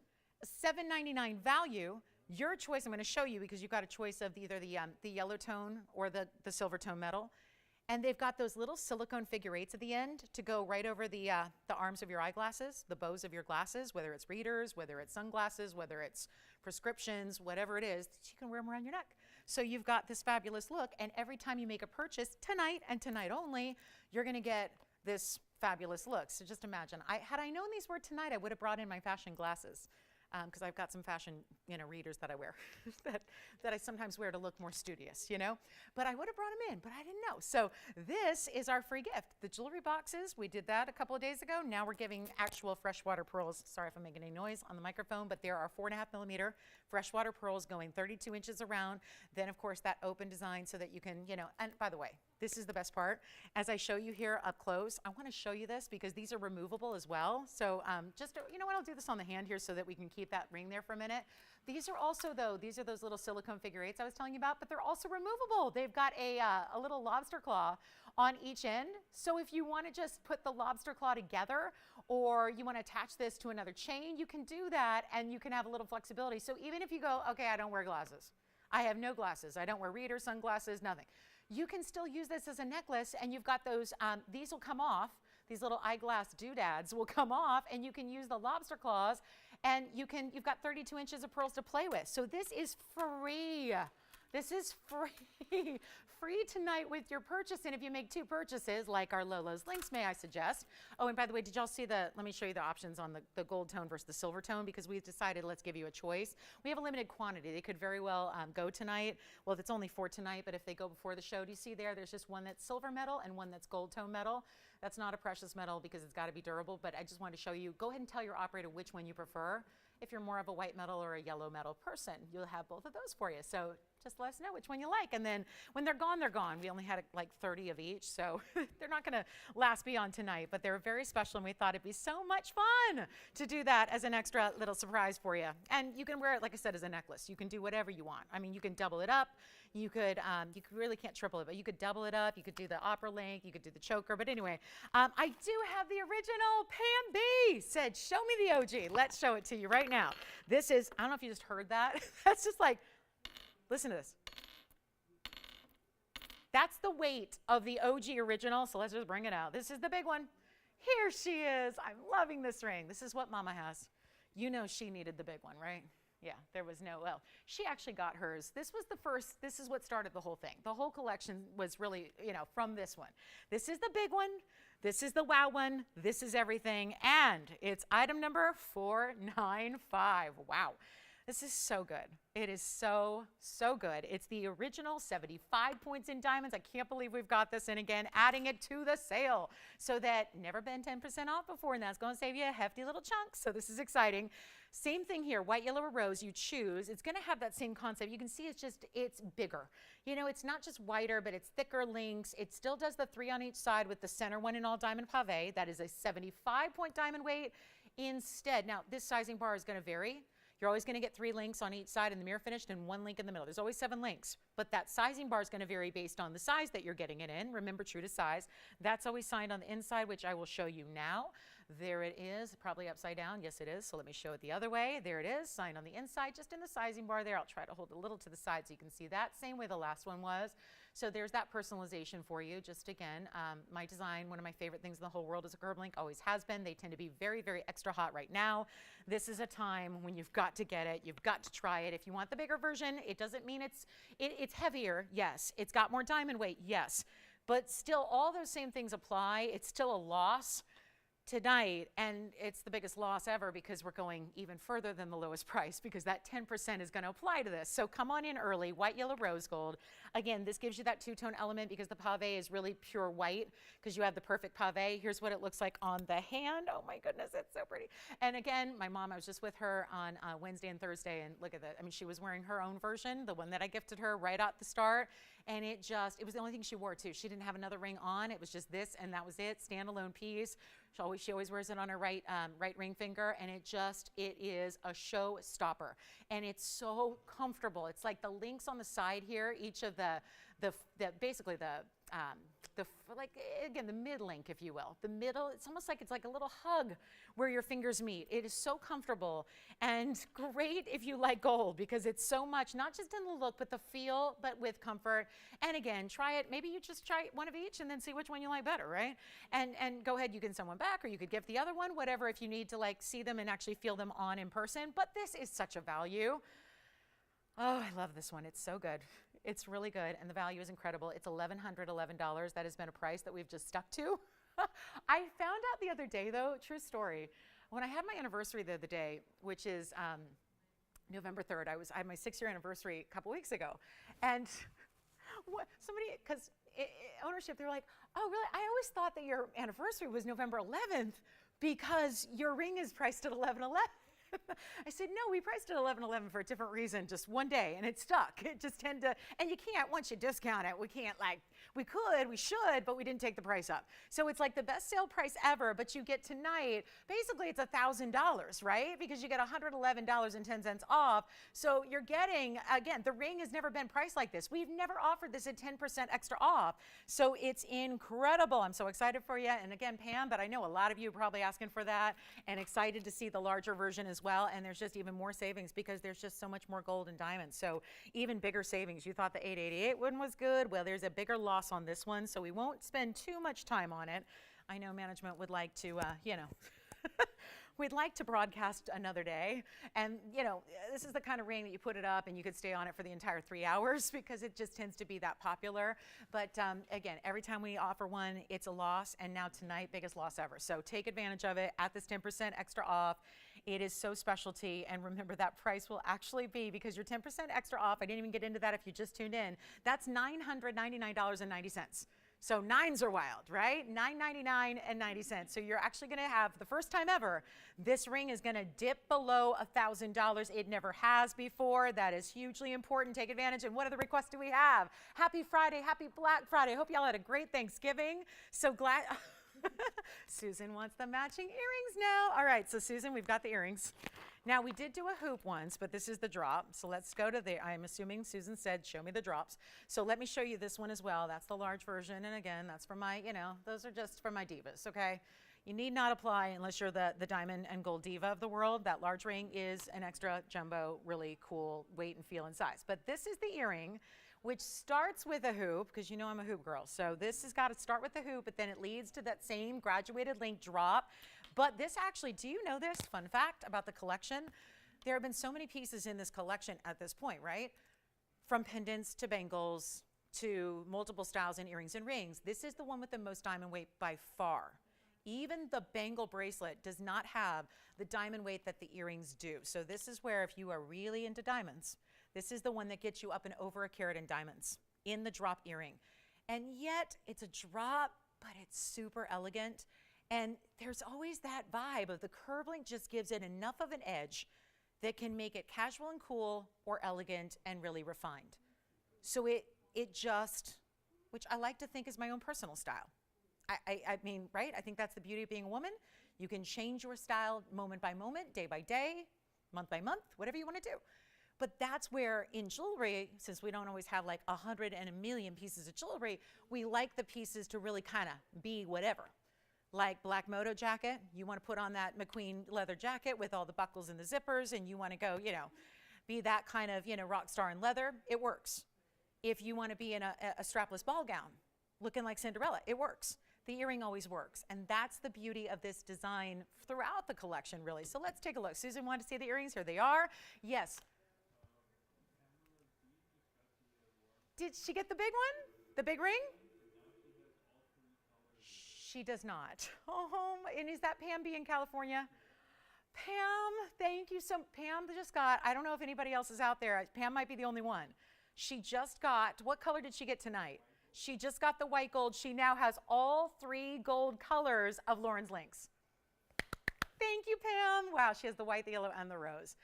S1: $7.99 value. Your choice, I'm going to show you, because you've got a choice of either the yellow tone or the silver tone metal. And they've got those little silicone figure eights at the end to go right over the arms of your eyeglasses, the bows of your glasses, whether it's readers, whether it's sunglasses, whether it's prescriptions, whatever it is, you can wear them around your neck. So you've got this fabulous look, and every time you make a purchase tonight and tonight only, you're going to get this fabulous look. So just imagine, had I known these were tonight, I would have brought in my fashion glasses. Because I've got some fashion, readers that I wear that I sometimes wear to look more studious, But I would have brought them in, but I didn't know. So this is our free gift. The jewelry boxes, we did that a couple of days ago. Now we're giving actual freshwater pearls. Sorry if I'm making any noise on the microphone, but there are 4.5 millimeter freshwater pearls going 32 inches around. Then, of course, that open design so that you can, and by the way, this is the best part. As I show you here up close, I want to show you this because these are removable as well. So what, I'll do this on the hand here so that we can keep that ring there for a minute. These are also, these are those little silicone figure eights I was telling you about, but they're also removable. They've got a little lobster claw on each end. So if you want to just put the lobster claw together, or you want to attach this to another chain, you can do that, and you can have a little flexibility. So even if you go, okay, I don't wear glasses. I have no glasses. I don't wear readers, sunglasses, nothing. You can still use this as a necklace, and you've got those, these will come off, these little eyeglass doodads will come off, and you can use the lobster claws, and you've got 32 inches of pearls to play with. So this is free. This is free. Free tonight with your purchase. And if you make 2 purchases, like our Lolo's Links, may I suggest. Oh, and by the way, did y'all see let me show you the options on the gold tone versus the silver tone, because we've decided let's give you a choice. We have a limited quantity. They could very well go tonight. Well, it's only for tonight, but if they go before the show, do you see there's just one that's silver metal and one that's gold tone metal. That's not a precious metal because it's got to be durable, but I just wanted to show you. Go ahead and tell your operator which one you prefer. If you're more of a white metal or a yellow metal person, you'll have both of those for you. So just let us know which one you like. And then when they're gone, they're gone. We only had like 30 of each, so they're not going to last beyond tonight, but they're very special, and we thought it'd be so much fun to do that as an extra little surprise for you. And you can wear it, like I said, as a necklace. You can do whatever you want. I mean, you can double it up. You really can't triple it, but you could double it up. You could do the opera link. You could do the choker. But anyway, I do have the original Pam B said, show me the OG. Let's show it to you right now. This is, I don't know if you just heard that. That's just like, listen to this. That's the weight of the OG original, so let's just bring it out. This is the big one. Here she is. I'm loving this ring. This is what Mama has. You know she needed the big one, right? Yeah, there was no, well, she actually got hers. This was the first, this is what started the whole thing. The whole collection was really, from this one. This is the big one. This is the wow one. This is everything. And it's item number 495. Wow. This is so good. It is so, so good. It's the original 75 points in diamonds. I can't believe we've got this in again, adding it to the sale. So that never been 10% off before, and that's going to save you a hefty little chunk. So this is exciting. Same thing here, white, yellow, or rose, you choose. It's going to have that same concept. You can see it's bigger. It's not just whiter, but it's thicker links. It still does the 3 on each side with the center one in all diamond pave. That is a 75-point diamond weight instead. Now, this sizing bar is going to vary. You're always going to get 3 links on each side in the mirror finished and 1 link in the middle. There's always 7 links, but that sizing bar is going to vary based on the size that you're getting it in. Remember, true to size. That's always signed on the inside, which I will show you now. There it is, probably upside down. Yes, it is. So let me show it the other way. There it is, signed on the inside, just in the sizing bar there. I'll try to hold a little to the side so you can see that. Same way the last one was. So there's that personalization for you. Just again, my design, one of my favorite things in the whole world is a curb link, always has been. They tend to be very, very extra hot right now. This is a time when you've got to get it. You've got to try it. If you want the bigger version, it doesn't mean it's heavier. Yes. It's got more diamond weight. Yes. But still, all those same things apply. It's still a loss tonight, and it's the biggest loss ever because we're going even further than the lowest price because that 10% is going to apply to this. So come on in early, white, yellow, rose gold. Again, this gives you that two-tone element because the pave is really pure white because you have the perfect pave. Here's what it looks like on the hand. Oh my goodness, it's so pretty. And again, my mom, I was just with her on Wednesday and Thursday, and look at that. I mean, she was wearing her own version, the one that I gifted her right at the start, and it was the only thing she wore too. She didn't have another ring on. It was just this, and that was it, standalone piece. She always wears it on her right ring finger, and it is a show stopper, and it's so comfortable. It's like the links on the side here, each of basically like again the mid link, if you will, the middle. It's almost like it's like a little hug where your fingers meet. It is so comfortable and great if you like gold because it's so much, not just in the look, but the feel, but with comfort. And again, try it. Maybe you just try one of each and then see which one you like better, right? And go ahead, you can send one back or you could gift the other one, whatever, if you need to like see them and actually feel them on in person. But this is such a value. Oh, I love this one. It's so good. It's really good, and the value is incredible. It's $1,111. That has been a price that we've just stuck to. I found out the other day, though, true story, when I had my anniversary the other day, which is November 3rd. I had my 6-year anniversary a couple weeks ago, and because ownership, they're like, oh, really? I always thought that your anniversary was November 11th because your ring is priced at $1,111. I said, no, we priced it $1,111 for a different reason, just one day, and it stuck. It just tended to, and you can't, once you discount it, we can't we should, but we didn't take the price up. So it's like the best sale price ever, but you get tonight, basically it's $1,000, right? Because you get $111.10 off. So you're getting, again, the ring has never been priced like this. We've never offered this at 10% extra off. So it's incredible. I'm so excited for you. And again, Pam, but I know a lot of you are probably asking for that and excited to see the larger version as well. And there's just even more savings because there's just so much more gold and diamonds. So even bigger savings. You thought the 888 one was good. Well, there's a bigger loss on this one, so we won't spend too much time on it. I know management would like to, we'd like to broadcast another day. And, this is the kind of ring that you put it up and you could stay on it for the entire 3 hours because it just tends to be that popular. But again, every time we offer one, it's a loss. And now tonight, biggest loss ever. So take advantage of it at this 10% extra off. It is so specialty. And remember, that price will actually be, because you're 10% extra off, I didn't even get into that if you just tuned in, that's $999.90. So nines are wild, right? $999.90. So you're actually going to have, the first time ever, this ring is going to dip below $1,000. It never has before. That is hugely important. Take advantage. And what other requests do we have? Happy Friday. Happy Black Friday. I hope y'all had a great Thanksgiving. So glad. Susan wants the matching earrings now. All right, so Susan, we've got the earrings. Now, we did do a hoop once, but this is the drop. So let's go to I'm assuming Susan said, show me the drops. So let me show you this one as well. That's the large version. And again, that's for my, those are just for my divas, okay? You need not apply unless you're the diamond and gold diva of the world. That large ring is an extra jumbo, really cool weight and feel and size. But this is the earring, which starts with a hoop, because I'm a hoop girl. So this has got to start with the hoop, but then it leads to that same graduated link drop. But this actually, do you know this? Fun fact about the collection. There have been so many pieces in this collection at this point, right? From pendants to bangles to multiple styles in earrings and rings. This is the one with the most diamond weight by far. Even the bangle bracelet does not have the diamond weight that the earrings do. So this is where, if you are really into diamonds, this is the one that gets you up and over a carat in diamonds in the drop earring. And yet it's a drop, but it's super elegant. And there's always that vibe of the curve link just gives it enough of an edge that can make it casual and cool or elegant and really refined. So it just, which I like to think is my own personal style. I mean, right? I think that's the beauty of being a woman. You can change your style moment by moment, day by day, month by month, whatever you want to do. But that's where in jewelry, since we don't always have like 100 and a million pieces of jewelry, we like the pieces to really kind of be whatever. Like black moto jacket, you want to put on that McQueen leather jacket with all the buckles and the zippers, and you want to go, be that kind of, rock star in leather, it works. If you want to be in a strapless ball gown, looking like Cinderella, it works. The earring always works, and that's the beauty of this design throughout the collection, really. So let's take a look. Susan wanted to see the earrings. Here they are. Yes. Did she get the big one? The big ring? She does not. Oh, and is that Pam B in California? Pam, thank you so much. Pam just got, I don't know if anybody else is out there. Pam might be the only one. She just got, what color did she get tonight? She just got the white gold. She now has all 3 gold colors of Lauren's links. Thank you, Pam. Wow, she has the white, the yellow, and the rose.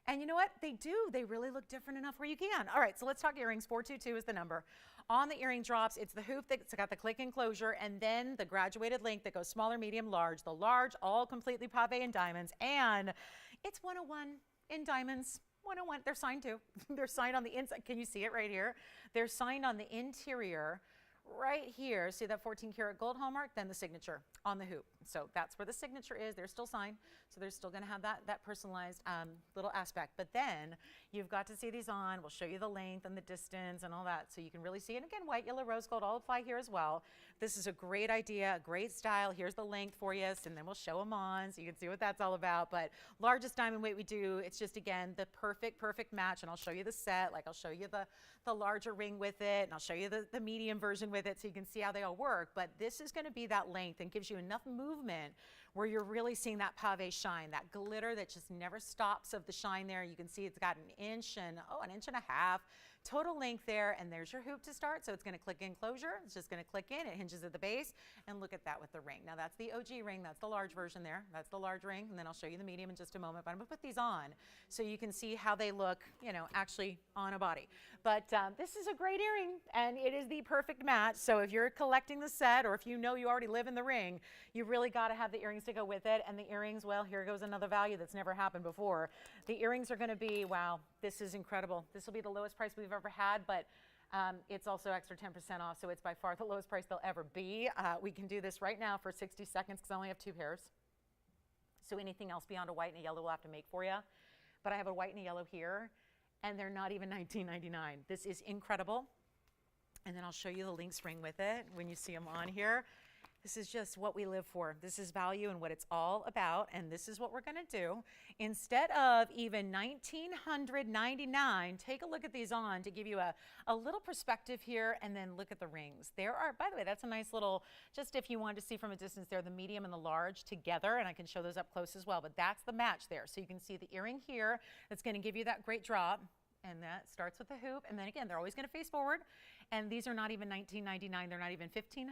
S1: And you know what? They do. They really look different enough where you can. All right, so let's talk earrings. 422 is the number. On the earring drops, it's the hoop that's got the click enclosure, and then the graduated link that goes smaller, medium, large. The large, all completely pave in diamonds, and it's 101 in diamonds. 101. They're signed too. They're signed on the inside. Can you see it right here? They're signed on the interior right here. See that 14 karat gold hallmark? Then the signature on the hoop. So that's where the signature is. They're still signed. So they're still going to have that personalized little aspect. But then you've got to see these on. We'll show you the length and the distance and all that. So you can really see. And again, white, yellow, rose gold all apply here as well. This is a great idea, a great style. Here's the length for you. And then we'll show them on so you can see what that's all about. But largest diamond weight we do, it's just, again, the perfect match. And I'll show you the set. Like I'll show you the larger ring with it. And I'll show you the medium version with it so you can see how they all work. But this is going to be that length and gives you enough movement where you're really seeing that pave shine, that glitter that just never stops of the shine there. You can see it's got an inch and a half total length there, and there's your hoop to start. So it's going to click in closure. It's just going to click in. It hinges at the base, and look at that with the ring. Now that's the OG ring. That's the large version there. That's the large ring, and then I'll show you the medium in just a moment. But I'm going to put these on so you can see how they look, actually on a body. But this is a great earring, and it is the perfect match. So if you're collecting the set, or if you already live in the ring, you really got to have the earrings to go with it. And the earrings, well, here goes another value that's never happened before. The earrings are going to be, wow, this is incredible. This will be the lowest price we've ever had, but it's also extra 10% off, so it's by far the lowest price they'll ever be. We can do this right now for 60 seconds because I only have 2 pairs. So anything else beyond a white and a yellow we'll have to make for you. But I have a white and a yellow here, and they're not even $19.99. This is incredible. And then I'll show you the links ring with it when you see them on here. This is just what we live for. This is value and what it's all about, and this is what we're going to do. Instead of even $1,999, take a look at these on to give you a little perspective here, and then look at the rings. There are, by the way, that's a nice little, just if you wanted to see from a distance there, the medium and the large together, and I can show those up close as well, but that's the match there. So you can see the earring here that's going to give you that great drop. And that starts with the hoop. And then again, they're always going to face forward. And these are not even $19.99. They're not even $1,500.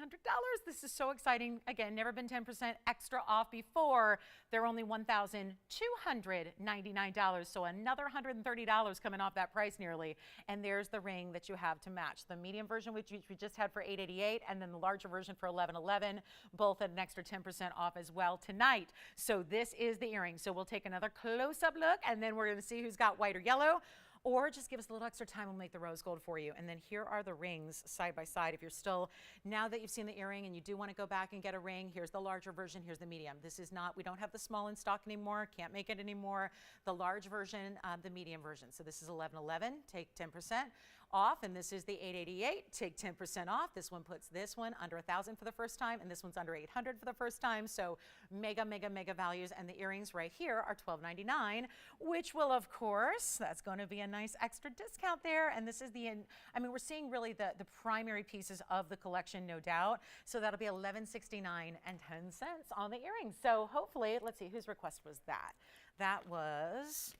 S1: This is so exciting. Again, never been 10% extra off before. They're only $1,299. So another $130 coming off that price nearly. And there's the ring that you have to match. The medium version, which we just had for $888, and then the larger version for $1111, both at an extra 10% off as well tonight. So this is the earring. So we'll take another close-up look, and then we're going to see who's got white or yellow. Or just give us a little extra time, we'll make the rose gold for you. And then here are the rings side by side. If you're still, now that you've seen the earring and you do want to go back and get a ring, here's the larger version, here's the medium. This is not, we don't have the small in stock anymore, can't make it anymore. The large version, the medium version. So this is $1111, take 10% off, and this is the $888, take 10% off. This one puts this one under $1,000 for the first time, and this one's under $800 for the first time. So mega, mega, mega values. And the earrings right here are $12.99, which will, of course, that's going to be a nice extra discount there. And this is I mean, we're seeing really the primary pieces of the collection, no doubt. So that'll be $11.69 and 10 cents on the earrings. So hopefully, let's see, whose request was that? That was,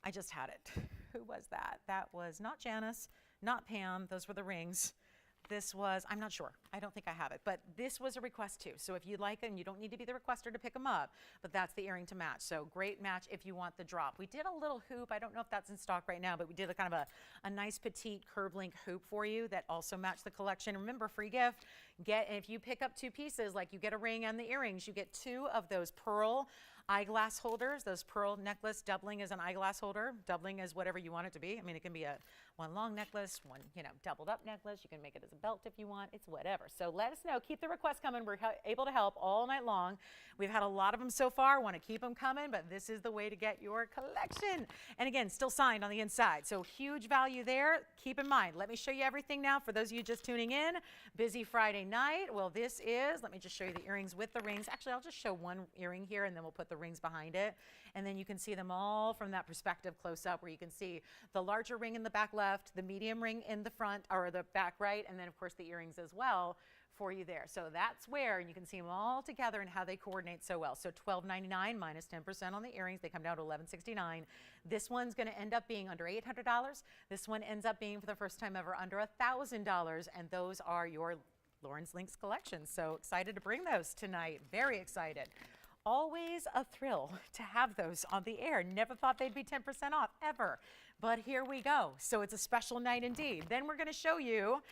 S1: I just had it. Who was that? That was not Janice, not Pam. Those were the rings. This was, I'm not sure. I don't think I have it, but this was a request too. So if you'd like them, you don't need to be the requester to pick them up, but that's the earring to match. So great match if you want the drop. We did a little hoop. I don't know if that's in stock right now, but we did a kind of a nice petite curve link hoop for you that also matched the collection. Remember, free gift. If you pick up 2 pieces, like you get a ring and the earrings, you get 2 of those pearl eyeglass holders, those pearl necklace doubling as an eyeglass holder, doubling as whatever you want it to be. I mean, it can be a one long necklace, one, doubled up necklace. You can make it as a belt if you want. It's whatever. So let us know. Keep the requests coming. We're able to help all night long. We've had a lot of them so far. Want to keep them coming, but this is the way to get your collection. And again, still signed on the inside. So huge value there. Keep in mind, let me show you everything now for those of you just tuning in. Busy Friday night. Well, this is, let me just show you the earrings with the rings. Actually, I'll just show one earring here and then we'll put the rings behind it. And then you can see them all from that perspective close up where you can see the larger ring in the back left, the medium ring in the front or the back right, and then of course the earrings as well for you there. So that's where, and you can see them all together and how they coordinate so well. So $12.99 minus 10% on the earrings. They come down to $11.69. This one's going to end up being under $800. This one ends up being for the first time ever under $1,000. And those are your Lauren's Links collection. So excited to bring those tonight. Very excited. Always a thrill to have those on the air. Never thought they'd be 10% off ever. But here we go. So it's a special night indeed. Then we're going to show you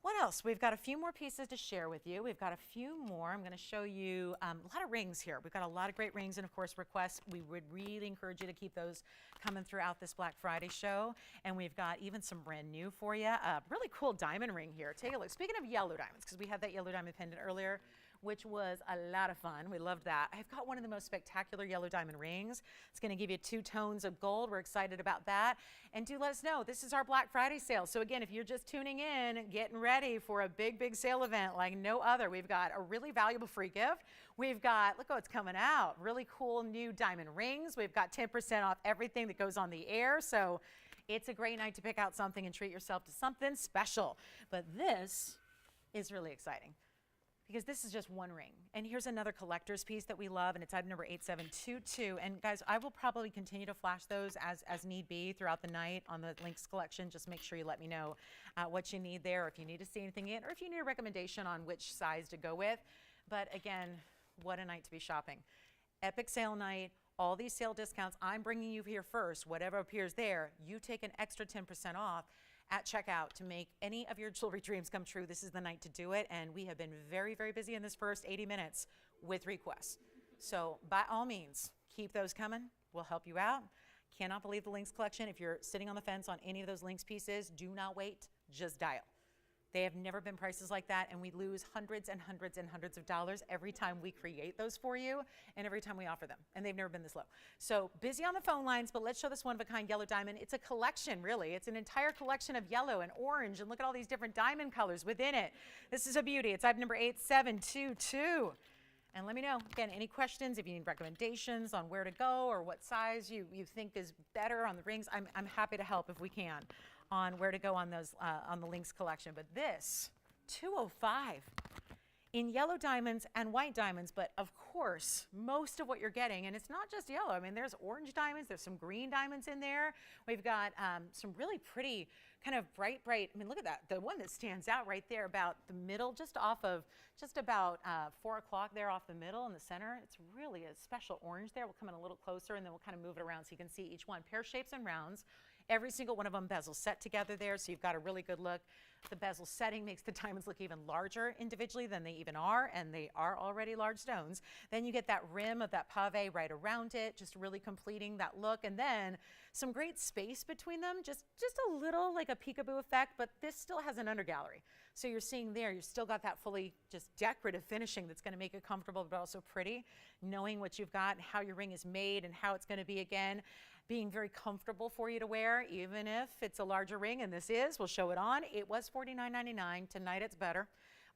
S1: what else? We've got a few more pieces to share with you. We've got a few more. I'm going to show you a lot of rings here. We've got a lot of great rings and, of course, requests. We would really encourage you to keep those coming throughout this Black Friday show. And we've got even some brand new for you. A really cool diamond ring here. Take a look. Speaking of yellow diamonds, because we had that yellow diamond pendant earlier, which was a lot of fun. We loved that. I've got one of the most spectacular yellow diamond rings. It's going to give you 2 tones of gold. We're excited about that. And do let us know. This is our Black Friday sale. So again, if you're just tuning in, getting ready for a big, big sale event like no other, we've got a really valuable free gift. We've got, look what's coming out, really cool new diamond rings. We've got 10% off everything that goes on the air. So it's a great night to pick out something and treat yourself to something special. But this is really exciting, because this is just one ring. And here's another collector's piece that we love, and it's item number 8722. And guys, I will probably continue to flash those as need be throughout the night on the Links collection. Just make sure you let me know what you need there, or if you need to see anything in, or if you need a recommendation on which size to go with. But again, what a night to be shopping. Epic sale night, all these sale discounts. I'm bringing you here first. Whatever appears there, you take an extra 10% off at checkout to make any of your jewelry dreams come true. This is the night to do it, and we have been very, very busy in this first 80 minutes with requests. So by all means, keep those coming. We'll help you out. Cannot believe the Links collection. If you're sitting on the fence on any of those Links pieces, do not wait, just dial. They have never been prices like that, and we lose hundreds and hundreds and hundreds of dollars every time we create those for you and every time we offer them, and they've never been this low. So busy on the phone lines, but let's show this one-of-a-kind yellow diamond. It's a collection, really. It's an entire collection of yellow and orange, and look at all these different diamond colors within it. This is a beauty. It's item number 8722. And let me know, again, any questions, if you need recommendations on where to go or what size you think is better on the rings. I'm happy to help if we can on where to go on those on the Links collection. But this 205 in yellow diamonds and white diamonds, but of course most of what you're getting, and it's not just yellow, I mean there's orange diamonds, there's some green diamonds in there. We've got some really pretty kind of bright, I mean look at that, the one that stands out right there about the middle, just about 4 o'clock there off the middle in the center. It's really a special orange there. We'll come in a little closer and then we'll kind of move it around so you can see each one. Pear shapes and rounds. Every single one of them bezels set together there, so you've got a really good look. The bezel setting makes the diamonds look even larger individually than they even are, and they are already large stones. Then you get that rim of that pave right around it, just really completing that look. And then some great space between them, just a little like a peekaboo effect, but this still has an undergallery. So you're seeing there, you've still got that fully just decorative finishing that's gonna make it comfortable but also pretty, knowing what you've got and how your ring is made and how it's gonna be again, being very comfortable for you to wear, even if it's a larger ring, and this is, we'll show it on. It was $49.99. Tonight it's better.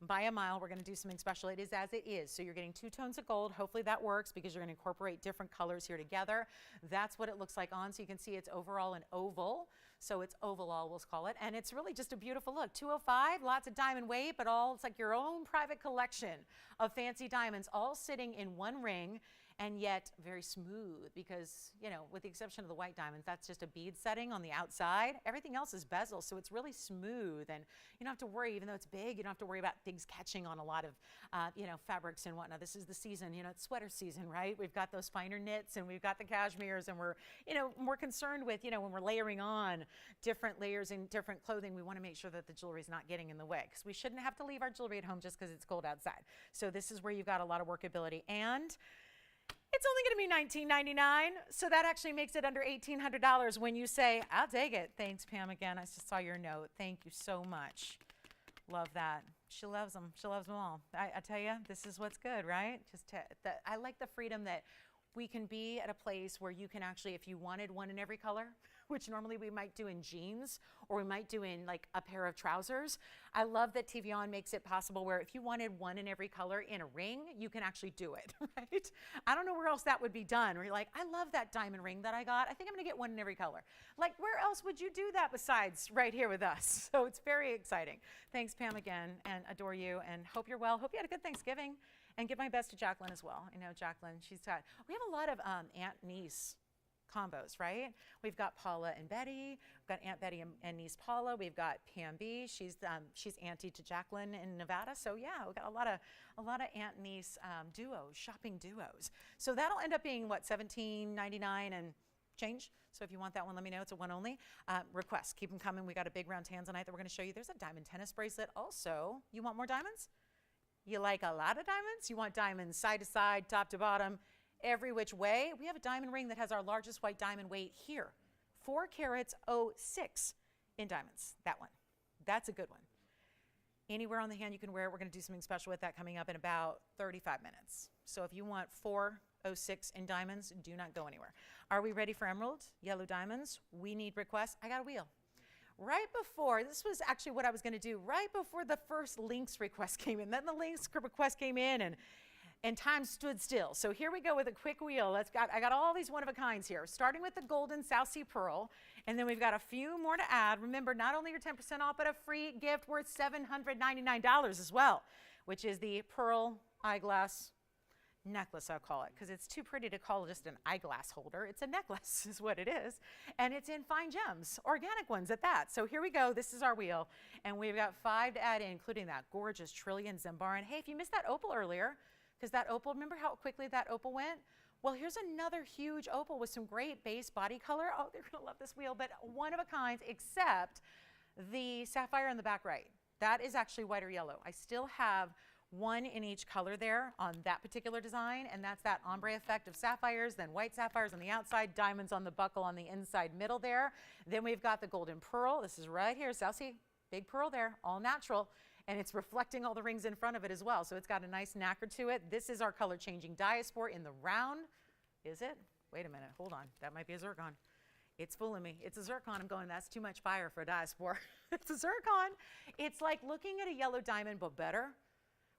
S1: By a mile, we're gonna do something special. It is as it is. So you're getting 2 tones of gold. Hopefully that works because you're gonna incorporate different colors here together. That's what it looks like on. So you can see it's overall an oval. So it's oval, we'll call it. And it's really just a beautiful look. 205, lots of diamond weight, but all, it's like your own private collection of fancy diamonds all sitting in one ring, and yet very smooth because, you know, with the exception of the white diamonds, that's just a bead setting on the outside. Everything else is bezel, so it's really smooth, and you don't have to worry, even though it's big, you don't have to worry about things catching on a lot of, you know, fabrics and whatnot. This is the season, you know, it's sweater season, right? We've got those finer knits and we've got the cashmeres, and we're, you know, more concerned with, you know, when we're layering on different layers in different clothing, we want to make sure that the jewelry's not getting in the way, because we shouldn't have to leave our jewelry at home just because it's cold outside. So this is where you've got a lot of workability. And It's only going to be $19.99, so that actually makes it under $1,800 when you say, I'll take it. Thanks, Pam, again. I just saw your note. Thank you so much. Love that. She loves them. She loves them all. I tell you, this is what's good, right? I like the freedom that we can be at a place where you can actually, if you wanted one in every color, which normally we might do in jeans or we might do in like a pair of trousers. I love that TVON makes it possible where if you wanted one in every color in a ring, you can actually do it, right? I don't know where else that would be done. Where you're like, I love that diamond ring that I got. I think I'm gonna get one in every color. Like, where else would you do that besides right here with us? So it's very exciting. Thanks, Pam, again, and adore you, and hope you're well. Hope you had a good Thanksgiving, and give my best to Jacqueline as well. I know Jacqueline, we have a lot of aunt-niece combos, right? We've got Paula and Betty. We've got Aunt Betty and niece Paula. We've got Pam B. She's auntie to Jacqueline in Nevada. So yeah, we've got a lot of aunt niece duos, shopping duos. So that'll end up being what, $17.99 and change. So if you want that one, let me know. It's a one only. Requests, keep them coming. We got a big round tanzanite that we're going to show you. There's a diamond tennis bracelet. Also, you want more diamonds? You like a lot of diamonds? You want diamonds side to side, top to bottom, every which way. We have a diamond ring that has our largest white diamond weight here. 4 carats 06 in diamonds. That one. That's a good one. Anywhere on the hand you can wear it. We're going to do something special with that coming up in about 35 minutes. So if you want 406 in diamonds, do not go anywhere. Are we ready for emerald? Yellow diamonds? We need requests. I got a wheel. Right before, this was actually what I was going to do, right before the first Lynx request came in. Then the Lynx request came in and time stood still. So here we go with a quick wheel. I got all these one-of-a-kinds here, starting with the golden South Sea Pearl, and then we've got a few more to add. Remember, not only your 10% off, but a free gift worth $799 as well, which is the pearl eyeglass necklace, I'll call it, because it's too pretty to call just an eyeglass holder. It's a necklace is what it is, and it's in fine gems, organic ones at that. So here we go. This is our wheel, and we've got 5 to add in, including that gorgeous trillion Zembar. And hey, if you missed that opal earlier, because that opal, remember how quickly that opal went? Well, here's another huge opal with some great base body color. Oh, they're gonna love this wheel, but one of a kind, except the sapphire in the back right. That is actually white or yellow. I still have one in each color there on that particular design, and that's that ombre effect of sapphires, then white sapphires on the outside, diamonds on the buckle on the inside middle there. Then we've got the golden pearl. This is right here, South Sea, big pearl there, all natural. And it's reflecting all the rings in front of it as well. So it's got a nice knacker to it. This is our color changing diaspore in the round. Is it? Wait a minute, hold on. That might be a zircon. It's fooling me. It's a zircon. I'm going, that's too much fire for a diaspore. It's a zircon. It's like looking at a yellow diamond, but better,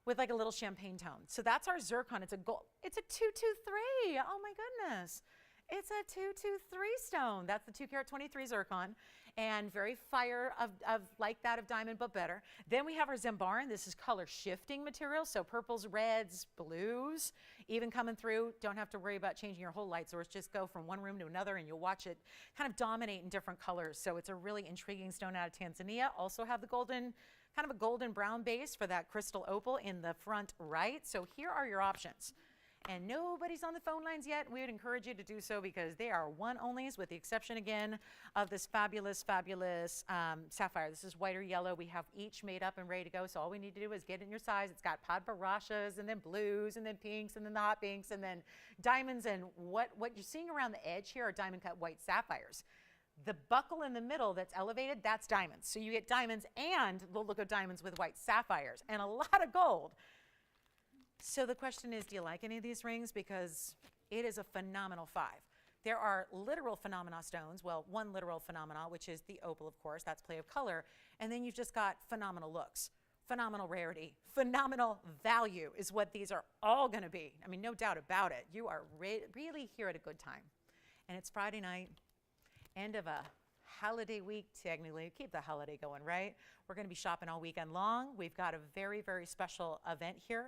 S1: with like a little champagne tone. So that's our zircon. It's a gold. It's a 223. Oh my goodness. It's a 223 stone. That's the 2 carat 23 zircon, and very fire of like that of diamond, but better. Then we have our Zembaran. This is color shifting material, so purples, reds, blues, even coming through. Don't have to worry about changing your whole light source. Just go from one room to another, and you'll watch it kind of dominate in different colors. So it's a really intriguing stone out of Tanzania. Also have the golden, kind of a golden brown base for that crystal opal in the front right. So here are your options. And nobody's on the phone lines yet. We would encourage you to do so because they are one-onlys, with the exception, again, of this fabulous, fabulous sapphire. This is white or yellow. We have each made up and ready to go, so all we need to do is get in your size. It's got padbarashas, and then blues, and then pinks, and then the hot pinks, and then diamonds. And what you're seeing around the edge here are diamond-cut white sapphires. The buckle in the middle that's elevated, that's diamonds. So you get diamonds and the look of diamonds with white sapphires and a lot of gold. So the question is, do you like any of these rings? Because it is a phenomenal 5. There are literal phenomena stones. Well, one literal phenomena, which is the opal, of course. That's play of color. And then you've just got phenomenal looks, phenomenal rarity, phenomenal value is what these are all going to be. I mean, no doubt about it. You are really here at a good time. And it's Friday night, end of a holiday week, technically. Keep the holiday going, right? We're going to be shopping all weekend long. We've got a very, very special event here.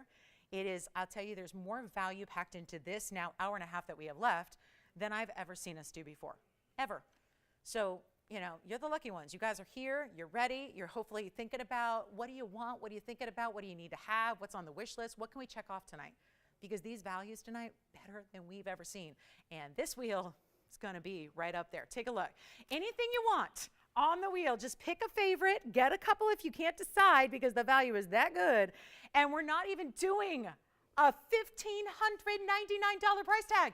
S1: It is, I'll tell you, there's more value packed into this now hour and a half that we have left than I've ever seen us do before, ever. So, you know, you're the lucky ones. You guys are here, you're ready, you're hopefully thinking about what do you want, what are you thinking about, what do you need to have, what's on the wish list, what can we check off tonight? Because these values tonight, better than we've ever seen. And this wheel is gonna be right up there. Take a look. Anything you want on the wheel, just pick a favorite, get a couple if you can't decide because the value is that good. And we're not even doing A $1,599 price tag.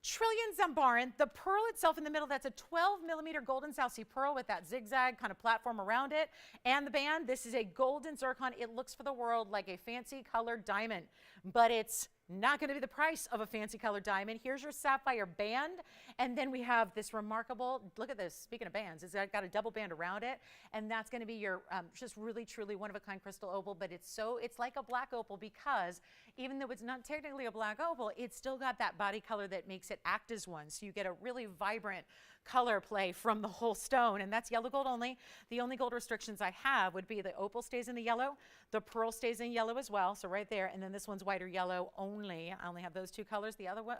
S1: Trillion Zambaran, the pearl itself in the middle, that's a 12-millimeter golden South Sea pearl with that zigzag kind of platform around it. And the band, this is a golden zircon. It looks for the world like a fancy colored diamond, but it's not going to be the price of a fancy colored diamond. Here's your sapphire band. And then we have this remarkable, look at this, speaking of bands, it's got a double band around it. And that's going to be your just really, truly one-of-a-kind crystal opal. But it's like a black opal because even though it's not technically a black opal, it's still got that body color that makes it act as one. So you get a really vibrant color play from the whole stone, and that's yellow gold only. The only gold restrictions I have would be the opal stays in the yellow, the pearl stays in yellow as well, so right there, and then this one's white or yellow only. I only have those two colors. The other one,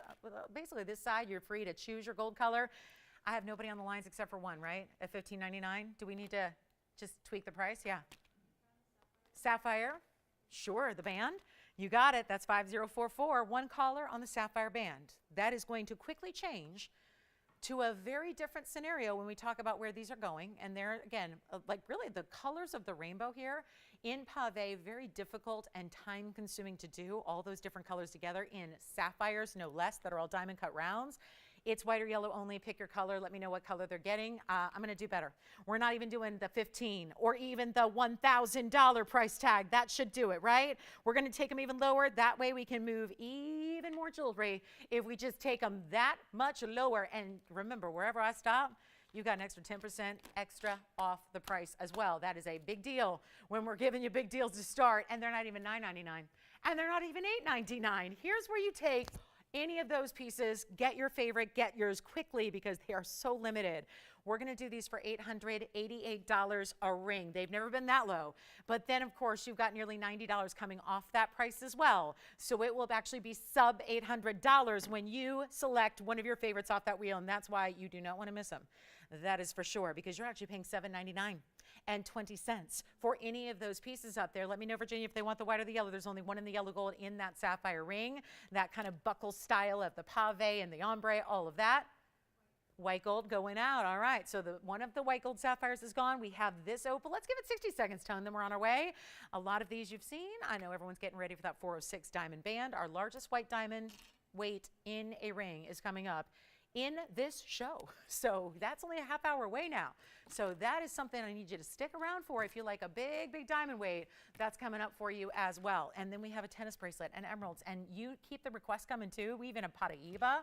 S1: basically this side, you're free to choose your gold color. I have nobody on the lines except for one, right? At $15.99. Do we need to just tweak the price? Yeah. Sapphire, sure, the band. You got it, that's 5044. One caller on the sapphire band. That is going to quickly change to a very different scenario when we talk about where these are going. And they're, again, like really the colors of the rainbow here in pave, very difficult and time consuming to do all those different colors together in sapphires, no less, that are all diamond cut rounds. It's white or yellow only. Pick your color. Let me know what color they're getting. I'm going to do better. We're not even doing the $15 or even the $1,000 price tag. That should do it, right? We're going to take them even lower. That way we can move even more jewelry if we just take them that much lower. And remember, wherever I stop, you got an extra 10% extra off the price as well. That is a big deal when we're giving you big deals to start, and they're not even $9.99, and they're not even $8.99. Here's where you take any of those pieces, get your favorite, get yours quickly because they are so limited. We're going to do these for $888 a ring. They've never been that low. But then, of course, you've got nearly $90 coming off that price as well. So it will actually be sub $800 when you select one of your favorites off that wheel, and that's why you do not want to miss them. That is for sure, because you're actually paying $7.99 and 20 cents for any of those pieces up there. Let me know, Virginia, if they want the white or the yellow. There's only one in the yellow gold in that sapphire ring, that kind of buckle style of the pave and the ombre, all of that. White gold going out. All right, so one of the white gold sapphires is gone. We have this opal. Let's give it 60 seconds, Tone, then we're on our way. A lot of these you've seen. I know everyone's getting ready for that 406 diamond band. Our largest white diamond weight in a ring is coming up in this show. So that's only a half hour away now. So that is something I need you to stick around for. If you like a big, big diamond weight, that's coming up for you as well. And then we have a tennis bracelet and emeralds. And you keep the requests coming too. We even have Paraíba,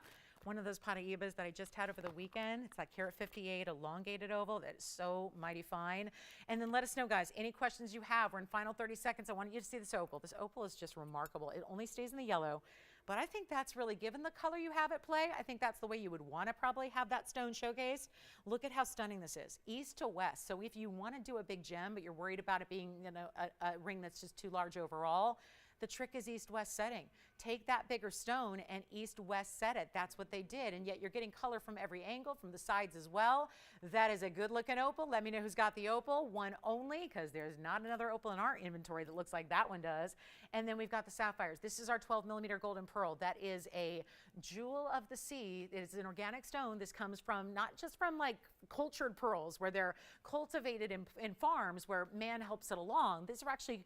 S1: one of those Paraíbas that I just had over the weekend. It's that carat 58 elongated oval that is so mighty fine. And then let us know, guys, any questions you have. We're in final 30 seconds. I want you to see this opal. This opal is just remarkable. It only stays in the yellow. But I think that's really, given the color you have at play, I think that's the way you would want to probably have that stone showcased. Look at how stunning this is, east to west. So if you want to do a big gem, but you're worried about it being, you know, a ring that's just too large overall, the trick is east-west setting. Take that bigger stone and east-west set it. That's what they did, and yet you're getting color from every angle, from the sides as well. That is a good-looking opal. Let me know who's got the opal. One only, because there's not another opal in our inventory that looks like that one does. And then we've got the sapphires. This is our 12-millimeter golden pearl. That is a jewel of the sea. It is an organic stone. This comes from, not just from like cultured pearls where they're cultivated in farms where man helps it along. These are actually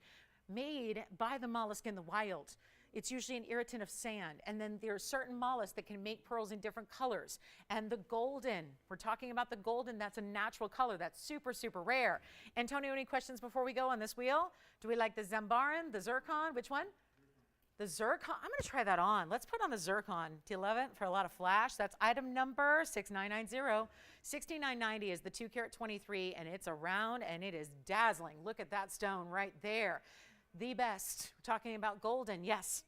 S1: made by the mollusk in the wild. It's usually an irritant of sand. And then there are certain mollusks that can make pearls in different colors. And the golden, we're talking about the golden, that's a natural color. That's super, super rare. Antonio, any questions before we go on this wheel? Do we like the Zambaran, the zircon? Which one? The zircon. I'm going to try that on. Let's put on the zircon. Do you love it? For a lot of flash. That's item number 6990. 6990 is the 2 carat 23, and it's around, and it is dazzling. Look at that stone right there. The best. We're talking about golden. Yes.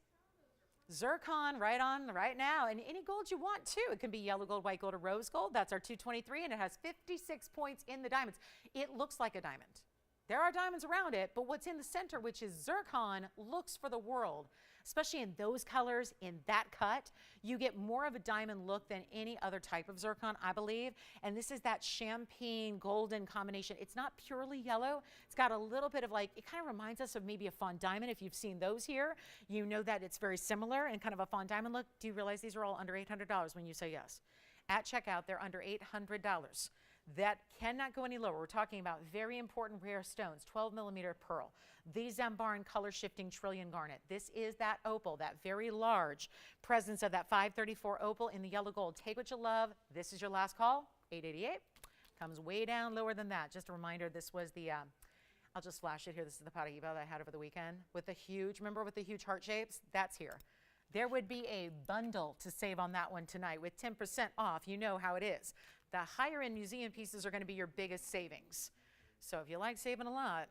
S1: Zircon right on right now, and any gold you want too. It can be yellow gold, white gold, or rose gold. That's our 223, and it has 56 points in the diamonds. It looks like a diamond. There are diamonds around it, but what's in the center, which is zircon, looks for the world. Especially in those colors, in that cut, you get more of a diamond look than any other type of zircon, I believe. And this is that champagne golden combination. It's not purely yellow. It's got a little bit of like, it kind of reminds us of maybe a fawn diamond. If you've seen those here, you know that it's very similar and kind of a fawn diamond look. Do you realize these are all under $800 when you say yes? At checkout, they're under $800. That cannot go any lower. We're talking about very important rare stones, 12 millimeter pearl, the Zambaran color shifting trillion garnet. This is that opal, that very large presence of that 534 opal in the yellow gold. Take what you love. This is your last call, 888. Comes way down lower than that. Just a reminder, this was the, I'll just flash it here. This is the Paraíba that I had over the weekend with the huge, remember with the huge heart shapes? That's here. There would be a bundle to save on that one tonight with 10% off. You know how it is. The higher end museum pieces are going to be your biggest savings. So if you like saving a lot,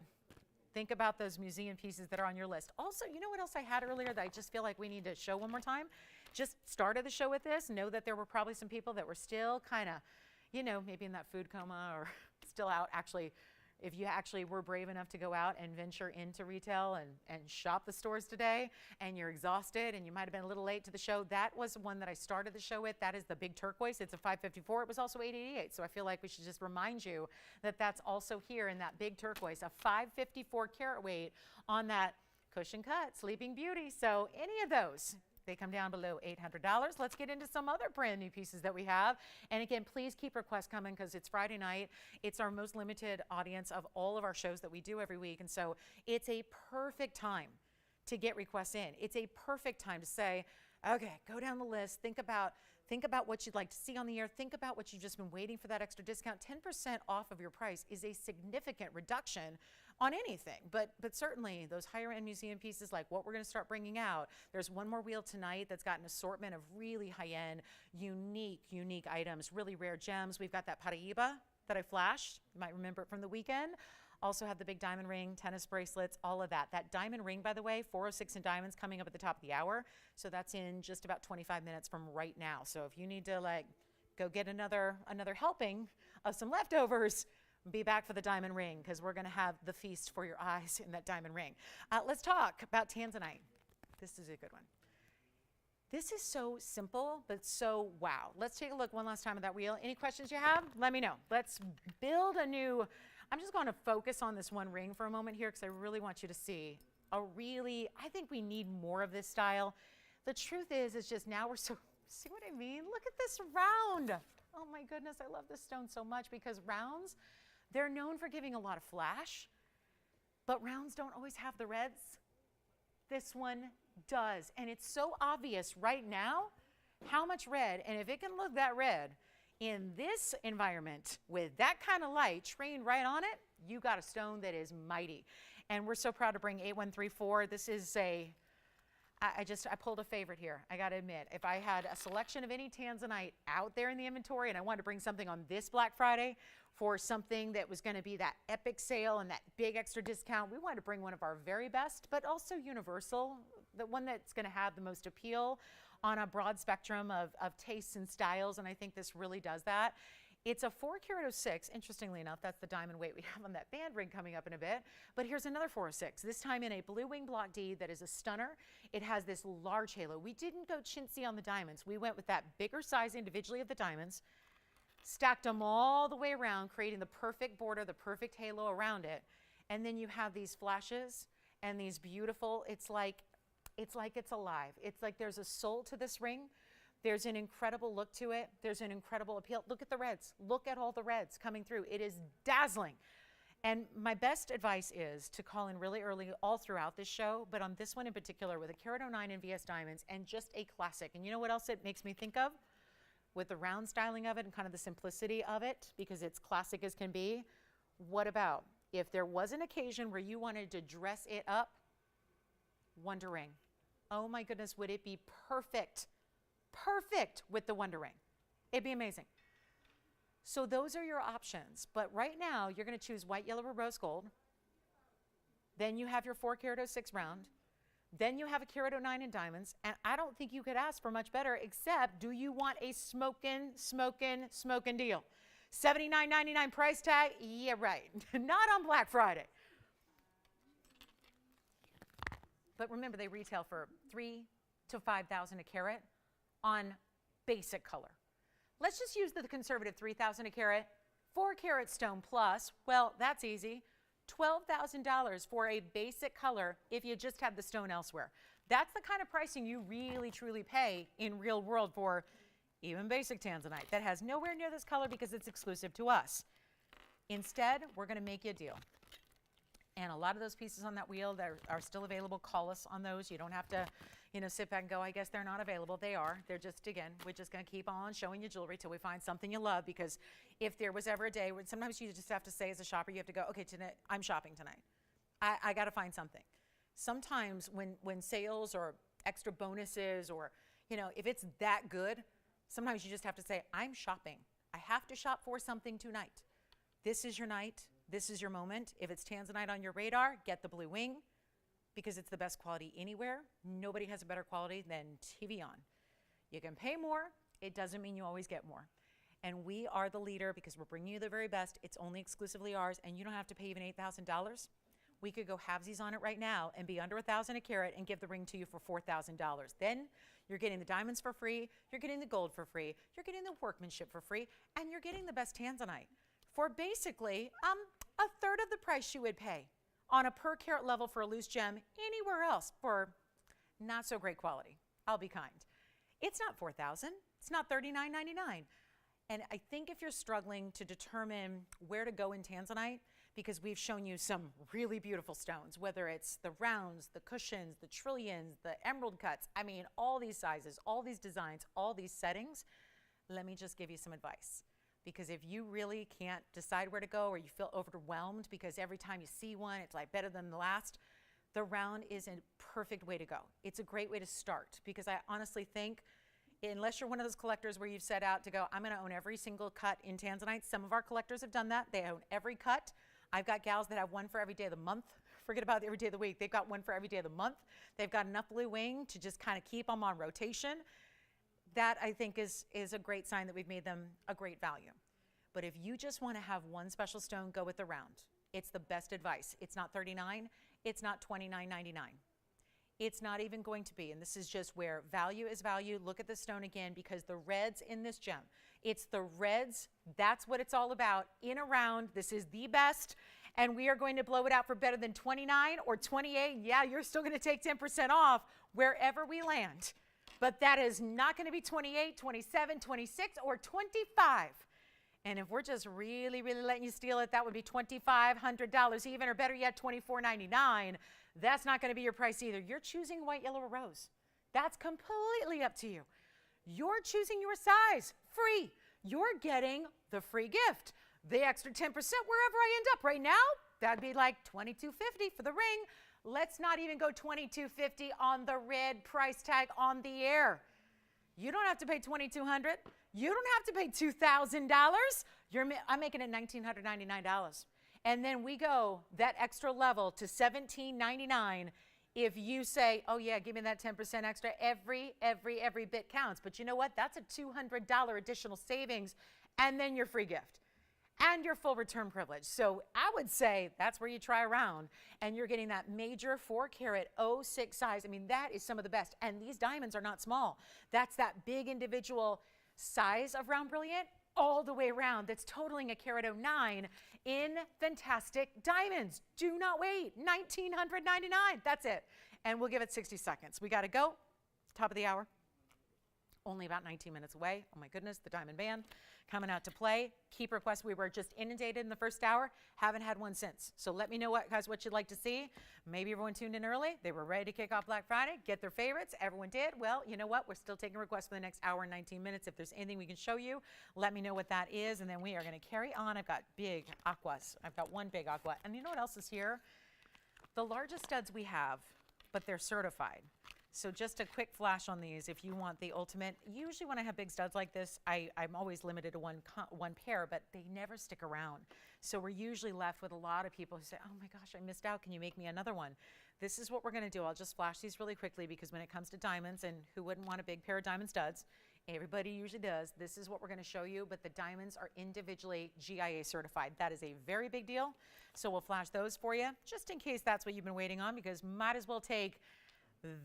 S1: think about those museum pieces that are on your list. Also, you know what else I had earlier that I just feel like we need to show one more time? Just started the show with this. Know that there were probably some people that were still kind of, you know, maybe in that food coma or still out. Actually, if you actually were brave enough to go out and venture into retail and shop the stores today and you're exhausted and you might have been a little late to the show, that was one that I started the show with. That is the big turquoise. It's a 554. It was also 888. So I feel like we should just remind you that that's also here in that big turquoise, a 554 carat weight on that cushion cut Sleeping Beauty. So any of those, they come down below $800. Let's get into some other brand new pieces that we have. And again, please keep requests coming because it's Friday night. It's our most limited audience of all of our shows that we do every week. And so it's a perfect time to get requests in. It's a perfect time to say, okay, go down the list, think about what you'd like to see on the air, think about what you've just been waiting for that extra discount. 10% off of your price is a significant reduction on anything, but certainly those higher end museum pieces like what we're going to start bringing out. There's one more wheel tonight that's got an assortment of really high end, unique items, really rare gems. We've got that Paraíba that I flashed. You might remember it from the weekend. Also have the big diamond ring, tennis bracelets, all of that. That diamond ring, by the way, 406 in diamonds coming up at the top of the hour. So that's in just about 25 minutes from right now. So if you need to like go get another helping of some leftovers, be back for the diamond ring because we're going to have the feast for your eyes in that diamond ring. Let's talk about tanzanite. This is a good one. This is so simple, but so wow. Let's take a look one last time at that wheel. Any questions you have? Let me know. Let's build a new, I'm just going to focus on this one ring for a moment here because I really want you to see I think we need more of this style. The truth is just now we're so, see what I mean? Look at this round. Oh my goodness, I love this stone so much because rounds, they're known for giving a lot of flash, but rounds don't always have the reds. This one does, and it's so obvious right now how much red, and if it can look that red in this environment with that kind of light trained right on it, you got a stone that is mighty. And we're so proud to bring 8134. This is I pulled a favorite here. I got to admit, if I had a selection of any tanzanite out there in the inventory and I wanted to bring something on this Black Friday for something that was going to be that epic sale and that big extra discount, we wanted to bring one of our very best, but also universal, the one that's going to have the most appeal on a broad spectrum of tastes and styles. And I think this really does that. It's a 4-carat/06. Interestingly enough, that's the diamond weight we have on that band ring coming up in a bit. But here's another 406, this time in a blue wing block D that is a stunner. It has this large halo. We didn't go chintzy on the diamonds. We went with that bigger size individually of the diamonds, stacked them all the way around, creating the perfect border, the perfect halo around it. And then you have these flashes and these beautiful, it's like it's alive. It's like there's a soul to this ring. There's an incredible look to it. There's an incredible appeal. Look at the reds. Look at all the reds coming through. It is dazzling. And my best advice is to call in really early all throughout this show, but on this one in particular with a carat 09 in VS diamonds and just a classic. And you know what else it makes me think of? With the round styling of it and kind of the simplicity of it, because it's classic as can be. What about if there was an occasion where you wanted to dress it up? Wonder ring. Oh my goodness, would it be perfect? Perfect with the Wonder Ring. It'd be amazing. So those are your options. But right now, you're going to choose white, yellow, or rose gold. Then you have your 4-carat/06 round. Then you have a carat 09 in diamonds. And I don't think you could ask for much better, except do you want a smoking deal? $79.99 price tag? Yeah, right. Not on Black Friday. But remember, they retail for $3,000 to $5,000 a carat on basic color. Let's just use the conservative $3,000 a carat, 4-carat stone plus. Well, that's easy. $12,000 for a basic color if you just have the stone elsewhere. That's the kind of pricing you really truly pay in real world for even basic tanzanite, that has nowhere near this color because it's exclusive to us. Instead, we're going to make you a deal. And a lot of those pieces on that wheel that are still available, call us on those. You don't have to, sit back and go, I guess they're not available. They are. They're just, again, we're just going to keep on showing you jewelry till we find something you love, because if there was ever a day where sometimes you just have to say as a shopper, you have to go, okay, tonight, I'm shopping tonight. I got to find something. Sometimes when sales or extra bonuses or, if it's that good, sometimes you just have to say, I'm shopping. I have to shop for something tonight. This is your night. This is your moment. If it's tanzanite on your radar, get the blue wing, because it's the best quality anywhere. Nobody has a better quality than TVON. You can pay more. It doesn't mean you always get more. And we are the leader because we're bringing you the very best. It's only exclusively ours, and you don't have to pay even $8,000. We could go halvesies on it right now and be under $1,000 a carat and give the ring to you for $4,000. Then you're getting the diamonds for free, you're getting the gold for free, you're getting the workmanship for free, and you're getting the best tanzanite for basically a third of the price you would pay on a per carat level for a loose gem anywhere else for not so great quality. I'll be kind. It's not $4,000. It's not $39.99. And I think if you're struggling to determine where to go in tanzanite, because we've shown you some really beautiful stones, whether it's the rounds, the cushions, the trillions, the emerald cuts, I mean, all these sizes, all these designs, all these settings, let me just give you some advice. Because if you really can't decide where to go, or you feel overwhelmed because every time you see one, it's like better than the last, the round is a perfect way to go. It's a great way to start, because I honestly think, unless you're one of those collectors where you've set out to go, I'm going to own every single cut in tanzanite. Some of our collectors have done that. They own every cut. I've got gals that have one for every day of the month. Forget about every day of the week. They've got one for every day of the month. They've got enough blue wing to just kind of keep them on rotation. That, I think, is a great sign that we've made them a great value. But if you just want to have one special stone, go with the round. It's the best advice. It's not $39. It's not $29.99. It's not even going to be, and this is just where value is value. Look at the stone again, because the reds in this gem, it's the reds. That's what it's all about. In a round, this is the best, and we are going to blow it out for better than 29 or 28. Yeah, you're still going to take 10% off wherever we land. But that is not going to be 28, 27, 26, or 25. And if we're just really, really letting you steal it, that would be $2,500 even, or better yet, $24.99. That's not going to be your price either. You're choosing white, yellow, or rose. That's completely up to you. You're choosing your size, free. You're getting the free gift. The extra 10% wherever I end up. Right now, that'd be like $22.50 for the ring. Let's not even go $22.50 on the red price tag on the air. You don't have to pay $2,200. You don't have to pay $2,000. I'm making it $1,999. And then we go that extra level to $1,799. If you say, oh yeah, give me that 10% extra, every bit counts. But you know what? That's a $200 additional savings, and then your free gift and your full return privilege. So I would say that's where you try around, and you're getting that major 4-carat 06 size. I mean, that is some of the best. And these diamonds are not small. That's that big individual size of round brilliant all the way around. That's totaling a carat 09 in fantastic diamonds. Do not wait. $1,999. That's it. And we'll give it 60 seconds. We got to go. Top of the hour. Only about 19 minutes away. Oh my goodness, the Diamond Band coming out to play. Keep requests. We were just inundated in the first hour. Haven't had one since. So let me know what you'd like to see. Maybe everyone tuned in early. They were ready to kick off Black Friday, get their favorites. Everyone did. Well, you know what? We're still taking requests for the next hour and 19 minutes. If there's anything we can show you, let me know what that is. And then we are going to carry on. I've got big aquas. I've got one big aqua. And you know what else is here? The largest studs we have, but they're certified. So just a quick flash on these if you want the ultimate. Usually when I have big studs like this, I'm always limited to one pair, but they never stick around. So we're usually left with a lot of people who say, oh my gosh, I missed out. Can you make me another one? This is what we're going to do. I'll just flash these really quickly, because when it comes to diamonds, and who wouldn't want a big pair of diamond studs? Everybody usually does. This is what we're going to show you, but the diamonds are individually GIA certified. That is a very big deal. So we'll flash those for you, just in case that's what you've been waiting on, because might as well take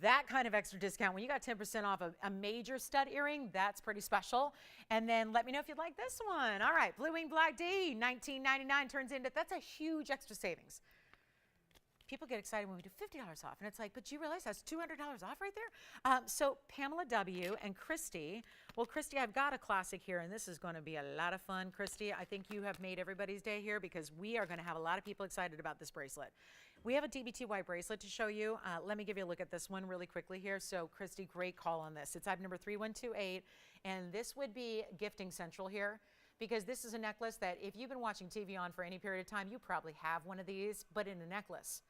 S1: that kind of extra discount. When you got 10% off a major stud earring, that's pretty special. And then let me know if you'd like this one. All right, Blue Wing Black D, $19.99 turns into, that's a huge extra savings. people get excited when we do $50 off, and it's like, but you realize that's $200 off right there? So Pamela W. and Christy. Well, Christy, I've got a classic here, and this is going to be a lot of fun. Christy, I think you have made everybody's day here because we are going to have a lot of people excited about this bracelet. We have a DBTY bracelet to show you. Let me give you a look at this one really quickly here. So Christy, great call on this. It's item number 3128, and this would be gifting central here, because this is a necklace that if you've been watching TVON for any period of time, you probably have one of these, but in a necklace.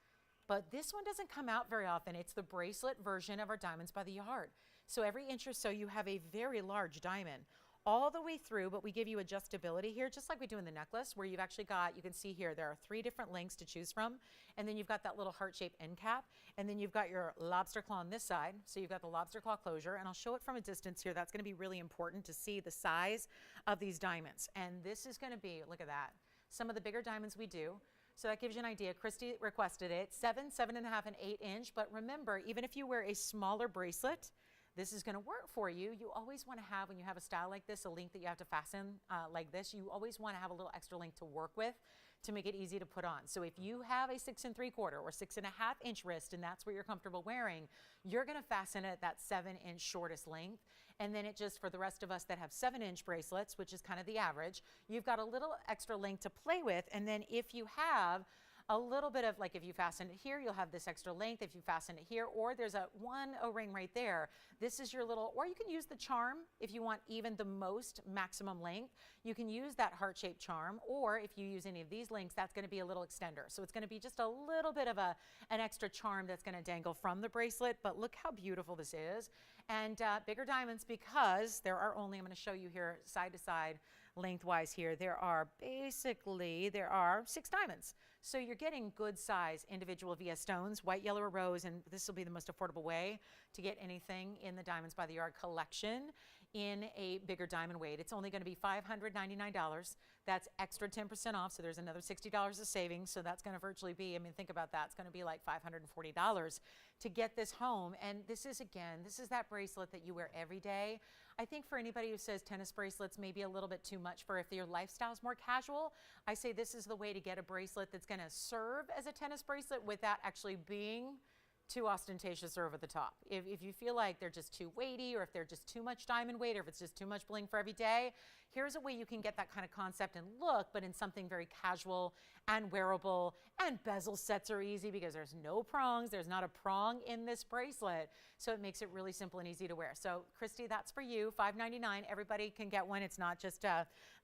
S1: But this one doesn't come out very often. It's the bracelet version of our diamonds by the yard. So every inch or so, you have a very large diamond all the way through, but we give you adjustability here, just like we do in the necklace, where you've actually got, you can see here, there are 3 different lengths to choose from. And then you've got that little heart-shaped end cap. And then you've got your lobster claw on this side. So you've got the lobster claw closure. And I'll show it from a distance here. That's going to be really important to see the size of these diamonds. And this is going to be, look at that, some of the bigger diamonds we do. So that gives you an idea. Christy requested it, 7, 7.5, and 8 inch. But remember, even if you wear a smaller bracelet, this is going to work for you. You always want to have, when you have a style like this, a link that you have to fasten like this, you always want to have a little extra link to work with to make it easy to put on. So if you have a 6 3/4 or 6.5 inch wrist and that's what you're comfortable wearing, you're going to fasten it at that 7 inch shortest length. And then it just, for the rest of us that have 7 inch bracelets, which is kind of the average, you've got a little extra length to play with. And then if you have a little bit of, like if you fasten it here, you'll have this extra length. If you fasten it here, or there's a one O-ring right there, this is your little, or you can use the charm if you want even the most maximum length. You can use that heart-shaped charm, or if you use any of these links, that's going to be a little extender. So it's going to be just a little bit of an extra charm that's going to dangle from the bracelet, but look how beautiful this is. And bigger diamonds, because there are only, I'm going to show you here side to side lengthwise here, there are 6 diamonds. So you're getting good size individual VS stones, white, yellow, or rose, and this will be the most affordable way to get anything in the Diamonds by the Yard collection in a bigger diamond weight. It's only going to be $599. That's extra 10% off, so there's another $60 of savings. So that's going to virtually be, I mean, think about that. It's going to be like $540 to get this home. And this is, again, this is that bracelet that you wear every day. I think for anybody who says tennis bracelets may be a little bit too much for if your lifestyle's more casual, I say this is the way to get a bracelet that's going to serve as a tennis bracelet without actually being too ostentatious or over the top. If you feel like they're just too weighty, or if they're just too much diamond weight, or if it's just too much bling for every day, here's a way you can get that kind of concept and look, but in something very casual and wearable. And bezel sets are easy because there's no prongs. There's not a prong in this bracelet. So it makes it really simple and easy to wear. So Christy, that's for you, $599. Everybody can get one. It's not just,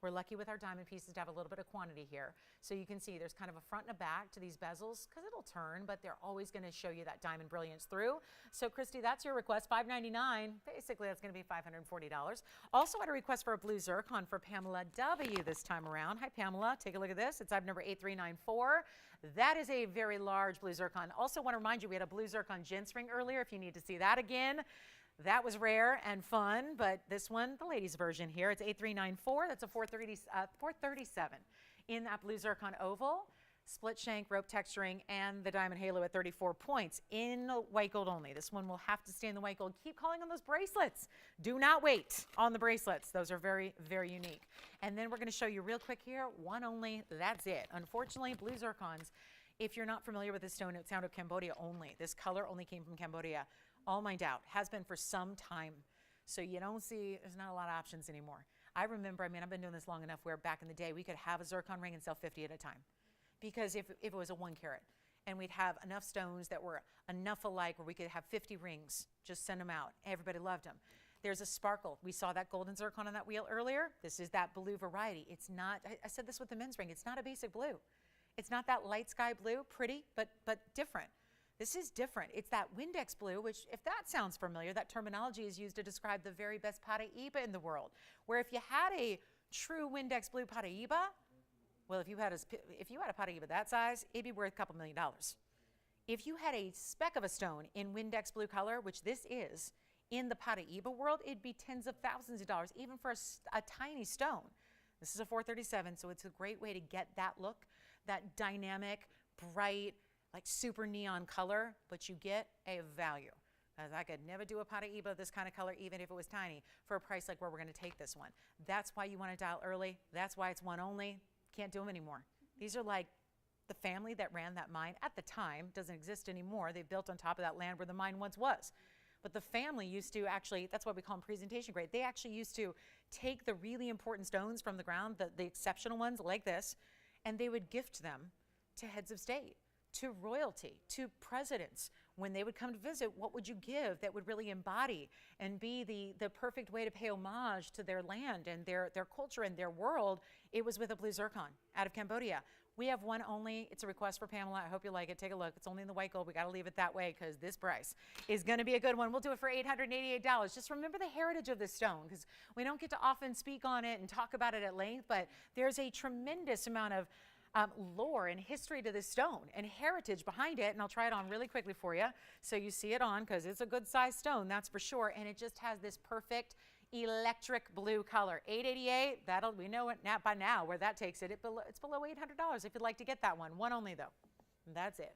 S1: we're lucky with our diamond pieces to have a little bit of quantity here. So you can see there's kind of a front and a back to these bezels because it'll turn, but they're always going to show you that diamond brilliance through. So Christy, that's your request, $599. Basically, that's going to be $540. Also had a request for a blue zircon for Pamela W. this time around. Hi, Pamela. Take a look at this. It's item number 8394. That is a very large blue zircon. Also want to remind you, we had a blue zircon gents ring earlier. If you need to see that again, that was rare and fun, but this one, the ladies version here, it's 8394. That's a 437 in that blue zircon oval. Split shank, rope texturing, and the diamond halo at 34 points in white gold only. This one will have to stay in the white gold. Keep calling on those bracelets. Do not wait on the bracelets. Those are very, very unique. And then we're going to show you real quick here, one only, that's it. Unfortunately, blue zircons, if you're not familiar with this stone, it's out of Cambodia only. This color only came from Cambodia. All mined out, has been for some time. So you don't see, there's not a lot of options anymore. I remember, I mean, I've been doing this long enough where back in the day, we could have a zircon ring and sell 50 at a time. Because if it was a 1 carat, and we'd have enough stones that were enough alike where we could have 50 rings, just send them out. Everybody loved them. There's a sparkle. We saw that golden zircon on that wheel earlier. This is that blue variety. It's not, I said this with the men's ring, it's not a basic blue. It's not that light sky blue, pretty, but different. This is different. It's that Windex blue, which if that sounds familiar, that terminology is used to describe the very best Paraíba in the world. Where if you had a true Windex blue Paraíba, well, if you had a Paraíba that size, it'd be worth a couple $1 million. If you had a speck of a stone in Windex blue color, which this is, in the Paraíba world, it'd be tens of thousands of dollars, even for a tiny stone. This is a 437, so it's a great way to get that look, that dynamic, bright, like super neon color, but you get a value. As I could never do a Paraíba this kind of color, even if it was tiny, for a price like where we're going to take this one. That's why you want to dial early. That's why it's one only. Can't do them anymore. These are like The family that ran that mine at the time doesn't exist anymore. They built on top of that land where the mine once was. But the family used to actually, that's why we call them presentation grade. They actually used to take the really important stones from the ground, the exceptional ones like this, and they would gift them to heads of state, to royalty, to presidents. When they would come to visit, what would you give that would really embody and be the perfect way to pay homage to their land and their culture and their world? It was with a blue zircon out of Cambodia. We have one only. It's a request for Pamela. I hope you like it. Take a look. It's only in the white gold. We got to leave it that way because this price is going to be a good one. We'll do it for $888. Just remember the heritage of this stone, because we don't get to often speak on it and talk about it at length, but there's a tremendous amount of lore and history to this stone and heritage behind it. And I'll try it on really quickly for you so you see it on, because it's a good size stone, that's for sure. And it just has this perfect electric blue color. $888, we know it now, by now where that takes it. It's below $800 if you'd like to get that one. One only though. And that's it.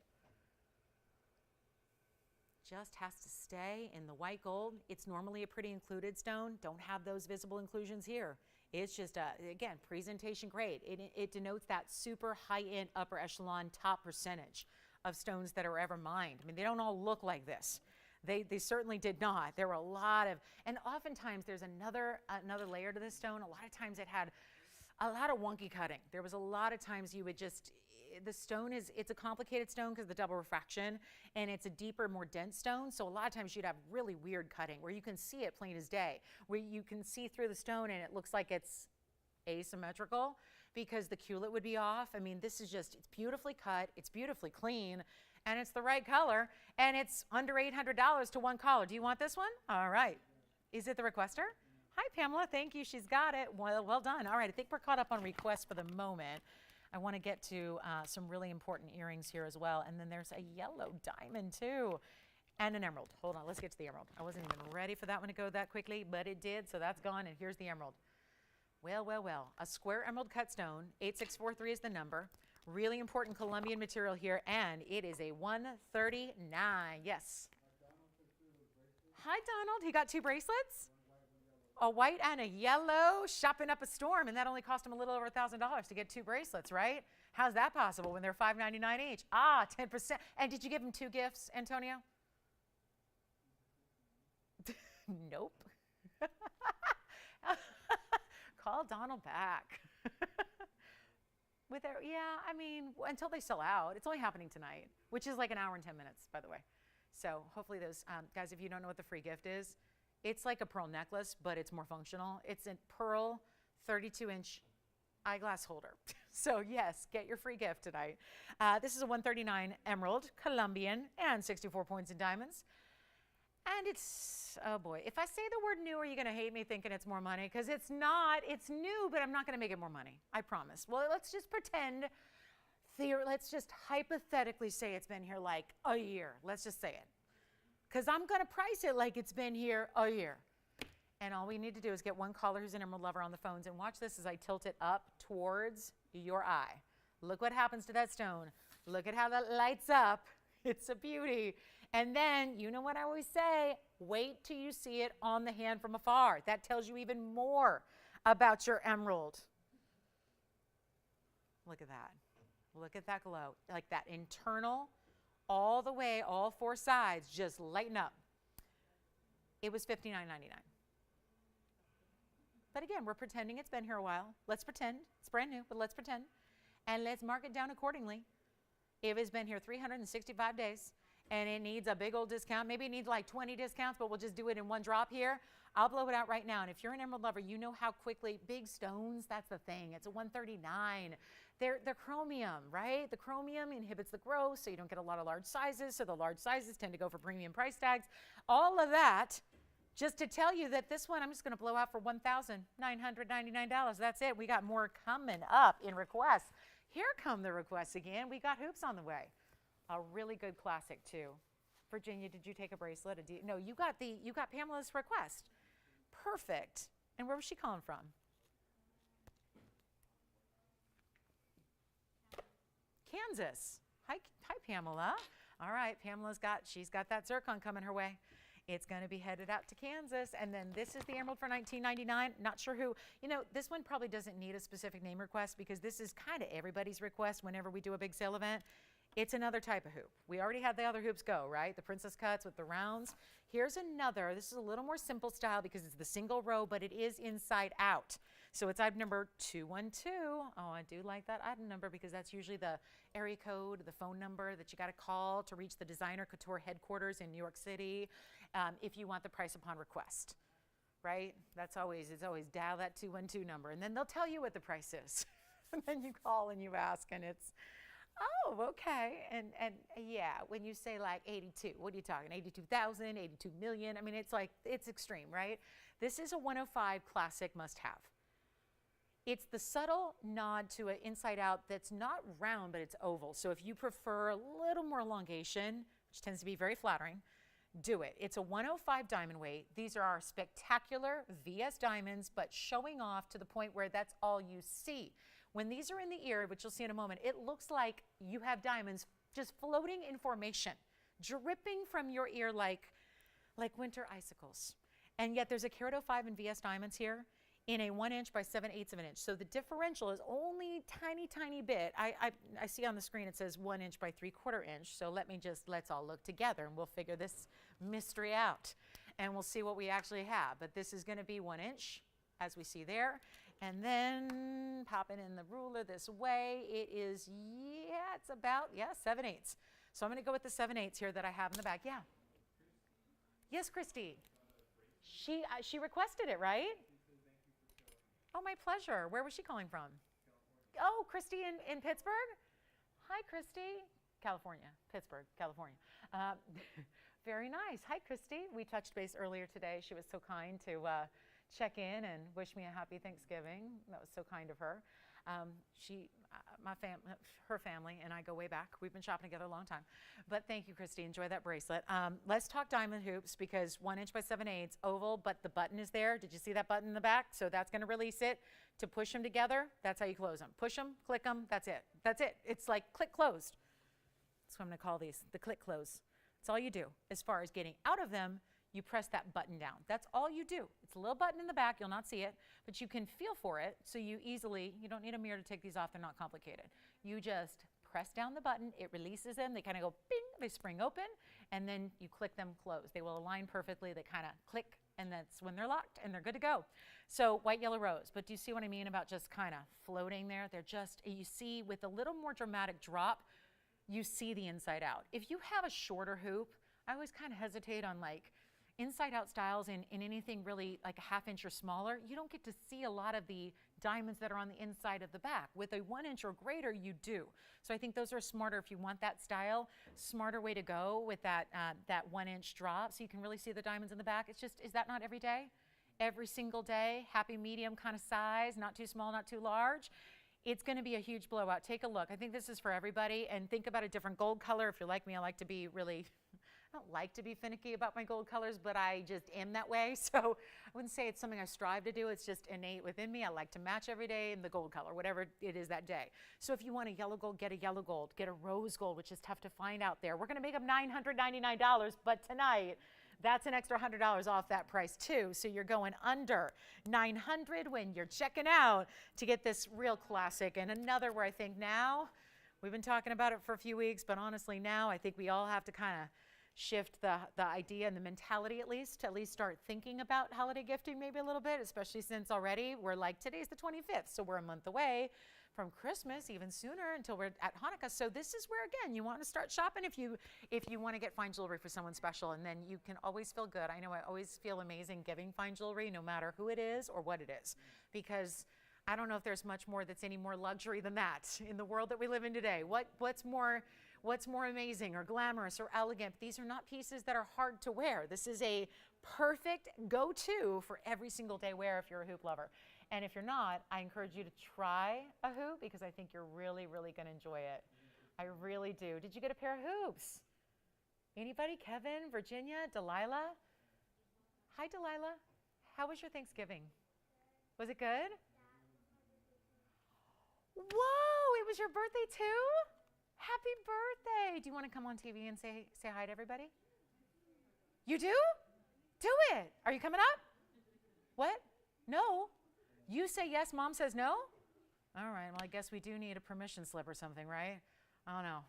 S1: Just has to stay in the white gold. It's normally a pretty included stone. Don't have those visible inclusions here. It's just, again, presentation grade. It denotes that super high-end upper echelon top percentage of stones that are ever mined. I mean, they don't all look like this. They certainly did not. There were a lot of, and oftentimes there's another layer to this stone. A lot of times it had a lot of wonky cutting. There was a lot of times you would just, the stone it's a complicated stone because of the double refraction, and it's a deeper, more dense stone. So a lot of times you'd have really weird cutting where you can see it plain as day, where you can see through the stone and it looks like it's asymmetrical because the culet would be off. I mean, this is just, it's beautifully cut, it's beautifully clean, and it's the right color, and it's under $800 to one collar. Do you want this one? All right. Is it the requester? Hi, Pamela. Thank you. She's got it. Well done. All right. I think we're caught up on requests for the moment. I want to get to some really important earrings here as well. And then there's a yellow diamond, too, and an emerald. Hold on. Let's get to the emerald. I wasn't even ready for that one to go that quickly, but it did, so that's gone. And here's the emerald. Well, well, well. A square emerald cut stone. 8643 is the number. Really important Colombian material here, and it is a 139. Yes. Hi, Donald. He got two bracelets? A white and a yellow, shopping up a storm, and that only cost him a little over $1,000 to get two bracelets, right? How's that possible when they're $5.99 each? 10%. And did you give him two gifts, Antonio? Nope. Call Donald back. Yeah, I mean, until they sell out. It's only happening tonight, which is like an hour and 10 minutes, by the way. So hopefully those, guys, if you don't know what the free gift is, it's like a pearl necklace, but it's more functional. It's a pearl 32-inch eyeglass holder. So yes, get your free gift tonight. This is a 139 emerald, Colombian, and 64 points in diamonds. And it's, oh boy, if I say the word new, are you going to hate me thinking it's more money? Because it's not. It's new, but I'm not going to make it more money. I promise. Well, let's just pretend, let's just hypothetically say it's been here like a year. Let's just say it. Because I'm going to price it like it's been here a year. And all we need to do is get one caller who's an emerald lover on the phones, and watch this as I tilt it up towards your eye. Look what happens to that stone. Look at how that lights up. It's a beauty. And then, you know what I always say, wait till you see it on the hand from afar. That tells you even more about your emerald. Look at that. Look at that glow. Like that internal, all the way, all four sides, just lighten up. It was $59.99. But again, we're pretending it's been here a while. Let's pretend. It's brand new, but let's pretend. And let's mark it down accordingly. If it's been here 365 days, and it needs a big old discount, maybe it needs like 20 discounts, but we'll just do it in one drop here. I'll blow it out right now. And if you're an emerald lover, you know how quickly, big stones, that's the thing. It's a 139. They're chromium, right? The chromium inhibits the growth, so you don't get a lot of large sizes, so the large sizes tend to go for premium price tags. All of that, just to tell you that this one I'm just going to blow out for $1,999. That's it. We got more coming up in requests. Here come the requests again. We got hoops on the way. A really good classic too. Virginia, did you take a bracelet? No, you got Pamela's request. Perfect. And where was she calling from? Kansas. Hi, Pamela. All right, she's got that zircon coming her way. It's going to be headed out to Kansas. And then this is the emerald for $19.99. Not sure who, this one probably doesn't need a specific name request because this is kind of everybody's request whenever we do a big sale event. It's another type of hoop. We already had the other hoops go, right? The princess cuts with the rounds. Here's another. This is a little more simple style because it's the single row, but it is inside out. So it's item number 212. Oh, I do like that item number because that's usually the area code, the phone number that you got to call to reach the designer couture headquarters in New York City if you want the price upon request, right? It's always dial that 212 number, and then they'll tell you what the price is. And then you call and you ask, and it's, oh, okay. And yeah, when you say like 82, what are you talking? 82,000, 82 million? I mean, it's extreme, right? This is a 105 classic must-have. It's the subtle nod to an inside out that's not round, but it's oval. So if you prefer a little more elongation, which tends to be very flattering, do it. It's a 105 diamond weight. These are our spectacular VS diamonds, but showing off to the point where that's all you see. When these are in the ear, which you'll see in a moment, it looks like you have diamonds just floating in formation, dripping from your ear like winter icicles. And yet there's a carat 05 in VS diamonds here in a 1 inch by 7/8 of an inch. So the differential is only tiny bit. I see on the screen it says 1 inch by 3/4 inch. So let's all look together and we'll figure this mystery out. And we'll see what we actually have. But this is going to be 1 inch, as we see there. And then popping in the ruler this way, it is, it's about 7/8. So I'm going to go with the 7/8 here that I have in the back. Yeah. Yes, Christy. She requested it, right? Oh, my pleasure. Where was she calling from? Oh, Christy in Pittsburgh? Hi, Christy. California. Pittsburgh, California. Very nice. Hi, Christy. We touched base earlier today. She was so kind to check in and wish me a happy Thanksgiving. That was so kind of her. Her family and I go way back. We've been shopping together a long time. But thank you, Christy. Enjoy that bracelet. Let's talk diamond hoops because 1 inch by 7/8 oval, but the button is there. Did you see that button in the back? So that's going to release it. To push them together, that's how you close them. Push them, click them, that's it. That's it. It's like click closed. That's what I'm going to call these, the click close. That's all you do. As far as getting out of them, you press that button down. That's all you do. It's a little button in the back. You'll not see it, but you can feel for it. So you don't need a mirror to take these off. They're not complicated. You just press down the button. It releases them. They kind of go bing. They spring open, and then you click them closed. They will align perfectly. They kind of click, and that's when they're locked, and they're good to go. So white, yellow, rose. But do you see what I mean about just kind of floating there? They're just, you see with a little more dramatic drop, you see the inside out. If you have a shorter hoop, I always kind of hesitate on like inside out styles in anything really like a 1/2 inch or smaller. You don't get to see a lot of the diamonds that are on the inside of the back. With a 1 inch or greater, you do. So I think those are smarter if you want that style. Smarter way to go with that 1 inch drop so you can really see the diamonds in the back. It's just, is that not every day? Every single day, happy medium kind of size, not too small, not too large. It's going to be a huge blowout. Take a look. I think this is for everybody. And think about a different gold color. If you're like me, I like to be really, I don't like to be finicky about my gold colors, but I just am that way. So I wouldn't say it's something I strive to do. It's just innate within me. I like to match every day in the gold color, whatever it is that day. So if you want a yellow gold, get a yellow gold. Get a rose gold, which is tough to find out there. We're going to make up $999, but tonight, that's an extra $100 off that price too. So you're going under $900 when you're checking out to get this real classic. And another where I think now, we've been talking about it for a few weeks, but honestly now I think we all have to kind of shift the idea and the mentality at least start thinking about holiday gifting maybe a little bit, especially since already we're like, today's the 25th, so we're a month away from Christmas, even sooner until we're at Hanukkah. So this is where, again, you want to start shopping if you want to get fine jewelry for someone special, and then you can always feel good. I know I always feel amazing giving fine jewelry, no matter who it is or what it is, because I don't know if there's much more that's any more luxury than that in the world that we live in today. What's more amazing or glamorous or elegant? These are not pieces that are hard to wear. This is a perfect go-to for every single day wear if you're a hoop lover. And if you're not, I encourage you to try a hoop because I think you're really, really going to enjoy it. I really do. Did you get a pair of hoops? Anybody? Kevin, Virginia, Delilah? Hi, Delilah. How was your Thanksgiving? Was it good? Whoa, it was your birthday too? Happy birthday. Do you want to come on TV and say hi to everybody? You do? Do it. Are you coming up? What? No. You say yes, mom says no? All right, well, I guess we do need a permission slip or something, right? I don't know.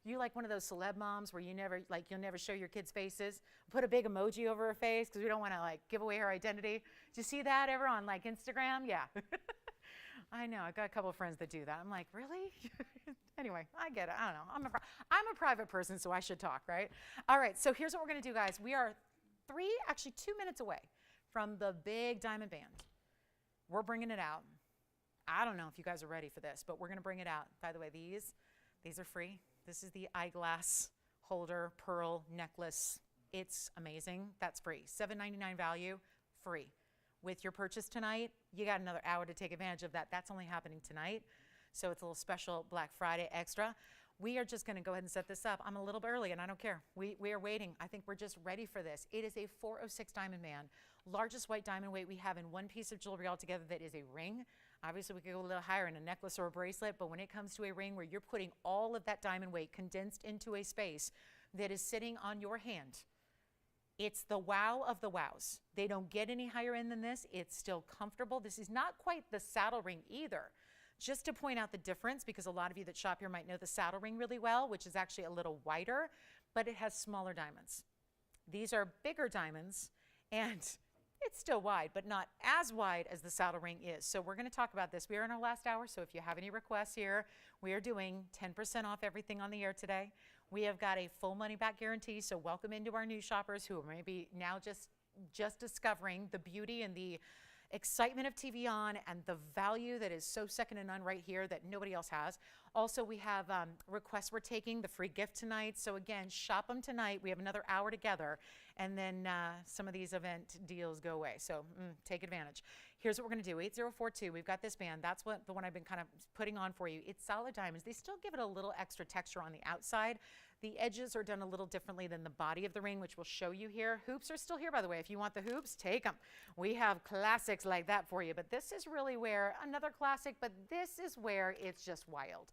S1: You like one of those celeb moms where you never, like, you'll never show your kids' faces? Put a big emoji over her face because we don't want to, like, give away her identity. Do you see that ever on, like, Instagram? Yeah. I know. I got a couple of friends that do that. I'm like, really? Anyway, I get it. I don't know. I'm a private person, so I should talk, right? All right, so here's what we're going to do, guys. We are 2 minutes away from the big diamond band. We're bringing it out. I don't know if you guys are ready for this, but we're going to bring it out. By the way, these are free. This is the eyeglass holder pearl necklace. It's amazing. That's free. $7.99 value, free. With your purchase tonight, you got another hour to take advantage of that. That's only happening tonight. So it's a little special Black Friday extra. We are just going to go ahead and set this up. I'm a little bit early, and I don't care. We are waiting. I think we're just ready for this. It is a 406 diamond band, largest white diamond weight we have in one piece of jewelry altogether that is a ring. Obviously, we could go a little higher in a necklace or a bracelet, but when it comes to a ring where you're putting all of that diamond weight condensed into a space that is sitting on your hand, it's the wow of the wows. They don't get any higher end than this. It's still comfortable. This is not quite the saddle ring either. Just to point out the difference, because a lot of you that shop here might know the saddle ring really well, which is actually a little wider, but it has smaller diamonds. These are bigger diamonds, and it's still wide, but not as wide as the saddle ring is. So we're going to talk about this. We are in our last hour, so if you have any requests here, we are doing 10% off everything on the air today. We have got a full money back guarantee, so welcome into our new shoppers who are maybe now just discovering the beauty and the excitement of TVON and the value that is so second to none right here that nobody else has. Also, we have requests we're taking, the free gift tonight. So again, shop them tonight. We have another hour together, and then some of these event deals go away. So take advantage. Here's what we're going to do. 8042, we've got this band. That's what the one I've been kind of putting on for you. It's solid diamonds. They still give it a little extra texture on the outside. The edges are done a little differently than the body of the ring, which we'll show you here. Hoops are still here, by the way. If you want the hoops, take them. We have classics like that for you, but this is really where, another classic, but this is where it's just wild.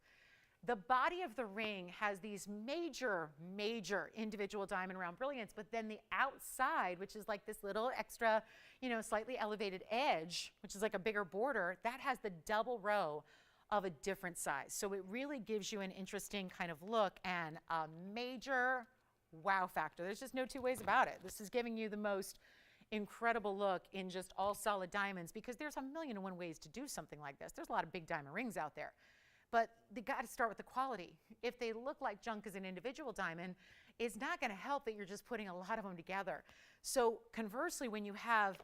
S1: The body of the ring has these major, major individual diamond round brilliance, but then the outside, which is like this little extra, slightly elevated edge, which is like a bigger border, that has the double row of a different size. So it really gives you an interesting kind of look and a major wow factor. There's just no two ways about it. This is giving you the most incredible look in just all solid diamonds, because there's 1,000,001 ways to do something like this. There's a lot of big diamond rings out there, but they got to start with the quality. If they look like junk as an individual diamond, it's not going to help that you're just putting a lot of them together. So conversely, when you have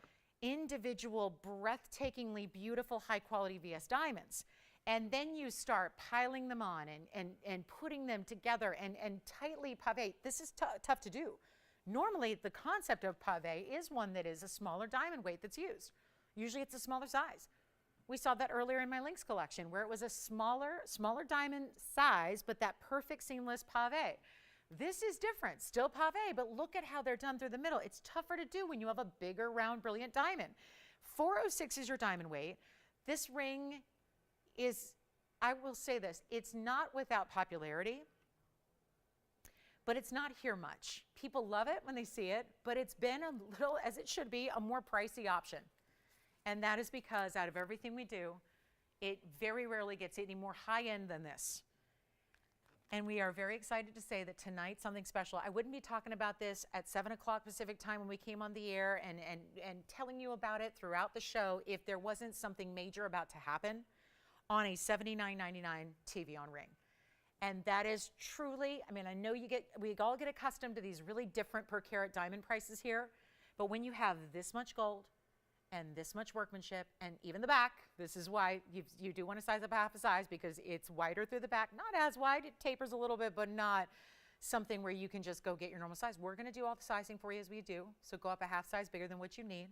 S1: individual, breathtakingly beautiful, high quality VS diamonds, and then you start piling them on and putting them together and tightly pave. This is tough to do. Normally, the concept of pave is one that is a smaller diamond weight that's used. Usually it's a smaller size. We saw that earlier in my Lynx collection, where it was a smaller diamond size, but that perfect seamless pave. This is different, still pave, but look at how they're done through the middle. It's tougher to do when you have a bigger, round, brilliant diamond. 406 is your diamond weight. This ring is, I will say this, it's not without popularity, but it's not here much. People love it when they see it, but it's been a little, as it should be, a more pricey option. And that is because out of everything we do, it very rarely gets any more high end than this. And we are very excited to say that tonight, something special. I wouldn't be talking about this at 7 o'clock Pacific time when we came on the air and telling you about it throughout the show if there wasn't something major about to happen on a $79.99 TVON ring. And that is truly, I mean, I know we all get accustomed to these really different per carat diamond prices here, but when you have this much gold and this much workmanship, and even the back, this is why you do want to size up half a size, because it's wider through the back, not as wide, it tapers a little bit, but not something where you can just go get your normal size. We're going to do all the sizing for you as we do, so go up a half size bigger than what you need,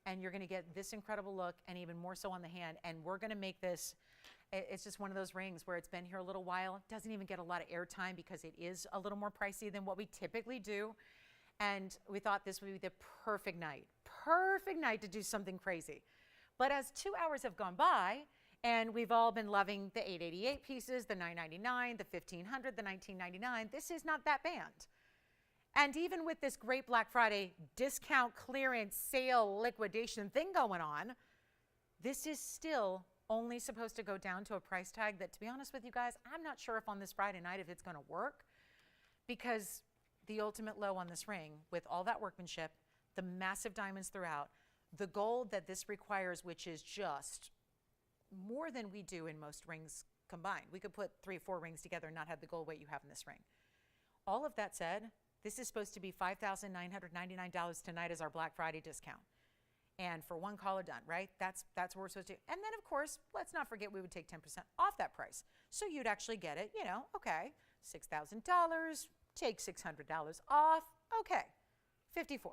S1: and you're going to get this incredible look, and even more so on the hand. And we're going to make this, it's just one of those rings where it's been here a little while. It doesn't even get a lot of airtime because it is a little more pricey than what we typically do. And we thought this would be the perfect night to do something crazy. But as 2 hours have gone by, and we've all been loving the $888 pieces, the $999, the $1,500, the $1999, this is not that band. And even with this great Black Friday discount clearance sale liquidation thing going on, this is still only supposed to go down to a price tag that, to be honest with you guys, I'm not sure if on this Friday night if it's going to work, because the ultimate low on this ring with all that workmanship, the massive diamonds throughout, the gold that this requires, which is just more than we do in most rings combined. We could put 3 or 4 rings together and not have the gold weight you have in this ring. All of that said, this is supposed to be $5,999 tonight as our Black Friday discount. And for one caller done, right? That's what we're supposed to do. And then, of course, let's not forget we would take 10% off that price. So you'd actually get it, you know, okay, $6,000, take $600 off, okay, $54,000.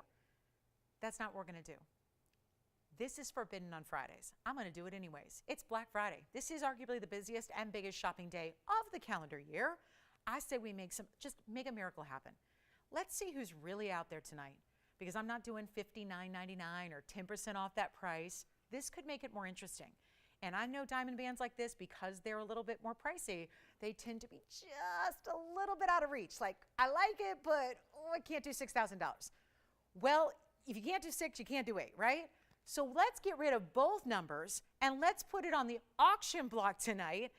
S1: That's not what we're going to do. This is forbidden on Fridays. I'm going to do it anyways. It's Black Friday. This is arguably the busiest and biggest shopping day of the calendar year. I say we just make a miracle happen. Let's see who's really out there tonight, because I'm not doing $59.99 or 10% off that price. This could make it more interesting. And I know diamond bands like this, because they're a little bit more pricey, they tend to be just a little bit out of reach. Like, I like it, but I can't do $6,000. Well, if you can't do 6, you can't do 8, right? So let's get rid of both numbers and let's put it on the auction block tonight,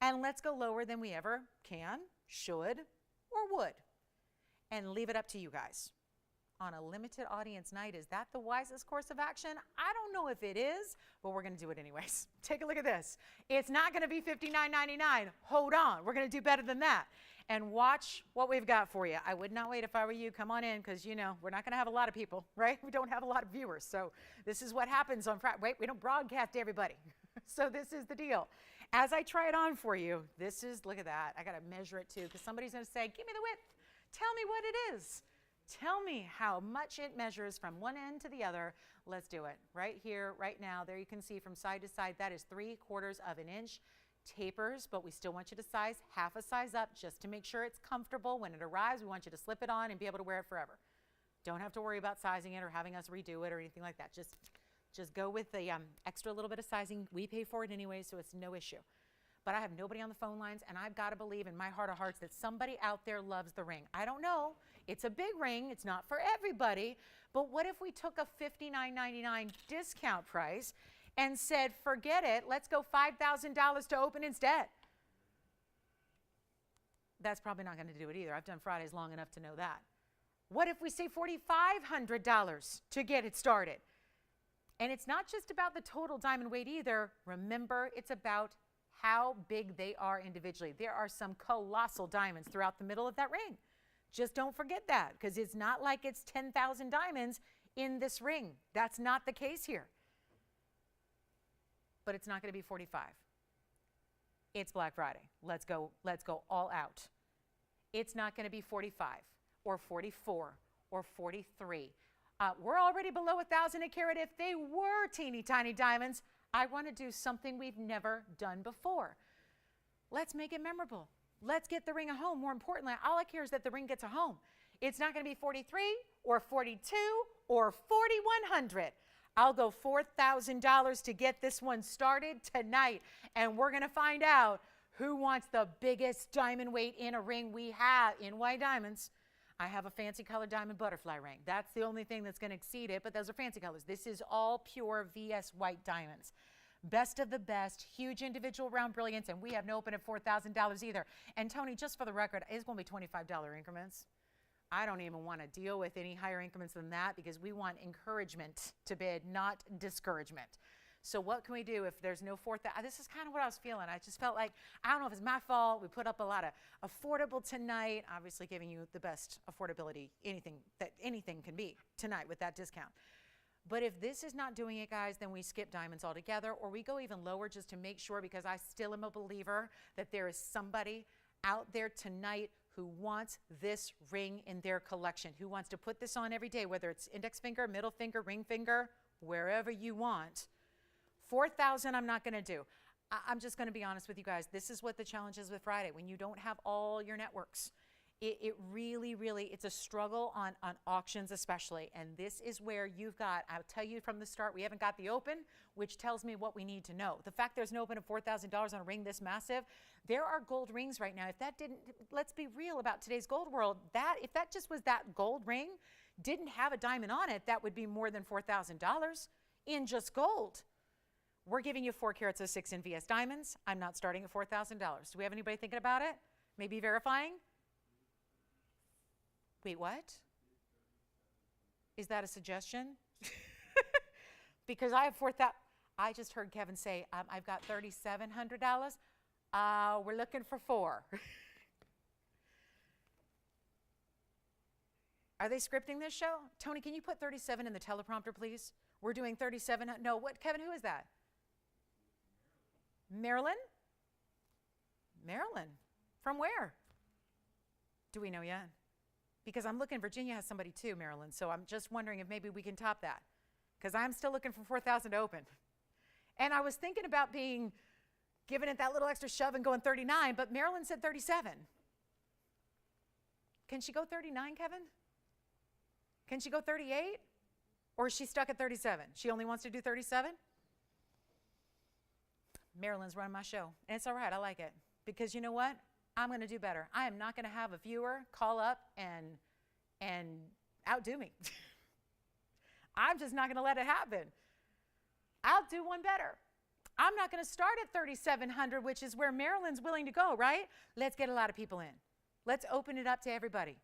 S1: and let's go lower than we ever can, should, or would, and leave it up to you guys. On a limited audience night, is that the wisest course of action? I don't know if it is, but we're going to do it anyways. Take a look at this. It's not going to be $59.99. Hold on. We're going to do better than that. And watch what we've got for you. I would not wait if I were you. Come on in, because, you know, we're not going to have a lot of people, right? We don't have a lot of viewers. So this is what happens on Friday. Wait, we don't broadcast to everybody. So this is the deal. As I try it on for you, this is, look at that. I got to measure it too, because somebody's going to say, give me the width. Tell me what it is. Tell me how much it measures from one end to the other. Let's do it right here, right now. There you can see from side to side, that is 3/4 of an inch. Tapers, but we still want you to size half a size up just to make sure it's comfortable. When it arrives, we want you to slip it on and be able to wear it forever. Don't have to worry about sizing it or having us redo it or anything like that. Just go with the extra little bit of sizing. We pay for it anyway, so it's no issue. But I have nobody on the phone lines, and I've got to believe in my heart of hearts that somebody out there loves the ring. I don't know. It's a big ring. It's not for everybody. But what if we took a $59.99 discount price and said, forget it, let's go $5,000 to open instead? That's probably not going to do it either. I've done Fridays long enough to know that. What if we say $4,500 to get it started? And it's not just about the total diamond weight either. Remember, it's about how big they are individually. There are some colossal diamonds throughout the middle of that ring. Just don't forget that, because it's not like it's 10,000 diamonds in this ring. That's not the case here. But it's not going to be 45. It's Black Friday. Let's go all out. It's not going to be 45 or 44 or 43. We're already below 1,000 a carat. If they were teeny tiny diamonds, I want to do something we've never done before. Let's make it memorable. Let's get the ring a home. More importantly, all I care is that the ring gets a home. It's not going to be 43 or 42 or 4,100. I'll go $4,000 to get this one started tonight, and we're going to find out who wants the biggest diamond weight in a ring we have in white diamonds. I have a fancy colored diamond butterfly ring. That's the only thing that's going to exceed it, but those are fancy colors. This is all pure VS white diamonds. Best of the best, huge individual round brilliance, and we have no open at $4,000 either. And Tony, just for the record, it's going to be $25 increments. I don't even want to deal with any higher increments than that, because we want encouragement to bid, not discouragement. So what can we do if there's no this is kind of what I was feeling. I just felt like, I don't know if it's my fault. We put up a lot of affordable tonight, obviously giving you the best affordability, anything can be tonight with that discount. But if this is not doing it, guys, then we skip diamonds altogether, or we go even lower just to make sure, because I still am a believer that there is somebody out there tonight who wants this ring in their collection, who wants to put this on every day, whether it's index finger, middle finger, ring finger, wherever you want. 4,000 I'm not going to do. I'm just going to be honest with you guys. This is what the challenge is with Friday. When you don't have all your networks It really, really, it's a struggle on auctions especially. And this is where you've got, I'll tell you from the start, we haven't got the open, which tells me what we need to know. The fact there's an open of $4,000 on a ring this massive, there are gold rings right now. If that didn't, let's be real about today's gold world, if that just was that gold ring, didn't have a diamond on it, that would be more than $4,000 in just gold. We're giving you 4 carats of 6 in VS diamonds. I'm not starting at $4,000. Do we have anybody thinking about it? Maybe verifying? Wait, what? Is that a suggestion? Because I have 4,000. I just heard Kevin say, I've got $3,700. We're looking for 4. Are they scripting this show? Tony, can you put 37 in the teleprompter, please? We're doing 37. No, what, Kevin, who is that? Maryland? Maryland. From where? Do we know yet? Because I'm looking, Virginia has somebody too, Maryland. So I'm just wondering if maybe we can top that. Because I'm still looking for 4,000 to open. And I was thinking about giving it that little extra shove and going 39, but Maryland said 37. Can she go 39, Kevin? Can she go 38? Or is she stuck at 37? She only wants to do 37? Maryland's running my show. And it's all right, I like it. Because you know what? I'm going to do better. I am not going to have a viewer call up and outdo me. I'm just not going to let it happen. I'll do one better. I'm not going to start at 3,700, which is where Maryland's willing to go, right? Let's get a lot of people in. Let's open it up to everybody.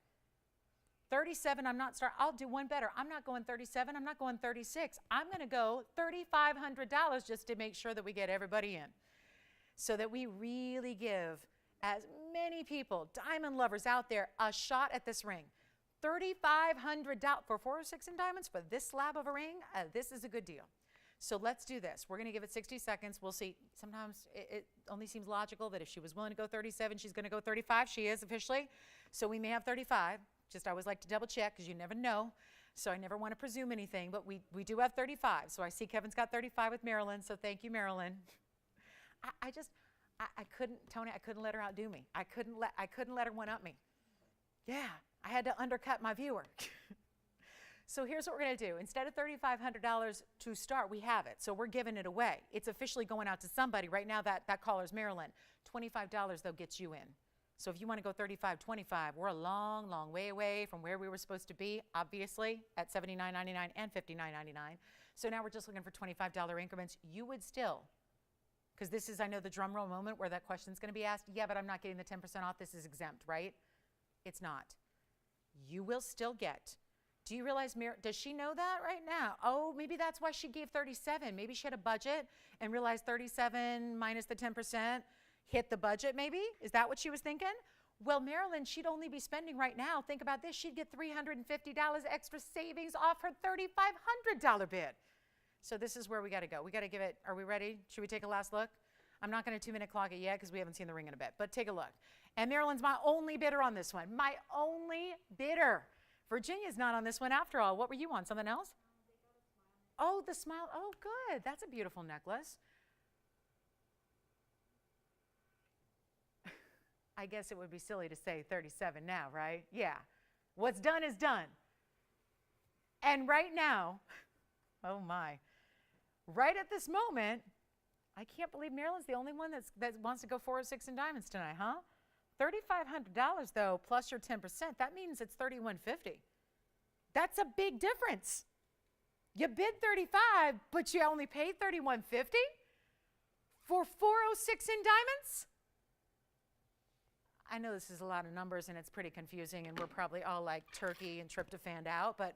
S1: 37, I'll do one better. I'm not going 37. I'm not going 36. I'm going to go $3,500 just to make sure that we get everybody in. So that we really give as many people, diamond lovers out there, a shot at this ring. $3,500 for 406 in diamonds for this slab of a ring. This is a good deal. So let's do this. We're going to give it 60 seconds. We'll see. Sometimes it only seems logical that if she was willing to go 37, she's going to go 35. She is officially. So we may have 35. Just I always like to double check because you never know. So I never want to presume anything. But we do have 35. So I see Kevin's got 35 with Maryland. So thank you, Maryland. I couldn't, Tony, I couldn't let her outdo me. I couldn't let her one-up me. Yeah, I had to undercut my viewer. So here's what we're going to do. Instead of $3,500 to start, we have it. So we're giving it away. It's officially going out to somebody. Right now, that caller's Maryland. $25, though, gets you in. So if you want to go 35, 25, we're a long, long way away from where we were supposed to be, obviously, at $79.99 and $59.99. So now we're just looking for $25 increments. You would still, because this is, I know, the drum roll moment where that question's going to be asked. Yeah, but I'm not getting the 10% off. This is exempt, right? It's not. You will still get. Do you realize, does she know that right now? Oh, maybe that's why she gave 37. Maybe she had a budget and realized 37 minus the 10% hit the budget, maybe? Is that what she was thinking? Well, Maryland, she'd only be spending right now, think about this, she'd get $350 extra savings off her $3,500 bid. So this is where we got to go. We got to give it, are we ready? Should we take a last look? I'm not going to 2-minute clock it yet because we haven't seen the ring in a bit, but take a look. And Maryland's my only bidder on this one. My only bidder. Virginia's not on this one after all. What were you on? Something else? Oh, the smile. Oh, good. That's a beautiful necklace. I guess it would be silly to say 37 now, right? Yeah. What's done is done. And right now, oh my, right at this moment, I can't believe Maryland's the only one that wants to go 406 in diamonds tonight, huh? $3,500 though, plus your 10%, that means it's $3,150. That's a big difference. You bid 35, but you only paid $3,150 for 406 in diamonds? I know this is a lot of numbers and it's pretty confusing and we're probably all like turkey and tryptophan out, but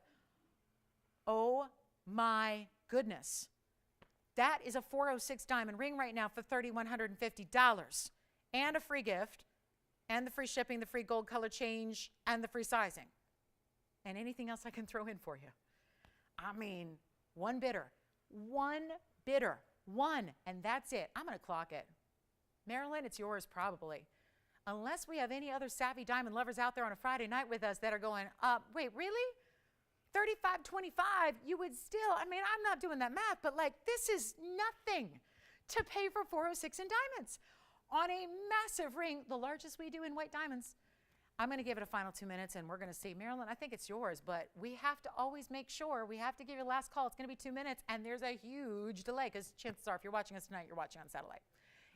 S1: oh my goodness. That is a 406 diamond ring right now for $3,150 and a free gift and the free shipping, the free gold color change, and the free sizing. And anything else I can throw in for you. I mean, one bidder, one, and that's it. I'm going to clock it. Maryland, it's yours probably. Unless we have any other savvy diamond lovers out there on a Friday night with us that are going, wait, really? 35.25, you would still, I mean, I'm not doing that math, but like this is nothing to pay for 406 in diamonds on a massive ring, the largest we do in white diamonds. I'm going to give it a final 2 minutes, and we're going to see, Marilyn, I think it's yours, but we have to always make sure, we have to give your last call. It's going to be 2 minutes, and there's a huge delay, because chances are, if you're watching us tonight, you're watching on satellite.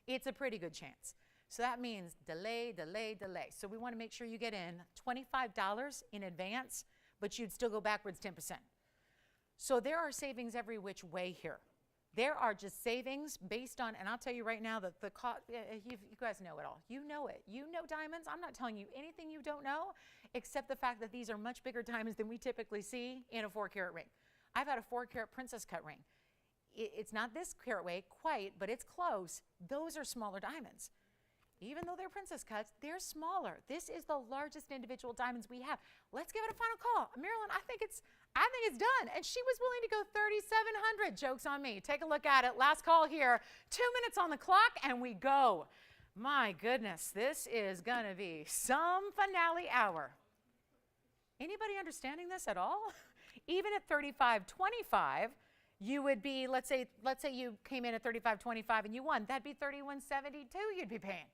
S1: It's a pretty good chance. So that means delay, delay, delay. So we want to make sure you get in $25 in advance, but you'd still go backwards 10%. So there are savings every which way here. There are just savings based on, and I'll tell you right now that the cost, you guys know it all. You know it. You know diamonds. I'm not telling you anything you don't know, except the fact that these are much bigger diamonds than we typically see in a 4-carat ring. I've had a 4-carat princess cut ring. It's not this carat weight quite, but it's close. Those are smaller diamonds. Even though they're princess cuts, they're smaller. This is the largest individual diamonds we have. Let's give it a final call. Marilyn, I think it's done. And she was willing to go 3,700. Joke's on me. Take a look at it. Last call here. 2 minutes on the clock, and we go. My goodness, this is going to be some finale hour. Anybody understanding this at all? Even at 35.25, you would be, let's say you came in at 35.25 and you won. That'd be 31.72 you'd be paying.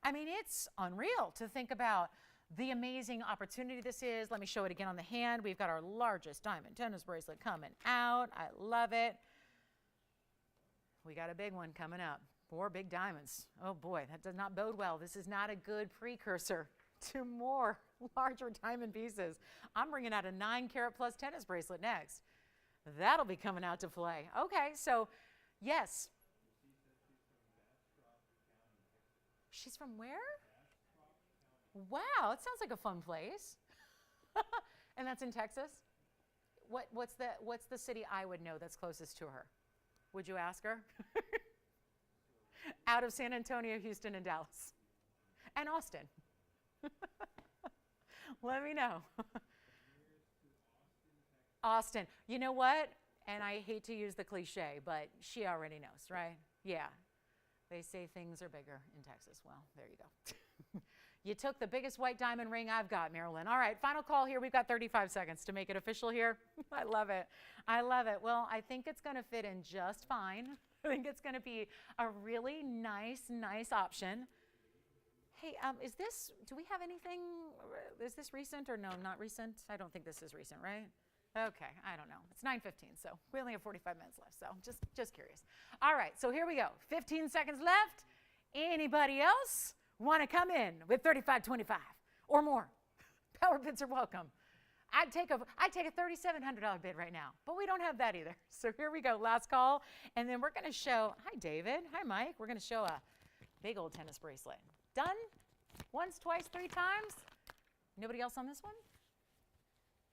S1: I mean, it's unreal to think about the amazing opportunity this is. Let me show it again on the hand. We've got our largest diamond tennis bracelet coming out. I love it. We got a big one coming up. 4 big diamonds. Oh boy, that does not bode well. This is not a good precursor to more larger diamond pieces. I'm bringing out a 9-carat plus tennis bracelet next. That'll be coming out to play. Okay, so yes. She's from where? Wow, it sounds like a fun place. And that's in Texas? What's the city I would know that's closest to her? Would you ask her? Out of San Antonio, Houston, and Dallas. And Austin. Let me know. Austin. You know what? And I hate to use the cliche, but she already knows, right? Yeah. They say things are bigger in Texas. Well, there you go. You took the biggest white diamond ring I've got, Marilyn. All right, final call here. We've got 35 seconds to make it official here. I love it. I love it. Well, I think it's going to fit in just fine. I think it's going to be a really nice option. Hey, do we have anything, is this recent or no, not recent? I don't think this is recent, right? Okay, I don't know. It's 9:15, so we only have 45 minutes left, so just curious. All right, so here we go. 15 seconds left. Anybody else want to come in with 35.25 or more? Power bids are welcome. I'd take a $3,700 bid right now, but we don't have that either. So here we go, last call, and then we're going to show, hi David, hi Mike, we're going to show a big old tennis bracelet. Done? Once, twice, 3 times? Nobody else on this one?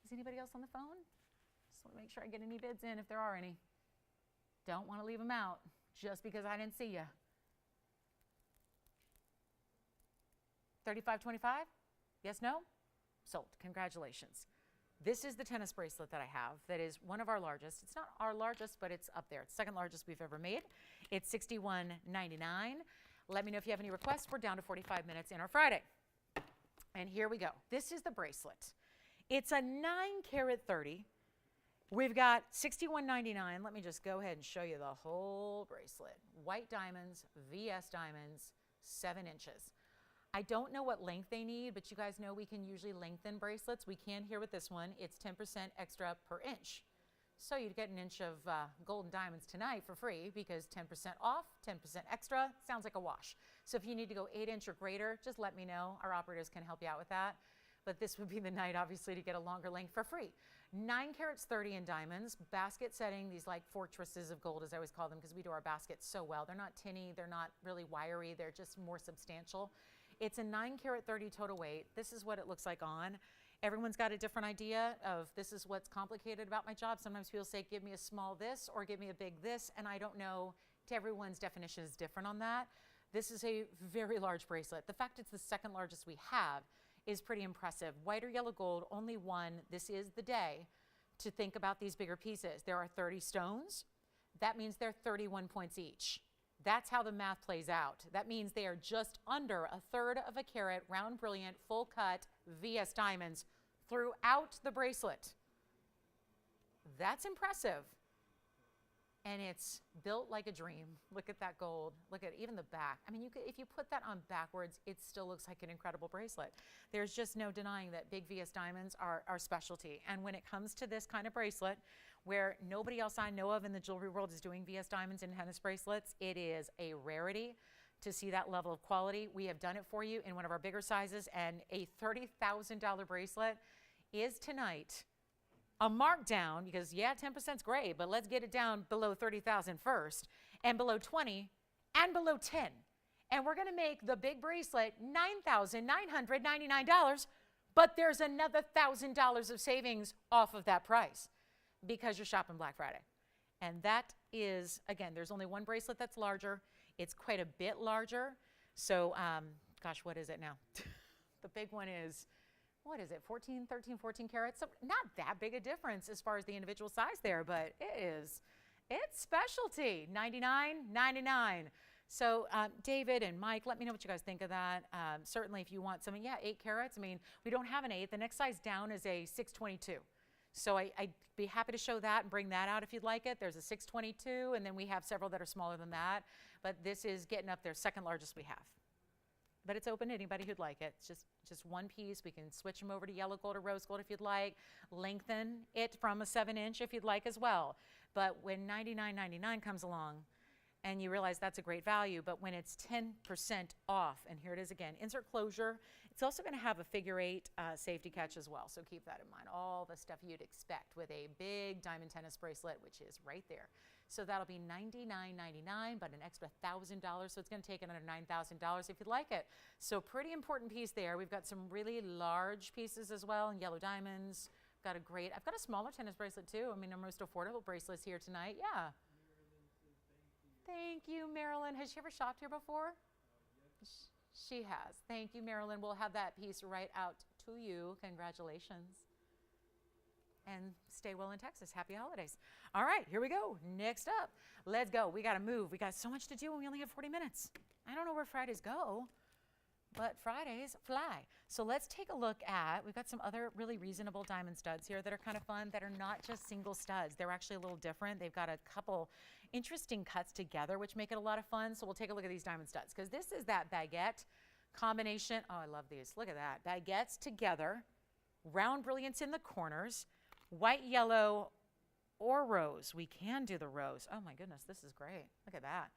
S1: Is anybody else on the phone? Just want to make sure I get any bids in if there are any. Don't want to leave them out just because I didn't see you. 35.25? Yes, no? Sold. Congratulations. This is the tennis bracelet that I have that is one of our largest. It's not our largest, but it's up there. It's the 2nd largest we've ever made. It's $61.99. Let me know if you have any requests. We're down to 45 minutes in our Friday. And here we go. This is the bracelet. It's a 9-carat 30. We've got $61.99. Let me just go ahead and show you the whole bracelet. White diamonds, VS diamonds, 7 inches. I don't know what length they need, but you guys know we can usually lengthen bracelets. We can here with this one. It's 10% extra per inch. So you'd get an inch of golden diamonds tonight for free because 10% off, 10% extra, sounds like a wash. So if you need to go 8-inch or greater, just let me know. Our operators can help you out with that. But this would be the night, obviously, to get a longer length for free. 9 carats 30 in diamonds, basket setting, these like fortresses of gold, as I always call them, because we do our baskets so well. They're not tinny, they're not really wiry, they're just more substantial. It's a 9 carat 30 total weight. This is what it looks like on. Everyone's got a different idea of this is what's complicated about my job. Sometimes people say, give me a small this or give me a big this, and I don't know, to everyone's definition is different on that. This is a very large bracelet. The fact it's the 2nd largest we have is pretty impressive. White or yellow gold, only one. This is the day to think about these bigger pieces. There are 30 stones. That means they're 31 points each. That's how the math plays out. That means they are just under 1/3 of a carat, round brilliant, full cut VS diamonds throughout the bracelet. That's impressive. And it's built like a dream. Look at that gold. Look at even the back. I mean, if you put that on backwards, it still looks like an incredible bracelet. There's just no denying that big VS diamonds are our specialty. And when it comes to this kind of bracelet, where nobody else I know of in the jewelry world is doing VS diamonds and tennis bracelets, it is a rarity to see that level of quality. We have done it for you in one of our bigger sizes, and a $30,000 bracelet is tonight a markdown, because yeah, 10% is great, but let's get it down below 30,000 first, and below 20, and below 10. And we're gonna make the big bracelet $9,999, but there's another $1,000 of savings off of that price because you're shopping Black Friday. And that is, again, there's only one bracelet that's larger. It's quite a bit larger. So, gosh, what is it now? The big one is, what is it, 14 carats? So not that big a difference as far as the individual size there, but it's specialty, $99.99. So David and Mike, let me know what you guys think of that. Certainly if you want something, yeah, 8 carats. I mean, we don't have an 8. The next size down is a 622. So I'd be happy to show that and bring that out if you'd like it. There's a 622, and then we have several that are smaller than that. But this is getting up there, second largest we have. But it's open to anybody who'd like it. It's just one piece. We can switch them over to yellow gold or rose gold if you'd like. Lengthen it from a 7-inch if you'd like as well. But when $99.99 comes along and you realize that's a great value, but when it's 10% off, and here it is again, insert closure, it's also going to have a figure 8 safety catch as well. So keep that in mind. All the stuff you'd expect with a big diamond tennis bracelet, which is right there. So that'll be $99.99, but an extra $1,000. So it's going to take another $9,000 if you'd like it. So pretty important piece there. We've got some really large pieces as well, and yellow diamonds. I've got a smaller tennis bracelet too. I mean, our most affordable bracelets here tonight. Yeah. Thank you, Marilyn. Has she ever shopped here before? She has. Thank you, Marilyn. We'll have that piece right out to you. Congratulations. And stay well in Texas. Happy holidays. All right, here we go. Next up, let's go. We got to move. We got so much to do, and we only have 40 minutes. I don't know where Fridays go, but Fridays fly. So let's take a look at, we've got some other really reasonable diamond studs here that are kind of fun, that are not just single studs. They're actually a little different. They've got a couple interesting cuts together, which make it a lot of fun. So we'll take a look at these diamond studs, because this is that baguette combination. Oh, I love these. Look at that. Baguettes together, round brilliance in the corners, white, yellow, or rose. We can do the rose. Oh my goodness, this is great. Look at that.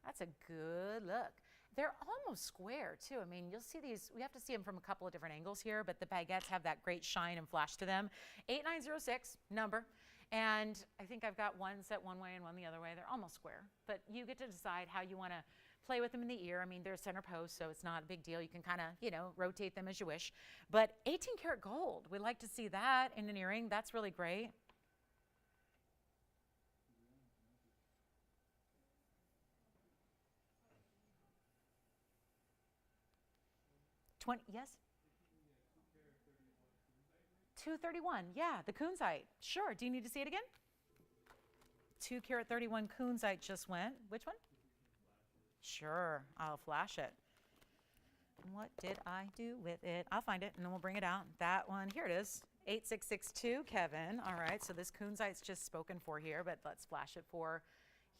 S1: That's a good look. They're almost square too. I mean, you'll see these, we have to see them from a couple of different angles here, but the baguettes have that great shine and flash to them. 8906 number. And I think I've got one set one way and one the other way. They're almost square, but you get to decide how you want to play with them in the ear. I mean, they're center post, so it's not a big deal. You can kind of, rotate them as you wish. But 18 karat gold, we like to see that in an earring. That's really great. Yes? 231, yeah, the kunzite. Sure, do you need to see it again? 2 karat 31 kunzite just went. Which one? Sure, I'll flash it. What did I do with it? I'll find it and then we'll bring it out. That one, here it is. 8662, Kevin. All right, so this kunzite's just spoken for here, but let's flash it for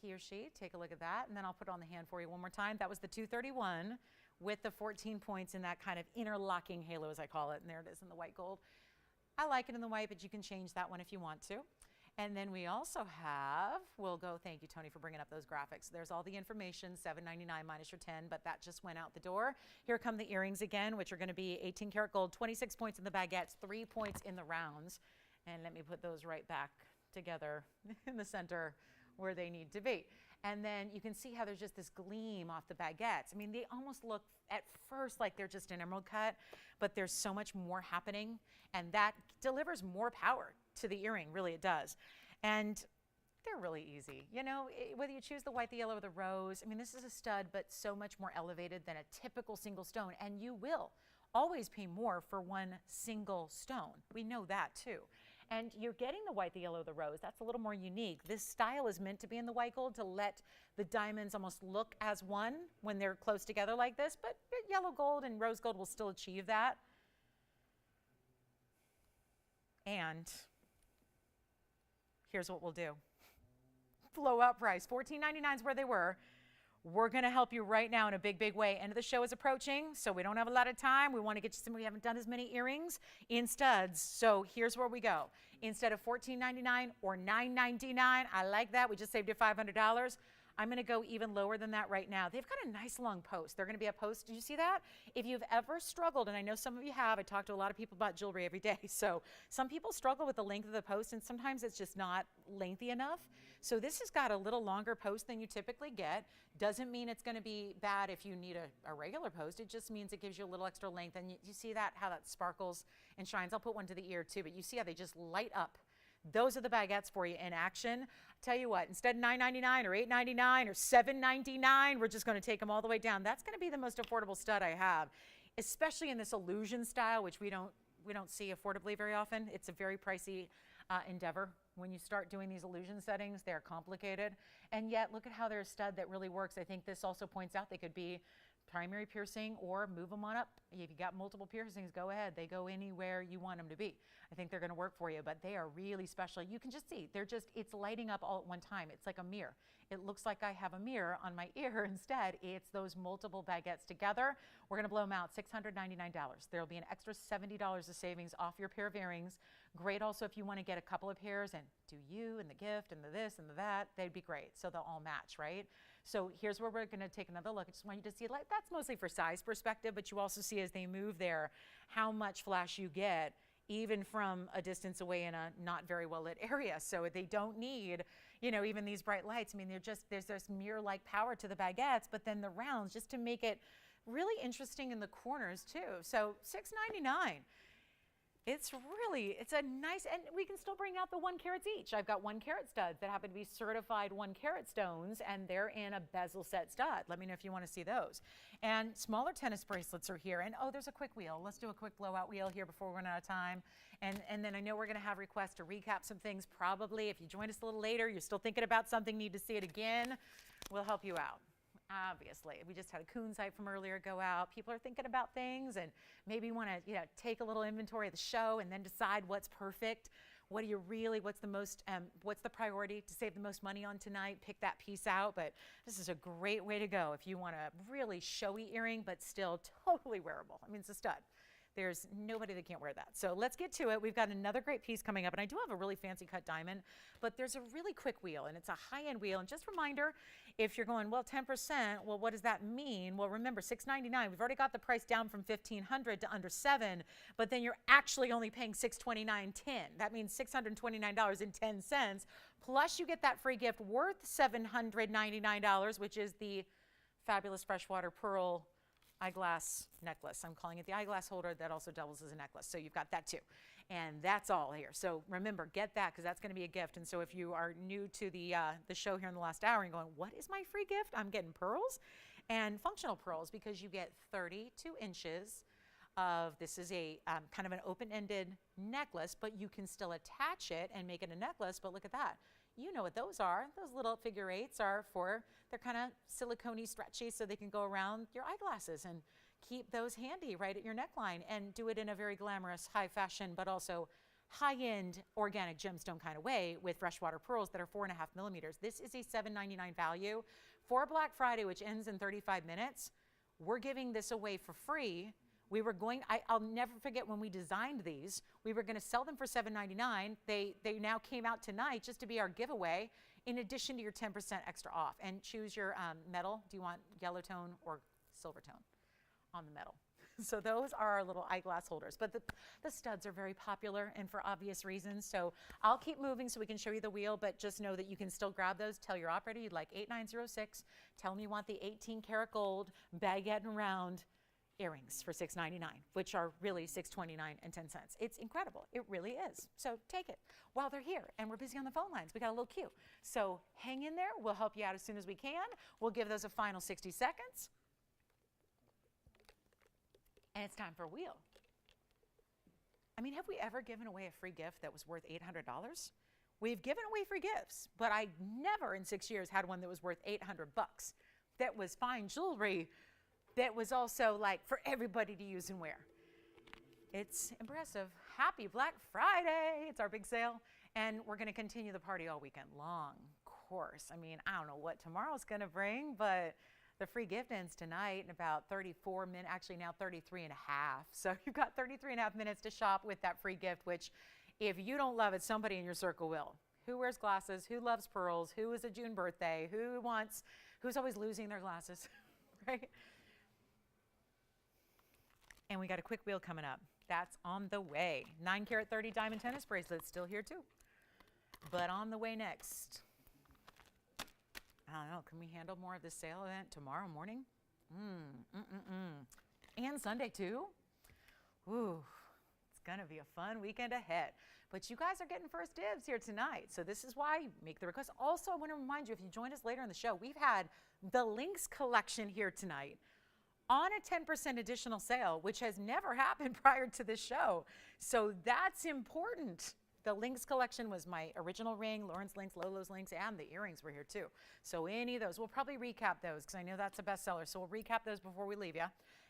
S1: he or she. Take a look at that, and then I'll put it on the hand for you one more time. That was the 231 with the 14 points in that kind of interlocking halo, as I call it, and there it is in the white gold. I like it in the white, but you can change that one if you want to. And then we also have, thank you, Tony, for bringing up those graphics. There's all the information, $7.99 minus your 10, but that just went out the door. Here come the earrings again, which are going to be 18 karat gold, 26 points in the baguettes, 3 points in the rounds. And let me put those right back together in the center where they need to be. And then you can see how there's just this gleam off the baguettes. I mean, they almost look at first like they're just an emerald cut, but there's so much more happening, and that delivers more power to the earring, really it does. And they're really easy. Whether you choose the white, the yellow, or the rose, I mean, this is a stud, but so much more elevated than a typical single stone, and you will always pay more for one single stone. We know that too. And you're getting the white, the yellow, the rose. That's a little more unique. This style is meant to be in the white gold to let the diamonds almost look as one when they're close together like this, but yellow gold and rose gold will still achieve that. And here's what we'll do. blowout price. $14.99 is where they were. We're going to help you right now in a big, big way. End of the show is approaching, so we don't have a lot of time. We want to get you some. We haven't done as many earrings in studs. So here's where we go. Instead of $14.99 or $9.99, I like that. We just saved you $500. I'm going to go even lower than that right now. They've got a nice long post. They're going to be a post. Did you see that? If you've ever struggled, and I know some of you have, I talk to a lot of people about jewelry every day. So some people struggle with the length of the post, and sometimes it's just not lengthy enough. So this has got a little longer post than you typically get. Doesn't mean it's going to be bad if you need a regular post. It just means it gives you a little extra length. And you see that, how that sparkles and shines. I'll put one to the ear too, but you see how they just light up. Those are the baguettes for you in action. Tell you what, instead of $9.99 or $8.99 or $7.99, we're just going to take them all the way down. That's going to be the most affordable stud I have, especially in this illusion style, which we don't see affordably very often. It's a very pricey endeavor. When you start doing these illusion settings, they're complicated. And yet, look at how they're a stud that really works. I think this also points out they could be primary piercing or move them on up. If you got multiple piercings, go ahead. They go anywhere you want them to be. I think they're going to work for you, but they are really special. You can just see, it's lighting up all at one time. It's like a mirror. It looks like I have a mirror on my ear. Instead, it's those multiple baguettes together. We're going to blow them out, $699. There'll be an extra $70 of savings off your pair of earrings. Great also if you want to get a couple of pairs and do you and the gift and the this and the that, they'd be great. So they'll all match, right? So here's where we're going to take another look. I just want you to see, like, that's mostly for size perspective, but you also see as they move there how much flash you get even from a distance away in a not very well lit area. So they don't need, even these bright lights. I mean, there's this mirror-like power to the baguettes, but then the rounds just to make it really interesting in the corners too. So $6.99. It's a nice, and we can still bring out the 1 carats each. I've got 1 carat studs that happen to be certified 1 carat stones, and they're in a bezel set stud. Let me know if you want to see those. And smaller tennis bracelets are here. And oh, there's a quick wheel. Let's do a quick blowout wheel here before we run out of time. And then I know we're going to have requests to recap some things probably. If you joined us a little later, you're still thinking about something, need to see it again, we'll help you out. Obviously, we just had a coon site from earlier go out. People are thinking about things and maybe want to take a little inventory of the show and then decide what's perfect. What's the priority to save the most money on tonight? Pick that piece out. But this is a great way to go if you want a really showy earring but still totally wearable. I mean, it's a stud. There's nobody that can't wear that. So let's get to it. We've got another great piece coming up, and I do have a really fancy cut diamond, but there's a really quick wheel, and it's a high-end wheel. And just a reminder, if you're going, well, 10%, well, what does that mean? Well, remember, $699. We've already got the price down from $1,500 to under $7, but then you're actually only paying $629.10. That means $629.10, plus you get that free gift worth $799, which is the fabulous freshwater pearl eyeglass necklace. I'm calling it the eyeglass holder that also doubles as a necklace. So you've got that too. And that's all here. So remember, get that because that's going to be a gift. And so if you are new to the show here in the last hour and going, what is my free gift? I'm getting pearls and functional pearls because you get 32 inches of, this is a kind of an open-ended necklace, but you can still attach it and make it a necklace. But look at that. You know what those are. Those little figure eights are for, they're kind of silicone-y, stretchy, so they can go around your eyeglasses and keep those handy right at your neckline and do it in a very glamorous, high fashion, but also high-end organic gemstone kind of way with freshwater pearls that are 4.5 millimeters. This is a $7.99 value. For Black Friday, which ends in 35 minutes, we're giving this away for free. We were going, I'll never forget when we designed these, we were going to sell them for $7.99. They now came out tonight just to be our giveaway in addition to your 10% extra off. And choose your metal. Do you want yellow tone or silver tone on the metal? So those are our little eyeglass holders. But the studs are very popular and for obvious reasons. So I'll keep moving so we can show you the wheel, but just know that you can still grab those. Tell your operator you'd like 8906. Tell them you want the 18 karat gold baguette and round earrings for $6.99, which are really $6.29.10. It's incredible. It really is. So take it while they're here. And we're busy on the phone lines. We got a little queue. So hang in there. We'll help you out as soon as we can. We'll give those a final 60 seconds. And it's time for a wheel. I mean, have we ever given away a free gift that was worth $800? We've given away free gifts, but I never in 6 years had one that was worth $800. That was fine jewelry. That was also like for everybody to use and wear. It's impressive. Happy Black Friday. It's our big sale. And we're going to continue the party all weekend long. course. I mean, I don't know what tomorrow's going to bring, but the free gift ends tonight in about 34 minutes, actually now 33 and a half. So you've got 33 and a half minutes to shop with that free gift, which if you don't love it, somebody in your circle will. Who wears glasses? Who loves pearls? Who is a June birthday? Who's always losing their glasses, right? And we got a quick wheel coming up. That's on the way. 9 carat 30 diamond tennis bracelets still here too. But on the way next. I don't know, can we handle more of this sale event tomorrow morning? And Sunday too? Ooh, it's gonna be a fun weekend ahead. But you guys are getting first dibs here tonight. So this is why you make the request. Also, I wanna remind you, if you joined us later in the show, we've had the Lynx collection here tonight on a 10% additional sale, which has never happened prior to this show. So that's important. The Lynx collection was my original ring, Lauren's Lynx, Lolo's Lynx, and the earrings were here too. So any of those, we'll probably recap those because I know that's a bestseller. So we'll recap those before we leave you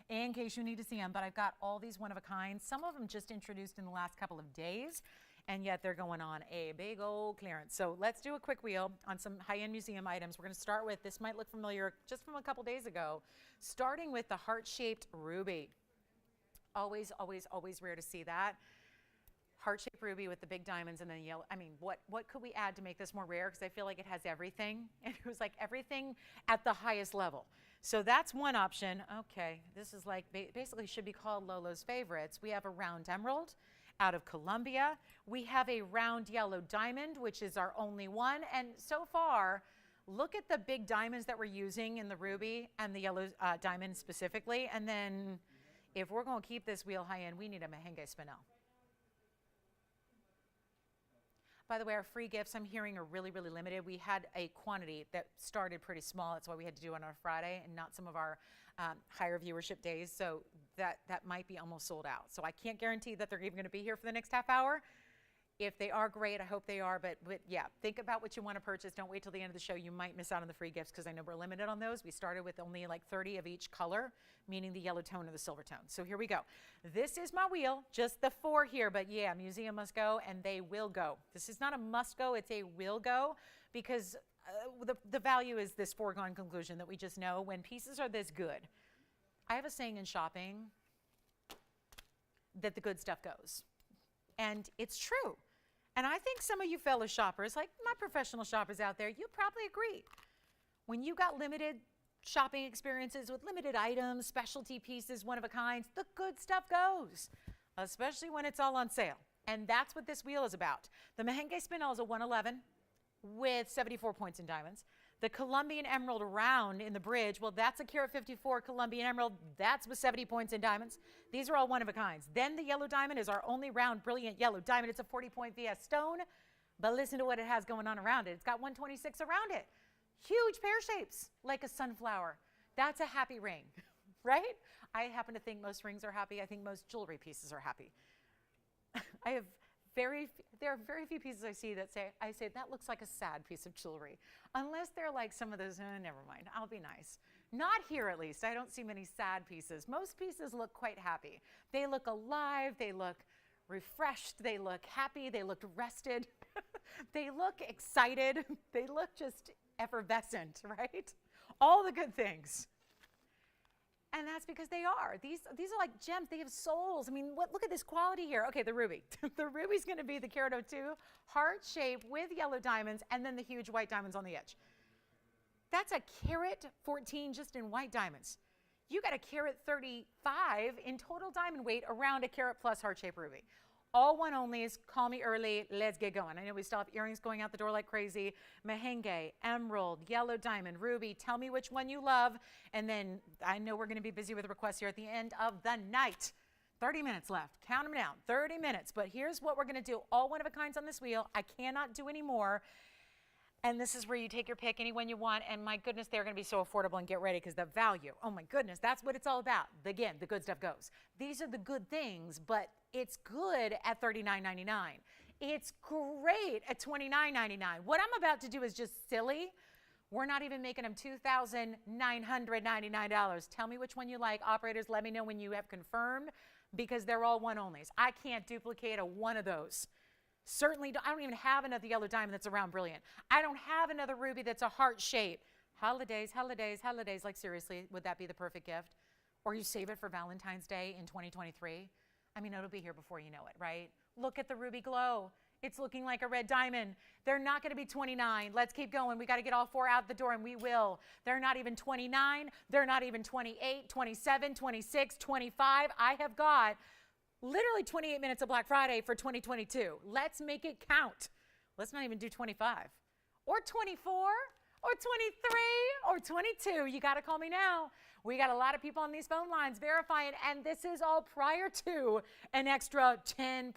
S1: in case you need to see them. But I've got all these one-of-a-kind, some of them just introduced in the last couple of days, and yet they're going on a big old clearance. So let's do a quick wheel on some high-end museum items. We're going to start with, this might look familiar just from a couple days ago, starting with the heart-shaped ruby. Always, always, always rare to see that. Heart-shaped ruby with the big diamonds and then yellow. I mean, what could we add to make this more rare? Because I feel like it has everything. And it was like everything at the highest level. So that's one option. Okay, this is like basically should be called Lolo's Favorites. We have a round emerald out of Colombia. We have a round yellow diamond, which is our only one. And so far, look at the big diamonds that we're using in the ruby and the yellow diamond specifically. And then if we're going to keep this wheel high end, we need a merengue spinel. By the way, our free gifts I'm hearing are really, really limited. We had a quantity that started pretty small. That's why we had to do it on our Friday and not some of our higher viewership days. So that might be almost sold out. So I can't guarantee that they're even going to be here for the next half hour. If they are, great. I hope they are. But yeah, think about what you want to purchase. Don't wait till the end of the show. You might miss out on the free gifts because I know we're limited on those. We started with only like 30 of each color, meaning the yellow tone or the silver tone. So here we go. This is my wheel, just the 4 here. But yeah, museum must go, and they will go. This is not a must go. It's a will go because the value is this foregone conclusion that we just know when pieces are this good. I have a saying in shopping that the good stuff goes. And it's true. And I think some of you fellow shoppers, like my professional shoppers out there, you probably agree. When you got limited shopping experiences with limited items, specialty pieces, one of a kinds, the good stuff goes, especially when it's all on sale. And that's what this wheel is about. The merengue spinel is a 111 with 74 points in diamonds. The Colombian emerald round in the bridge, well, that's a carat 54 Colombian emerald. That's with 70 points in diamonds. These are all one of a kinds. Then the yellow diamond is our only round, brilliant yellow diamond. It's a 40-point VS stone, but listen to what it has going on around it. It's got 126 around it. Huge pear shapes, like a sunflower. That's a happy ring, right? I happen to think most rings are happy. I think most jewelry pieces are happy. There are very few pieces I see that I say that looks like a sad piece of jewelry. Unless they're like some of those, never mind, I'll be nice. Not here at least, I don't see many sad pieces. Most pieces look quite happy. They look alive, they look refreshed, they look happy, they look rested, they look excited, they look just effervescent, right? All the good things. And that's because they are. These are like gems. They have souls. I mean, look at this quality here. Okay, the ruby. The ruby's going to be the carat 02 heart shape with yellow diamonds and then the huge white diamonds on the edge. That's a carat 14 just in white diamonds. You got a carat 35 in total diamond weight around a carat plus heart shape ruby. All one onlys, call me early, let's get going. I know we still have earrings going out the door like crazy. Merengue, emerald, yellow diamond, ruby, tell me which one you love. And then I know we're gonna be busy with requests here at the end of the night. 30 minutes left, count them down, 30 minutes. But here's what we're gonna do, all one of a kinds on this wheel. I cannot do any more. And this is where you take your pick, any one you want. And my goodness, they're going to be so affordable, and get ready because the value, oh my goodness, that's what it's all about. Again, the good stuff goes. These are the good things, but it's good at $39.99. It's great at $29.99. What I'm about to do is just silly. We're not even making them $2,999. Tell me which one you like. Operators, let me know when you have confirmed because they're all one onlys. I can't duplicate a one of those. Certainly, I don't even have another yellow diamond that's a round brilliant. I don't have another ruby that's a heart shape. Holidays, holidays, holidays. Like seriously, would that be the perfect gift? Or you save it for Valentine's Day in 2023? I mean, it'll be here before you know it, right? Look at the ruby glow. It's looking like a red diamond. They're not going to be 29. Let's keep going. We got to get all four out the door, and we will. They're not even 29. They're not even 28, 27, 26, 25. I have got literally 28 minutes of Black Friday for 2022. Let's make it count. Let's not even do 25 or 24 or 23 or 22. You got to call me now. We got a lot of people on these phone lines verifying, and this is all prior to an extra 10%.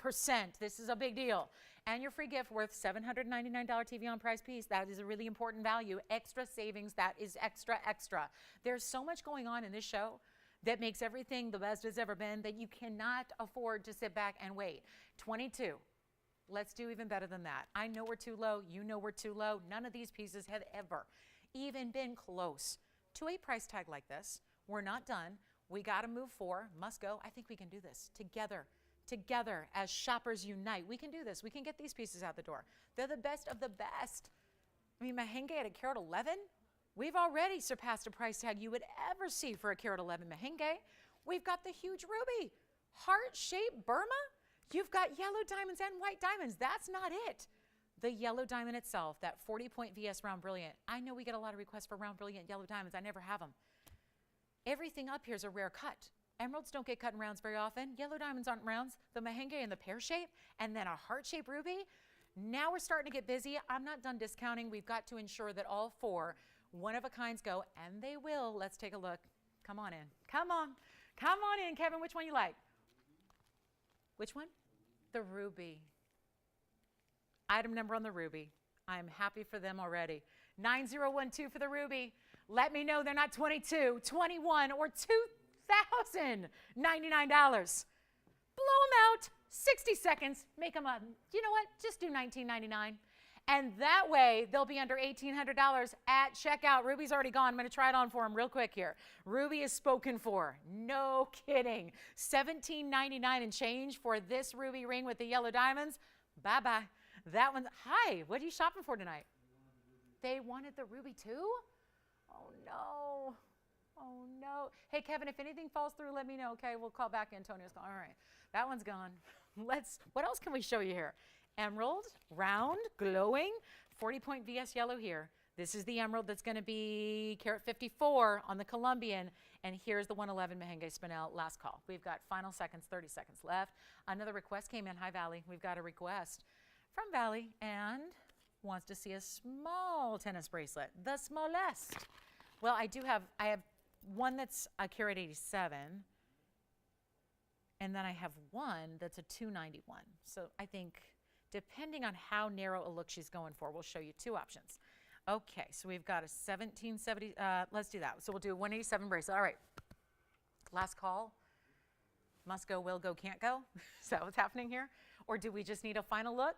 S1: This is a big deal. And your free gift worth $799 TVON price piece. That is a really important value. Extra savings, that is extra, extra. There's so much going on in this show that makes everything the best it's ever been that you cannot afford to sit back and wait. 22. Let's do even better than that. I know we're too low. You know we're too low. None of these pieces have ever even been close to a price tag like this. We're not done. We got to move forward. Must go. I think we can do this together. Together as shoppers unite. We can do this. We can get these pieces out the door. They're the best of the best. I mean, Mahenge at a carat 11. We've already surpassed a price tag you would ever see for a carat 11 Mahenge. We've got the huge ruby, heart-shaped Burma. You've got yellow diamonds and white diamonds. That's not it. The yellow diamond itself, that 40-point VS round brilliant. I know we get a lot of requests for round brilliant yellow diamonds. I never have them. Everything up here is a rare cut. Emeralds don't get cut in rounds very often. Yellow diamonds aren't rounds. The Mahenge in the pear shape and then a heart-shaped ruby. Now we're starting to get busy. I'm not done discounting. We've got to ensure that all four one-of-a-kinds go, and they will. Let's take a look. Come on in. Come on. Come on in, Kevin. Which one you like? Which one? The ruby. Item number on the ruby. I'm happy for them already. 9012 for the ruby. Let me know they're not 22, 21, or $2,099. Blow them out. 60 seconds. Make them up. You know what? Just do $19.99. And that way, they'll be under $1,800 at checkout. Ruby's already gone. I'm going to try it on for them real quick here. Ruby is spoken for. No kidding. $17.99 and change for this ruby ring with the yellow diamonds. Bye-bye. That one's, hi, what are you shopping for tonight? They wanted the ruby too? Oh, no. Oh, no. Hey, Kevin, if anything falls through, let me know, okay? We'll call back. Antonio's gone. All right. That one's gone. What else can we show you here? Emerald, round, glowing, 40-point VS yellow here. This is the emerald that's going to be carat 54 on the Colombian. And here's the 111 Mahenge Spinel, last call. We've got final seconds, 30 seconds left. Another request came in. Hi, Valley. We've got a request from Valley and wants to see a small tennis bracelet, the smallest. Well, I have one that's a carat 87. And then I have one that's a 291. So I think depending on how narrow a look she's going for, we'll show you two options. Okay, so we've got a 1770, let's do that. So we'll do a 187 bracelet. All right, last call. Must go, will go, can't go. Is that what's happening here? Or do we just need a final look?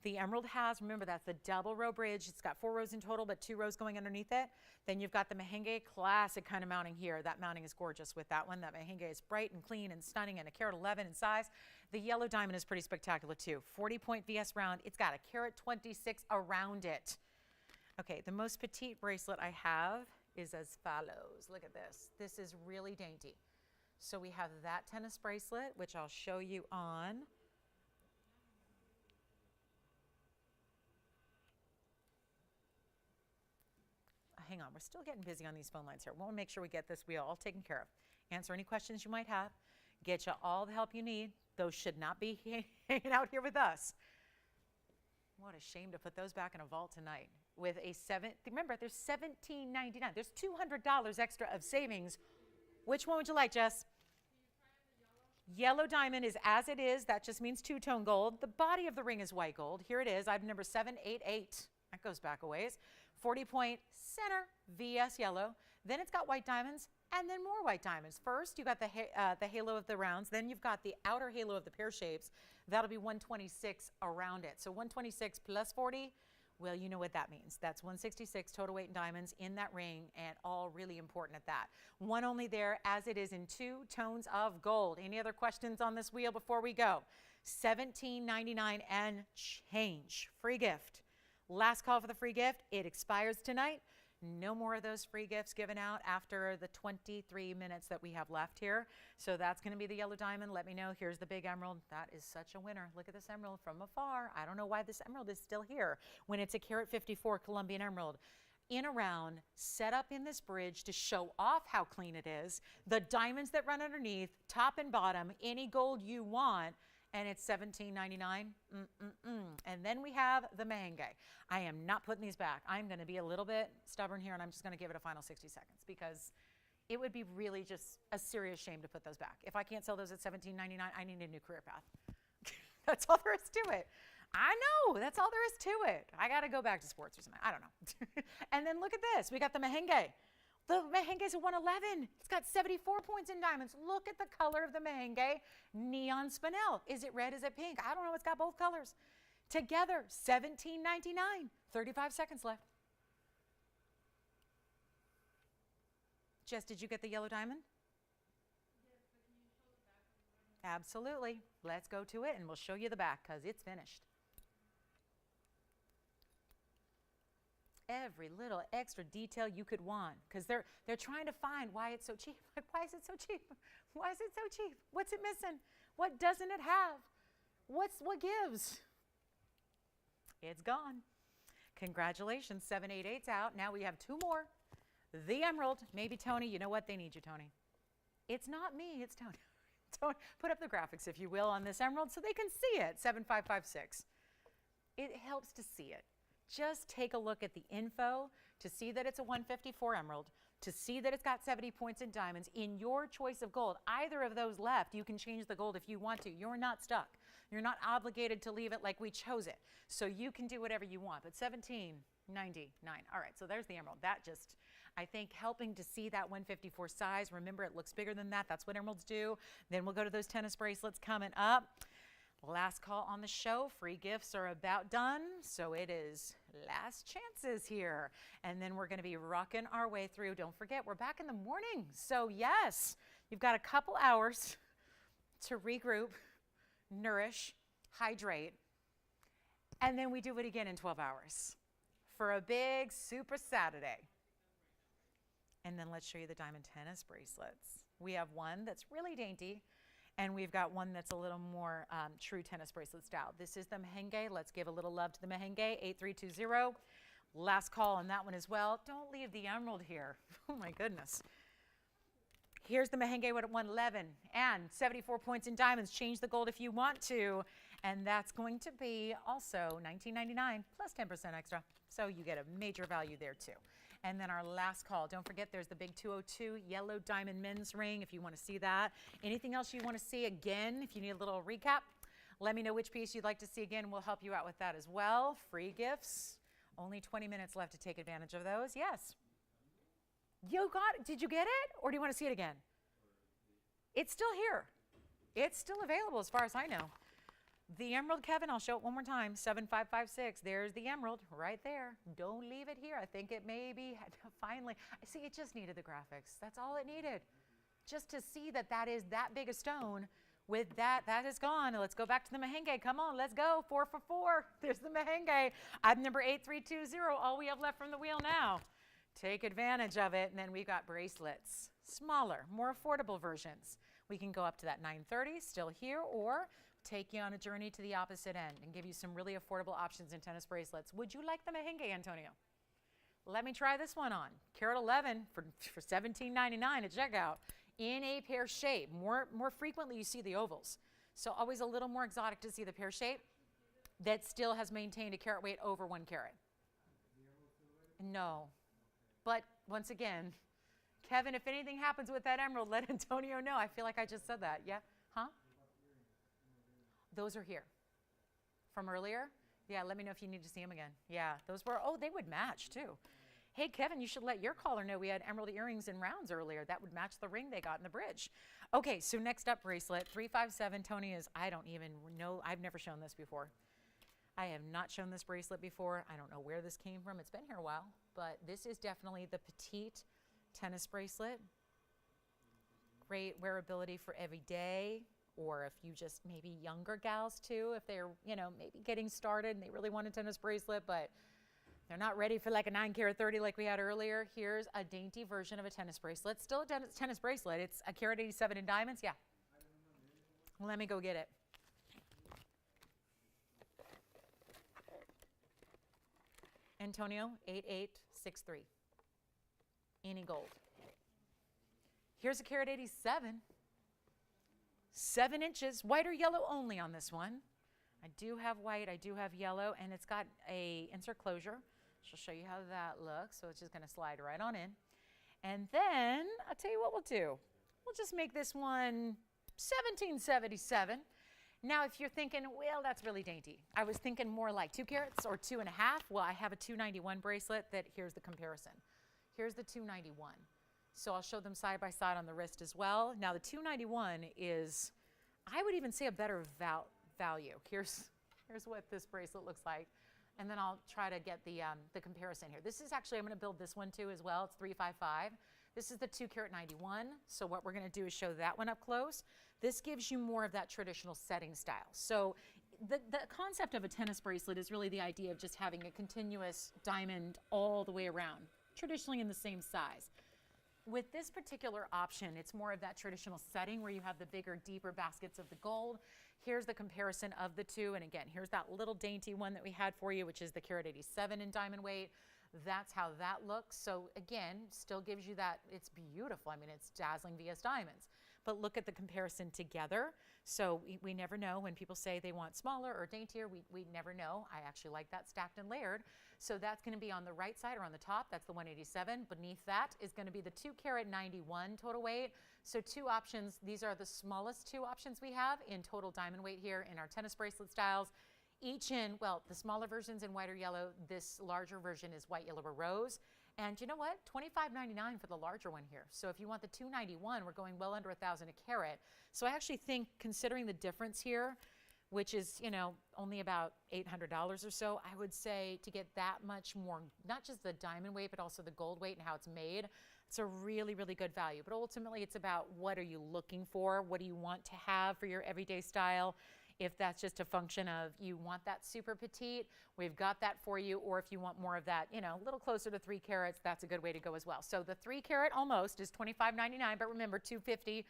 S1: The emerald has, remember that's the double row bridge. It's got 4 rows in total, but 2 rows going underneath it. Then you've got the Mahenge classic kind of mounting here. That mounting is gorgeous with that one. That Mahenge is bright and clean and stunning and a carat 11 in size. The yellow diamond is pretty spectacular too. 40-point VS round. It's got a carat 26 around it. Okay, the most petite bracelet I have is as follows. Look at this. This is really dainty. So we have that tennis bracelet, which I'll show you on. Hang on, we're still getting busy on these phone lines here. We want to make sure we get this wheel all taken care of. Answer any questions you might have. Get you all the help you need. Those should not be hanging out here with us. What a shame to put those back in a vault tonight. With a remember, there's $17.99. There's $200 extra of savings. Which one would you like, Jess? Yellow diamond is as it is. That just means two-tone gold. The body of the ring is white gold. Here it is, item number 788. That goes back a ways. 40-point center VS yellow. Then it's got white diamonds and then more white diamonds. First, you got the halo of the rounds. Then you've got the outer halo of the pear shapes. That'll be 126 around it. So 126 plus 40, well, you know what that means. That's 166 total weight in diamonds in that ring, and all really important at that. One only there, as it is in 2 tones of gold. Any other questions on this wheel before we go? $17.99 and change. Free gift. Last call for the free gift. It expires tonight. No more of those free gifts given out after the 23 minutes that we have left here. So that's going to be the yellow diamond. Let me know. Here's the big emerald. That is such a winner. Look at this emerald from afar. I don't know why this emerald is still here when it's a carat 54 Colombian emerald. In a round, set up in this bridge to show off how clean it is. The diamonds that run underneath, top and bottom, any gold you want. And it's $17.99. And then we have the merengue. I am not putting these back. I'm going to be a little bit stubborn here, and I'm just going to give it a final 60 seconds because it would be really just a serious shame to put those back. If I can't sell those at $17.99, I need a new career path. That's all there is to it. I know, that's all there is to it. I got to go back to sports or something. I don't know. And then look at this. We got the merengue. The merengue is a 111. It's got 74 points in diamonds. Look at the color of the merengue. Neon spinel. Is it red? Is it pink? I don't know. It's got both colors. Together, $17.99. 35 seconds left. Jess, did you get the yellow diamond?
S2: Yes, but can you show the back?
S1: Absolutely. Let's go to it, and we'll show you the back because it's finished. Every little extra detail you could want because they're trying to find why it's so cheap. Like, why is it so cheap? Why is it so cheap? What's it missing? What doesn't it have? What gives? It's gone. Congratulations, 788's out. Now we have two more. The emerald. Maybe Tony. You know what? They need you, Tony. It's not me. It's Tony. Tony, put up the graphics, if you will, on this emerald so they can see it. 7556. It helps to see it. Just take a look at the info to see that it's a 154 emerald, to see that it's got 70 points in diamonds in your choice of gold. Either of those left, you can change the gold if you want to. You're not stuck. You're not obligated to leave it like we chose it. So you can do whatever you want. But $17.99. All right, so there's the emerald. That just, I think, helping to see that 154 size. Remember, it looks bigger than that. That's what emeralds do. Then we'll go to those tennis bracelets coming up. Last call on the show. Free gifts are about done, so it is last chances here. And then we're going to be rocking our way through. Don't forget, we're back in the morning. So yes, you've got a couple hours to regroup, nourish, hydrate, and then we do it again in 12 hours for a big Super Saturday. And then let's show you the diamond tennis bracelets. We have one that's really dainty, and we've got one that's a little more true tennis bracelet style. This is the merengue. Let's give a little love to the merengue, 8320. Last call on that one as well. Don't leave the emerald here. Oh my goodness. Here's the merengue at 111 and 74 points in diamonds. Change the gold if you want to. And that's going to be also $19.99 plus 10% extra. So you get a major value there too. And then our last call, don't forget there's the big 202 yellow diamond men's ring if you want to see that. Anything else you want to see again, if you need a little recap, let me know which piece you'd like to see again. We'll help you out with that as well. Free gifts, only 20 minutes left to take advantage of those. Yes. You got it. Did you get it? Or do you want to see it again? It's still here. It's still available as far as I know. The emerald, Kevin, I'll show it one more time, 7556. There's the emerald right there. Don't leave it here. I think it may be finally. I see it just needed the graphics. That's all it needed. Just to see that that is that big a stone with that is gone. Let's go back to the merengue. Come on, let's go. 4 for 4. There's the merengue. Item number 8320. All we have left from the wheel now. Take advantage of it. And then we've got bracelets. Smaller, more affordable versions. We can go up to that 930, still here, or take you on a journey to the opposite end and give you some really affordable options in tennis bracelets. Would you like the merengue, Antonio? Let me try this one on. Carat 11 for $17.99 at checkout in a pear shape. More frequently you see the ovals. So always a little more exotic to see the pear shape that still has maintained a carat weight over 1 carat. No. But once again, Kevin, if anything happens with that emerald, let Antonio know. I feel like I just said that. Yeah? Huh? Those are here. From earlier? Yeah, let me know if you need to see them again. Yeah, those were, oh, they would match too. Hey, Kevin, you should let your caller know we had emerald earrings in rounds earlier. That would match the ring they got in the bridge. Okay, so next up, bracelet, 357. Tony is, I don't even know, I've never shown this before. I have not shown this bracelet before. I don't know where this came from. It's been here a while, but this is definitely the petite tennis bracelet. Great wearability for every day or if you just maybe younger gals too, if they're, maybe getting started and they really want a tennis bracelet, but they're not ready for like a 9-carat 30 like we had earlier. Here's a dainty version of a tennis bracelet. Still a tennis bracelet. It's a carat 87 in diamonds. Yeah. Well, let me go get it. Antonio, 8863. Any gold. Here's a carat 87. 7 inches, white or yellow only on this one. I do have white, I do have yellow, and it's got a insert closure. She'll show you how that looks. So it's just gonna slide right on in. And then, I'll tell you what we'll do. We'll just make this one 1777. Now, if you're thinking, well, that's really dainty. I was thinking more like 2 carats or 2.5. Well, I have a 291 bracelet that here's the comparison. Here's the 291. So I'll show them side by side on the wrist as well. Now, the 291 is, I would even say, a better value. Here's what this bracelet looks like. And then I'll try to get the comparison here. This is actually, I'm going to build this one too as well. It's 355. This is the 2 carat 91. So what we're going to do is show that one up close. This gives you more of that traditional setting style. So the concept of a tennis bracelet is really the idea of just having a continuous diamond all the way around, traditionally in the same size. With this particular option, it's more of that traditional setting where you have the bigger, deeper baskets of the gold. Here's the comparison of the two. And again, here's that little dainty one that we had for you, which is the carat 87 in diamond weight. That's how that looks. So again, still gives you that, it's beautiful. I mean, it's dazzling VS diamonds. But look at the comparison together. So we never know when people say they want smaller or daintier, we never know. I actually like that stacked and layered. So that's going to be on the right side or on the top. That's the 187. Beneath that is going to be the 2 carat 91 total weight. So 2 options. These are the smallest 2 options we have in total diamond weight here in our tennis bracelet styles. Each in, well, the smaller version's in white or yellow. This larger version is white, yellow, or rose. And you know what? $25.99 for the larger one here. So if you want the 291, we're going well under 1,000 a carat. So I actually think, considering the difference here, which is, only about $800 or so, I would say to get that much more, not just the diamond weight, but also the gold weight and how it's made, it's a really, really good value. But ultimately, it's about what are you looking for? What do you want to have for your everyday style? If that's just a function of you want that super petite, we've got that for you. Or if you want more of that, a little closer to 3 carats, that's a good way to go as well. So the 3 carat almost is $25.99, but remember, $259,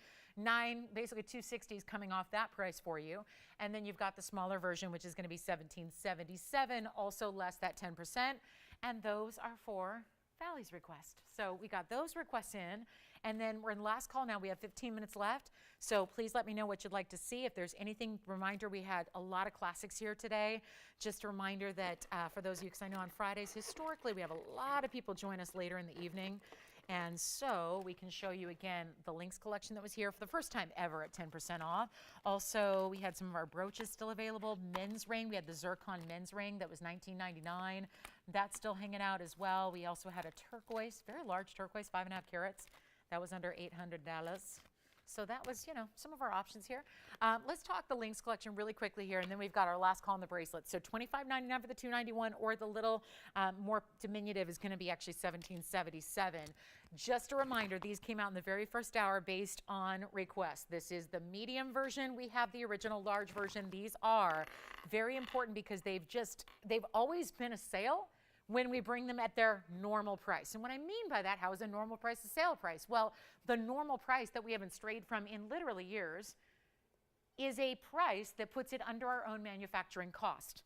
S1: basically $260 is coming off that price for you. And then you've got the smaller version, which is going to be $1777, also less that 10%. And those are for Valley's request. So we got those requests in, and then we're in the last call now. We have 15 minutes left. So please let me know what you'd like to see. If there's anything, reminder, we had a lot of classics here today. Just a reminder that for those of you, because I know on Fridays, historically, we have a lot of people join us later in the evening. And so we can show you again the Lynx collection that was here for the first time ever at 10% off. Also, we had some of our brooches still available. Men's ring, we had the zircon men's ring that was $19.99. That's still hanging out as well. We also had a turquoise, very large turquoise, 5.5 carats. That was under $800. So that was, some of our options here. Let's talk the Lynx collection really quickly here, and then we've got our last call on the bracelet. So $25.99 for the 291, or the little more diminutive is going to be actually $1777. Just a reminder, these came out in the very first hour based on request. This is the medium version. We have the original large version. These are very important because they've always been a sale when we bring them at their normal price. And what I mean by that, how is a normal price a sale price? Well, the normal price that we haven't strayed from in literally years is a price that puts it under our own manufacturing cost.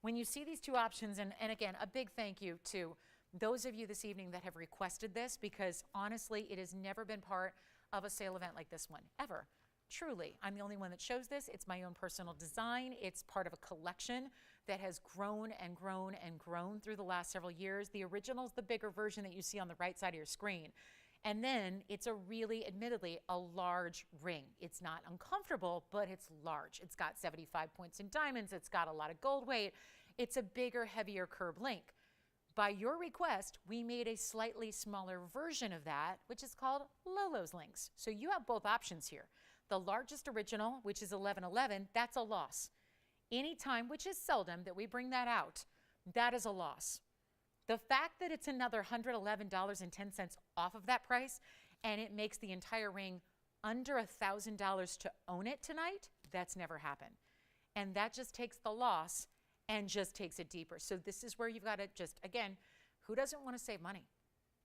S1: When you see these 2 options, and again, a big thank you to those of you this evening that have requested this, because honestly, it has never been part of a sale event like this one, ever. Truly, I'm the only one that shows this. It's my own personal design. It's part of a collection that has grown and grown and grown through the last several years. The original is the bigger version that you see on the right side of your screen. And then it's a really, admittedly, a large ring. It's not uncomfortable, but it's large. It's got 75 points in diamonds. It's got a lot of gold weight. It's a bigger, heavier curb link. By your request, we made a slightly smaller version of that, which is called Lolo's Links. So you have both options here. The largest original, which is 1111, that's a loss. Anytime, which is seldom, that we bring that out, that is a loss. The fact that it's another $111.10 off of that price, and it makes the entire ring under $1,000 to own it tonight, that's never happened. And that just takes the loss and just takes it deeper. So this is where you've got to just, again, who doesn't want to save money?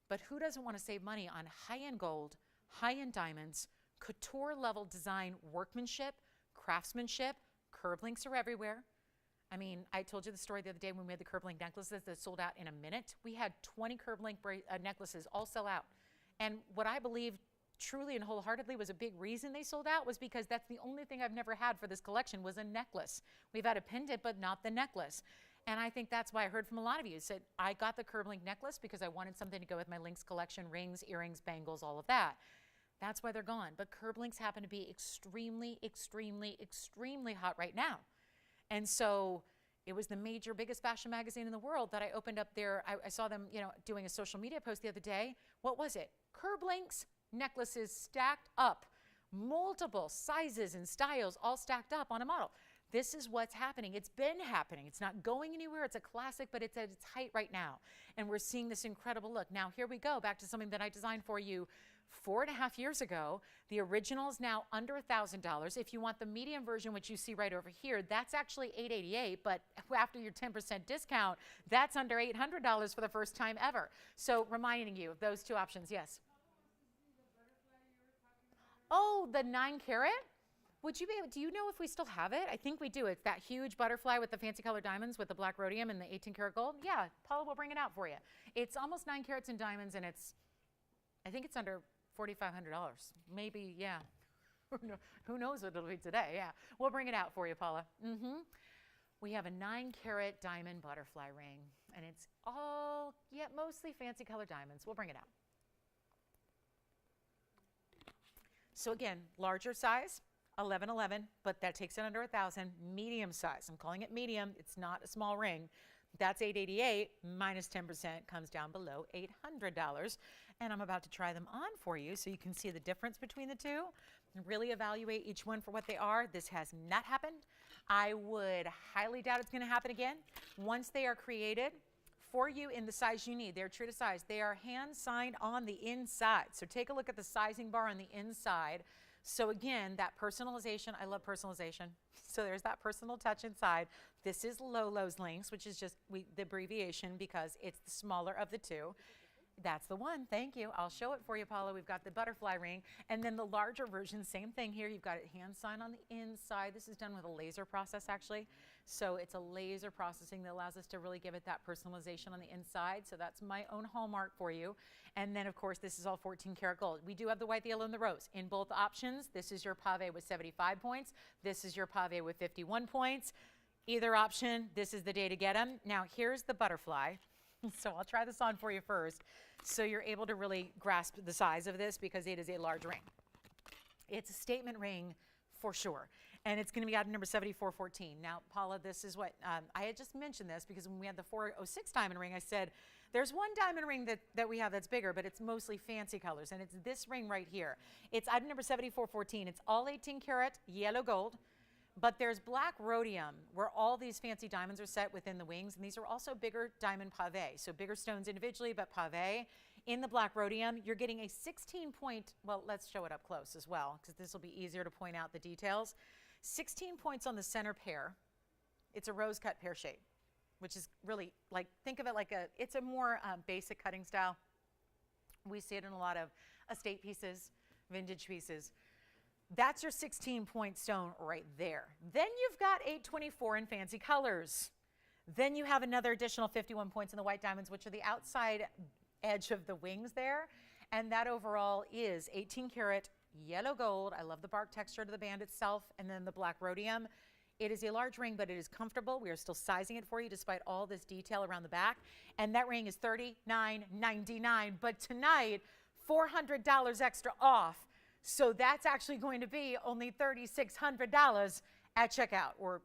S1: But who doesn't want to save money on high-end gold, high-end diamonds, couture-level design workmanship, craftsmanship? Curb links are everywhere. I mean, I told you the story the other day when we had the curb link necklaces that sold out in a minute. We had 20 curb link necklaces all sell out. And what I believe truly and wholeheartedly was a big reason they sold out was because that's the only thing I've never had for this collection was a necklace. We've had a pendant, but not the necklace. And I think that's why I heard from a lot of you said, I got the curb link necklace because I wanted something to go with my links collection, rings, earrings, bangles, all of that. That's why they're gone. But curb links happen to be extremely, extremely, extremely hot right now. And so it was the major, biggest fashion magazine in the world that I opened up there. I saw them, doing a social media post the other day. What was it? Curb links necklaces stacked up, multiple sizes and styles all stacked up on a model. This is what's happening. It's been happening. It's not going anywhere. It's a classic, but it's at its height right now. And we're seeing this incredible look. Now, here we go, back to something that I designed for you 4.5 years ago. The original is now under $1,000. If you want the medium version, which you see right over here, that's actually $888, but after your 10% discount, that's under $800 for the first time ever. So reminding you of those two options, yes. Oh, the 9 carat? Would you be able, do you know if we still have it? I think we do. It's that huge butterfly with the fancy colored diamonds with the black rhodium and the 18 karat gold. Yeah, Paula will bring it out for you. It's almost 9 carats in diamonds, and I think it's under $4,500. Maybe, yeah. Who knows what it'll be today? Yeah, we'll bring it out for you, Paula. We have a 9 carat diamond butterfly ring, and it's all, mostly fancy colored diamonds. We'll bring it out. So again, larger size, 1111, but that takes it under 1,000. Medium size, I'm calling it medium. It's not a small ring. That's $888 minus 10% comes down below $800. And I'm about to try them on for you so you can see the difference between the two and really evaluate each one for what they are. This has not happened. I would highly doubt it's going to happen again. Once they are created for you in the size you need, they're true to size. They are hand signed on the inside. So take a look at the sizing bar on the inside. So again, that personalization, I love personalization. So there's that personal touch inside. This is Lolo's links, which is just the abbreviation because it's the smaller of the two. That's the one. Thank you. I'll show it for you, Paula. We've got the butterfly ring. And then the larger version, same thing here. You've got it hand signed on the inside. This is done with a laser process, actually. So it's a laser processing that allows us to really give it that personalization on the inside. So that's my own hallmark for you. And then, of course, this is all 14 karat gold. We do have the white, the yellow, and the rose. In both options, this is your pave with 75 points. This is your pave with 51 points. Either option, this is the day to get them. Now, here's the butterfly. So I'll try this on for you first so you're able to really grasp the size of this because it is a large ring. It's a statement ring for sure. And it's going to be item number 7414. Now, Paula, this is what, I had just mentioned this because when we had the 406 diamond ring, I said, there's one diamond ring that we have that's bigger, but it's mostly fancy colors. And it's this ring right here. It's item number 7414. It's all 18 karat yellow gold. But there's black rhodium where all these fancy diamonds are set within the wings. And these are also bigger diamond pave. So bigger stones individually, but pave. In the black rhodium, you're getting a 16 point, well, let's show it up close as well, because this will be easier to point out the details. 16 points on the center pair. It's a rose cut pear shape, which is really like, think of it like it's a more basic cutting style. We see it in a lot of estate pieces, vintage pieces. That's your 16-point stone right there. Then you've got 824 in fancy colors. Then you have another additional 51 points in the white diamonds, which are the outside edge of the wings there. And that overall is 18 karat yellow gold. I love the bark texture to the band itself. And then the black rhodium. It is a large ring, but it is comfortable. We are still sizing it for you despite all this detail around the back. And that ring is $39.99. But tonight, $400 extra off. So that's actually going to be only $3,600 at checkout, or,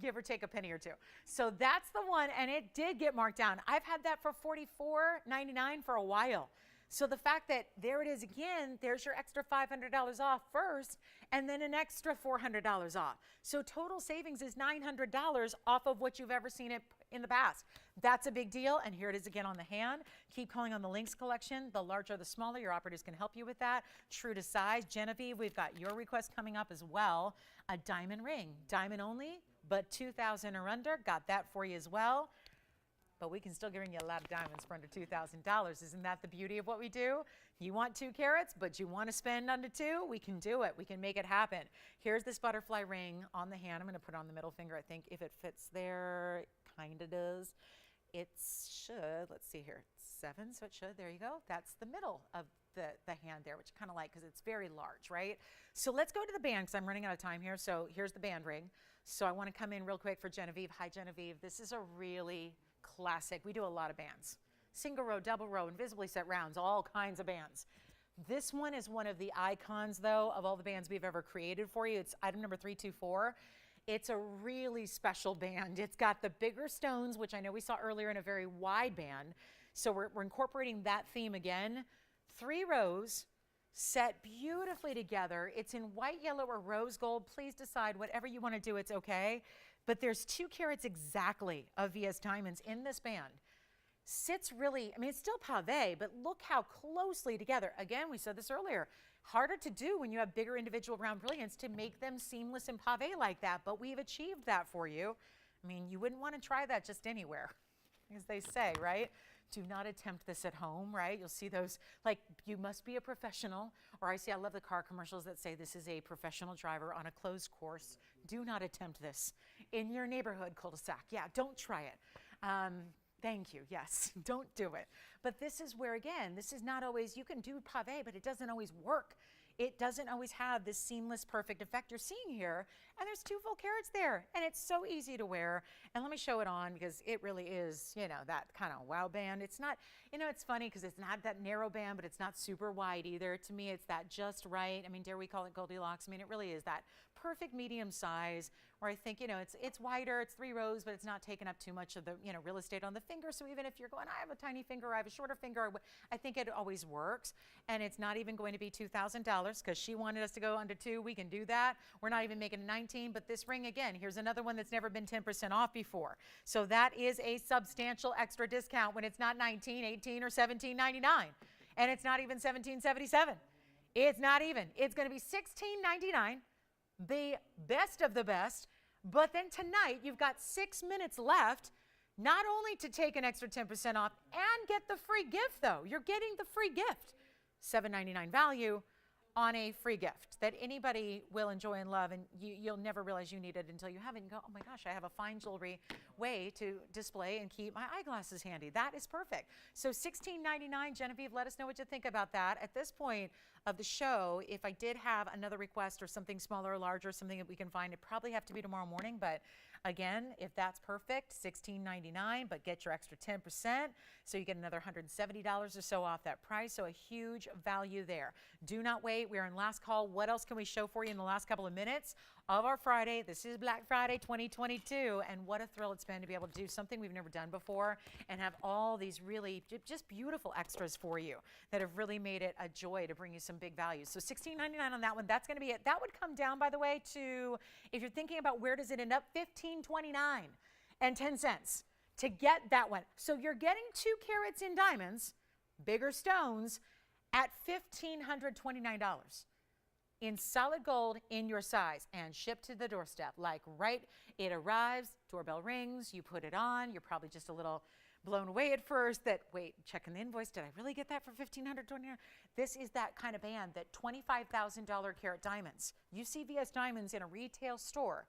S1: give or take a penny or two. So that's the one, and it did get marked down. I've had that for $44.99 for a while. So the fact that there it is again, there's your extra $500 off first, and then an extra $400 off. So total savings is $900 off of what you've ever seen it in the past. That's a big deal, and here it is again on the hand. Keep calling on the Lynx collection. The larger, the smaller, your operators can help you with that. True to size. Genevieve, we've got your request coming up as well. A diamond ring, diamond only, but 2,000 or under. Got that for you as well. But we can still bring you a lot of diamonds for under $2,000. Isn't that the beauty of what we do? You want 2 carats, but you want to spend under 2? We can do it. We can make it happen. Here's this butterfly ring on the hand. I'm going to put it on the middle finger. I think if it fits there, it kind of does. It should. Let's see here. 7, so it should. There you go. That's the middle of the hand there, which I kind of like because it's very large, right? So let's go to the band because I'm running out of time here. So here's the band ring. So I want to come in real quick for Genevieve. Hi, Genevieve. This is a really classic. We do a lot of bands. Single row, double row, invisibly set rounds, all kinds of bands. This one is one of the icons, though, of all the bands we've ever created for you. It's item number 324. It's a really special band. It's got the bigger stones, which I know we saw earlier in a very wide band. So we're incorporating that theme again. 3 rows set beautifully together. It's in white, yellow, or rose gold. Please decide whatever you want to do. It's okay. But there's 2 carats exactly of VS diamonds in this band. Sits really, I mean, it's still pave, but look how closely together. Again, we said this earlier, harder to do when you have bigger individual round brilliants to make them seamless and pave like that, but we've achieved that for you. I mean, you wouldn't want to try that just anywhere, as they say, right? Do not attempt this at home, right? You'll see those, like, you must be a professional, or I love the car commercials that say this is a professional driver on a closed course. Do not attempt this in your neighborhood cul-de-sac. Yeah, don't try it. Thank you, yes, don't do it. But this is where, again, this is not always, you can do pave, but it doesn't always work. It doesn't always have this seamless, perfect effect you're seeing here. And there's 2 full carats there, and it's so easy to wear. And let me show it on because it really is, you know, that kind of wow band. It's not, you know, it's funny because it's not that narrow band, but it's not super wide either. To me, it's that just right. I mean, dare we call it Goldilocks? I mean, it really is that perfect medium size where I think, you know, it's wider, it's 3 rows, but it's not taking up too much of the, you know, real estate on the finger. So even if you're going, I have a tiny finger, I have a shorter finger, I think it always works. And it's not even going to be $2,000 because she wanted us to go under 2. We can do that. We're not even making 19, but this ring, again, here's another one that's never been 10% off before. So that is a substantial extra discount when it's not 19, 18, or $17.99. And it's not even $17.77. It's not even. It's going to be $16.99. The best of the best, but then tonight you've got 6 minutes left, not only to take an extra 10% off and get the free gift, though. You're getting the free gift, $7.99 value on a free gift that anybody will enjoy and love, and you'll never realize you need it until you have it and go, oh my gosh, I have a fine jewelry way to display and keep my eyeglasses handy. That is perfect. So $16.99, Genevieve, let us know what you think about that. At this point of the show, if I did have another request or something smaller or larger, something that we can find, it'd probably have to be tomorrow morning, but again, if that's perfect, $16.99, but get your extra 10%, so you get another $170 or so off that price, so a huge value there. Do not wait. We're in last call. What else can we show for you in the last couple of minutes of our Friday? This is Black Friday 2022, and what a thrill it's been to be able to do something we've never done before and have all these really just beautiful extras for you that have really made it a joy to bring you some big values. So $16.99 on that one. That's going to be it. That would come down, by the way, to, if you're thinking about where does it end up, $15.29 and 10 cents to get that one. So you're getting 2 carats in diamonds, bigger stones, at $1,529 in solid gold in your size and shipped to the doorstep. Like it arrives, doorbell rings, you put it on, you're probably just a little blown away at first that, wait, checking the invoice, did I really get that for $1,529? This is that kind of band that $25,000 carat diamonds. You see VS diamonds in a retail store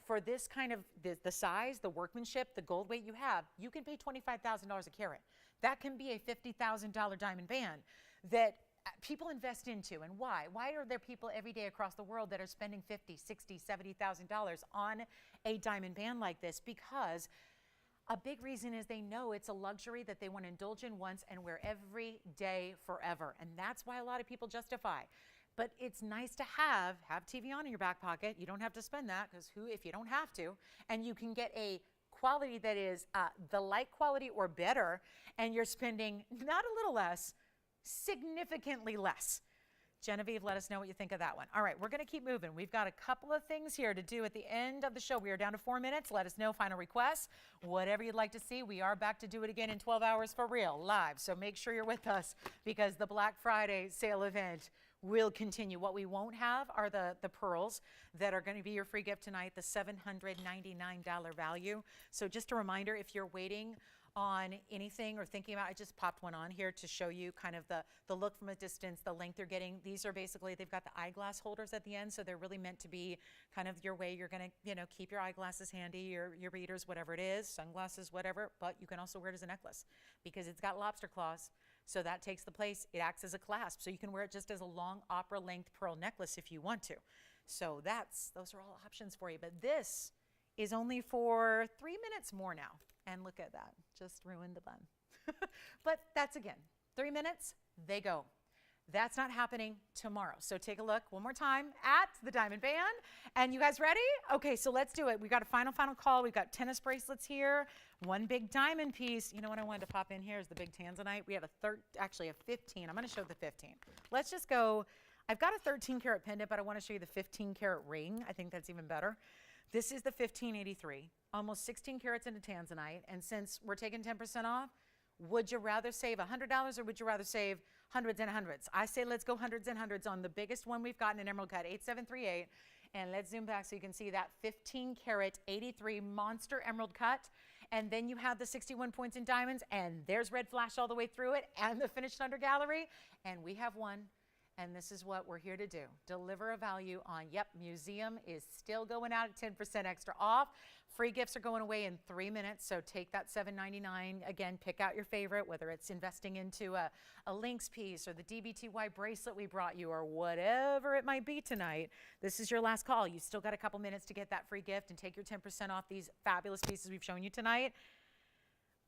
S1: for this kind of, the size, the workmanship, the gold weight you have, you can pay $25,000 a carat. That can be a $50,000 diamond band that people invest into. And why? Why are there people every day across the world that are spending $50,000, $60,000, $70,000 on a diamond band like this? Because a big reason is they know it's a luxury that they want to indulge in once and wear every day forever. And that's why a lot of people justify. But it's nice to have TVON in your back pocket. You don't have to spend that because if you don't have to, and you can get a quality that is the like quality or better, and you're spending not a little less, significantly less. Genevieve, let us know what you think of that one. All right, we're going to keep moving. We've got a couple of things here to do at the end of the show. We are down to 4 minutes. Let us know final requests, whatever you'd like to see. We are back to do it again in 12 hours for real, live. So make sure you're with us because the Black Friday sale event will continue. What we won't have are the pearls that are going to be your free gift tonight, the $799 value. So just a reminder, if you're waiting on anything or thinking about, I just popped one on here to show you kind of the look from a distance, the length they're getting. These are basically, they've got the eyeglass holders at the end, so they're really meant to be kind of your way. You're going to, keep your eyeglasses handy, your readers, whatever it is, sunglasses, whatever, but you can also wear it as a necklace because it's got lobster claws. So that takes the place. It acts as a clasp, so you can wear it just as a long opera length pearl necklace if you want to. So those are all options for you, but this is only for 3 minutes more now. And look at that, just ruined the bun. But that's again, 3 minutes, they go. That's not happening tomorrow. So take a look one more time at the Diamond Band. And you guys ready? Okay, so let's do it. We got a final call. We've got tennis bracelets here, one big diamond piece. You know what I wanted to pop in here is the big tanzanite. We have actually a 15. I'm gonna show the 15. Let's just go. I've got a 13 karat pendant, but I wanna show you the 15 karat ring. I think that's even better. This is the 1583, almost 16 carats into tanzanite. And since we're taking 10% off, would you rather save $100 or would you rather save hundreds and hundreds? I say let's go hundreds and hundreds on the biggest one we've gotten in emerald cut, 8738. And let's zoom back so you can see that 15 karat 83 monster emerald cut. And then you have the 61 points in diamonds, and there's red flash all the way through it, and the finished under gallery. And we have one. And this is what we're here to do. Deliver a value on, museum is still going out at 10% extra off. Free gifts are going away in 3 minutes, so take that $799. Again, pick out your favorite, whether it's investing into a Lynx piece or the DBTY bracelet we brought you or whatever it might be tonight. This is your last call. You still got a couple minutes to get that free gift and take your 10% off these fabulous pieces we've shown you tonight.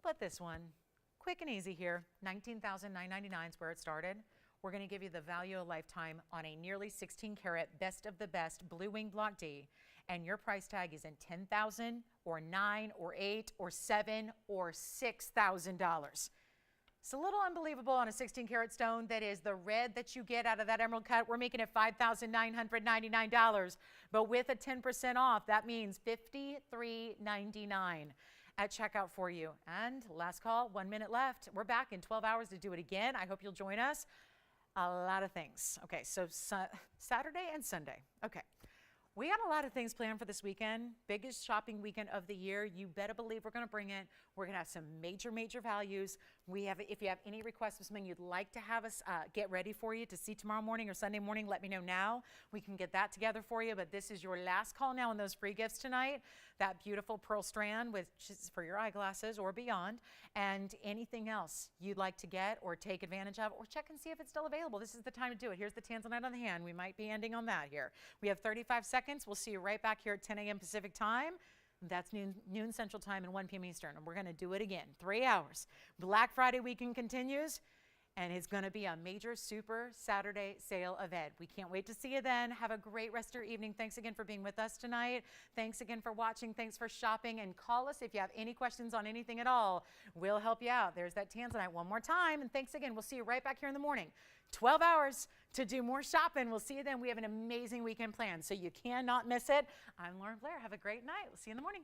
S1: But this one, quick and easy here, $19,999 is where it started. We're going to give you the value of a lifetime on a nearly 16 karat best of the best blue wing block D, and your price tag is in $10,000 or $9,000 or $8,000 or $7,000 or $6,000. It's a little unbelievable on a 16 karat stone that is the red that you get out of that emerald cut. We're making it $5,999, but with a 10% off, that means $53.99 at checkout for you. And last call, 1 minute left. We're back in 12 hours to do it again. I hope you'll join us. A lot of things. Okay, so Saturday and Sunday. Okay, we got a lot of things planned for this weekend. Biggest shopping weekend of the year. You better believe we're going to bring it. We're going to have some major values. If you have any requests of something you'd like to have us get ready for you to see tomorrow morning or Sunday morning, let me know now. We can get that together for you. But this is your last call now on those free gifts tonight. That beautiful pearl strand which is for your eyeglasses or beyond, and anything else you'd like to get or take advantage of, or check and see if it's still available. This is the time to do it. Here's the tanzanite on the hand. We might be ending on that here. We have 35 seconds. We'll see you right back here at 10 a.m. Pacific time. That's noon Central Time and 1 p.m. Eastern. And we're going to do it again. 3 hours. Black Friday weekend continues. And it's going to be a major super Saturday sale event. We can't wait to see you then. Have a great rest of your evening. Thanks again for being with us tonight. Thanks again for watching. Thanks for shopping. And call us if you have any questions on anything at all. We'll help you out. There's that tanzanite one more time. And thanks again. We'll see you right back here in the morning. 12 hours to do more shopping. We'll see you then. We have an amazing weekend planned, so you cannot miss it. I'm Lauren Blair. Have a great night. We'll see you in the morning.